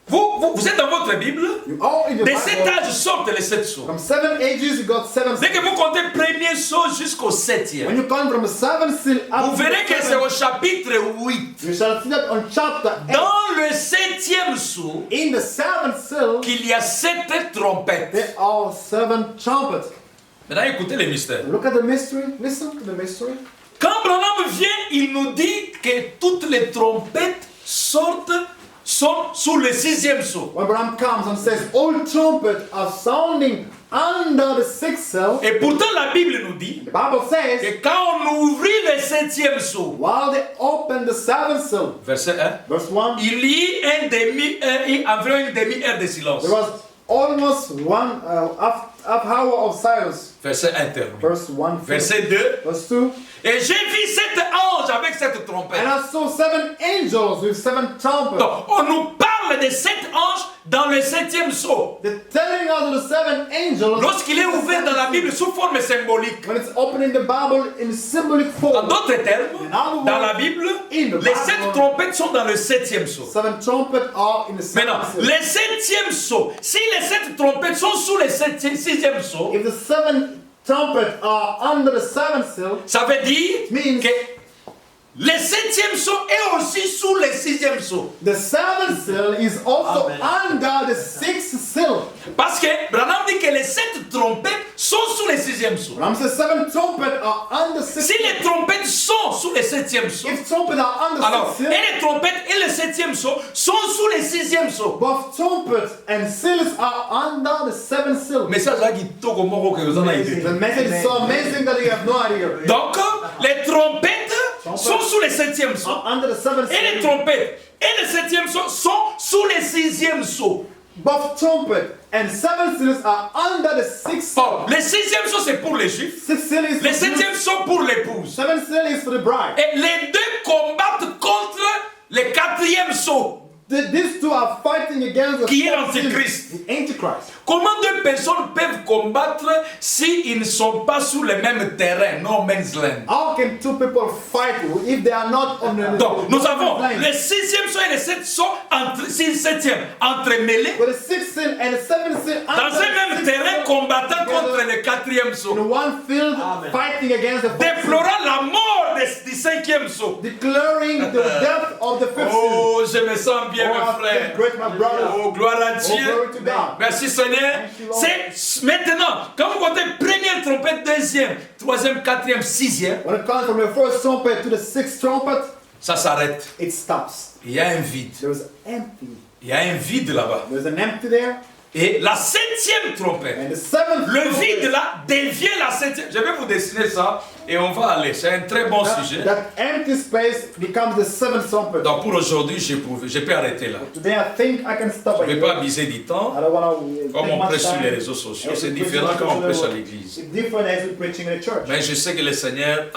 vous êtes dans votre Bible, You all in your des 7 Bible. âges sortent les 7 sceaux. From 7 ages, you got 7 Dès seals. que vous comptez premier saut jusqu'au When 7e, you count from the 7th seal up vous to verrez que the c'est au 7th, chapitre 8, you shall see that on chapter 8. dans le 7e saut, In the 7th seal, qu'il y a 7 trompettes. there are 7 trumpets. Maintenant, écoutez les mystères. Look at the mystery. Listen to the mystery. Quand Branham vient, il nous dit que toutes les trompettes sont sous le 6e saut. When Abraham comes and says, all trumpets are sounding under the 6th seal, Et pourtant, la Bible nous dit the Bible says, que quand on ouvrit le 7e saut, while they open the 7th seal, verset 1, verse 1, il y a environ une demi-heure de silence. there was almost one half hour of silence. Verset 1 terminé. Verse 1, Verset 2, verse 2, et j'ai vu 7 anges avec cette trompette. and I saw 7 angels with 7 trumpets. Donc, on nous parle de 7 anges dans le 7e saut. They're telling us of the 7 angels. Lorsqu'il est ouvert dans la Bible sous forme symbolique. When it's open in the Bible in symbolic En form. d'autres termes, dans la Bible, In the les 7 Bible, trompettes sont dans le 7e saut. 7 trumpets are in the 7th Maintenant, seal. les 7e saut, si les 7 trompettes sont sous le 6e saut, If the 7 trumpets are under the 7th seal, ça veut dire means que le 7e saut est aussi sous le 6e saut. the 7th seal is also under the 6th seal. Parce que Branham dit que les 7 trompettes sont sous le 6e saut. Ram says 7 trumpets are under 6th Si les trompettes sont sous le 7e saut, If trumpets are under alors, 6th et seal, les trompettes et le 7e saut sont sous le 6e saut. both trumpets and seals are under the 7th seal. Mais ça, j'ai dit, Togo Moro, que vous en avez The message is so amazing that you have no idea. Donc, les trompettes sont sous le 7e saut. Under the 7th Et les seal, trompettes et le 7e saut sont sous le 6e saut. both trumpet and seven seals are under the sixth Bon, seal. le sixième sceau, c'est pour les juifs. Sixth seal is Le for septième Jews. sceau pour l'épouse. Seven seal is for the bride. Et les deux combattent contre le quatrième sceau. These two are fighting against the Qui est fourth seal, l'Antichrist. the Antichrist. Comment deux personnes peuvent combattre s'ils ne sont pas sur le même terrain, no man's land? How can two people fight if they are not on the Donc, nous avons line? le sixième sceau et le septième sceau, entremêlés, With the sixth seal and the seventh seal dans under un the même sixth terrain seal combattant together contre le quatrième in sceau, one field fighting against the fourth seal, déplorant la mort du cinquième sceau. declaring the death of the fifth seal. Oh, je me sens bien, Oh, mes I feel frères. great, my brothers. Oh, gloire à Oh, Dieu. glory to God. Merci Seigneur. Thank you, Lord. C'est maintenant, quand vous comptez première trompette, deuxième, troisième, quatrième, sixième, When it comes from the first trumpet to the sixth trumpet, ça s'arrête. it stops. Il y a un vide. There's empty. Il y a un vide là-bas. There's an empty there. Et la septième trompette, And the seventh le trumpet, vide là devient la septième. Je vais vous dessiner ça et on va aller. C'est un très bon sujet. that empty space becomes the seventh trumpet. Donc pour aujourd'hui, je peux arrêter là. Today I think I can stop Je ne it. vais pas abuser du temps. I don't want to Comme on prêche sur les réseaux sociaux, c'est différent quand on prêche à l'église. It's different as we're preaching in the church. Mais je sais que le Seigneur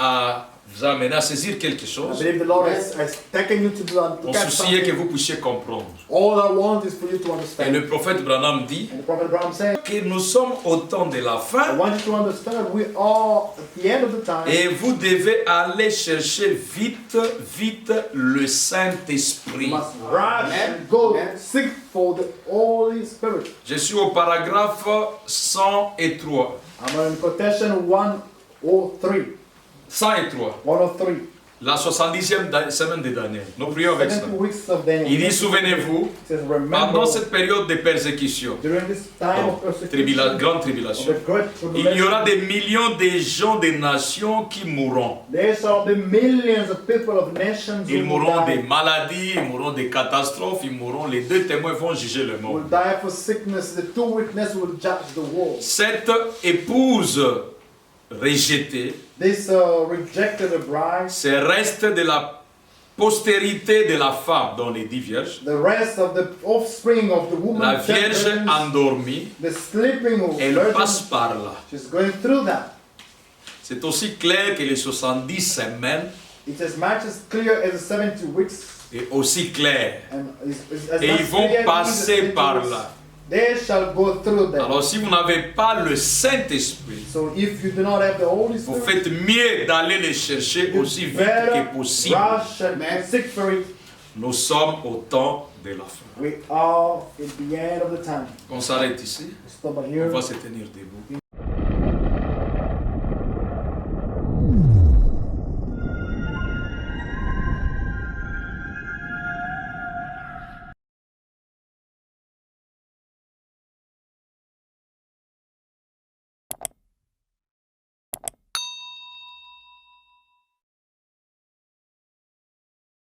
vous a amené à saisir quelque I chose. believe the Lord has taken you to do Mon catch souci est que something. vous puissiez comprendre. All I want is for you to Et understand. le prophète Branham dit And the Prophet Abraham said, que nous sommes au temps de la I fin want you to understand we are at the end of the time. et vous devez aller chercher vite, vite le You Saint-Esprit. must rush and go seek for the Holy Spirit. Je suis au paragraphe 103. I'm in quotation 103. 103. 103. La 70e semaine de Daniel. Nous prions avec ça. 70 weeks of Daniel. Il dit, souvenez-vous, It says, remember, pendant cette période de persécution, during this time of persecution, grande of tribulation, the great il y aura tribulation, des millions de gens des nations qui mourront. there shall be millions of people of nations Ils who will mourront des die, maladies, ils mourront des catastrophes, ils mourront. Les deux témoins vont juger le will monde. die for sickness. The two witnesses will judge the world. Cette épouse rejetée, This rejected bride, c'est reste de la postérité de la femme dans les 10 vierges. the rest of the offspring of the woman, La 10 vierge virgins, endormie, the sleeping elle virgin, passe par là. she's going through that. C'est aussi clair que les 70 semaines It's as much as clear as the 70 weeks. est aussi clair. And as Et much ils vont clear as passer the 70 par weeks. là. They shall go through that. Alors si vous n'avez pas le Saint-Esprit, So if you do not have the Holy vous Spirit, faites mieux d'aller le chercher you aussi vite better que possible. rush and seek for it. Nous sommes au temps de la fin. We are at the end of the time. On s'arrête ici. Stop On here. va se tenir debout.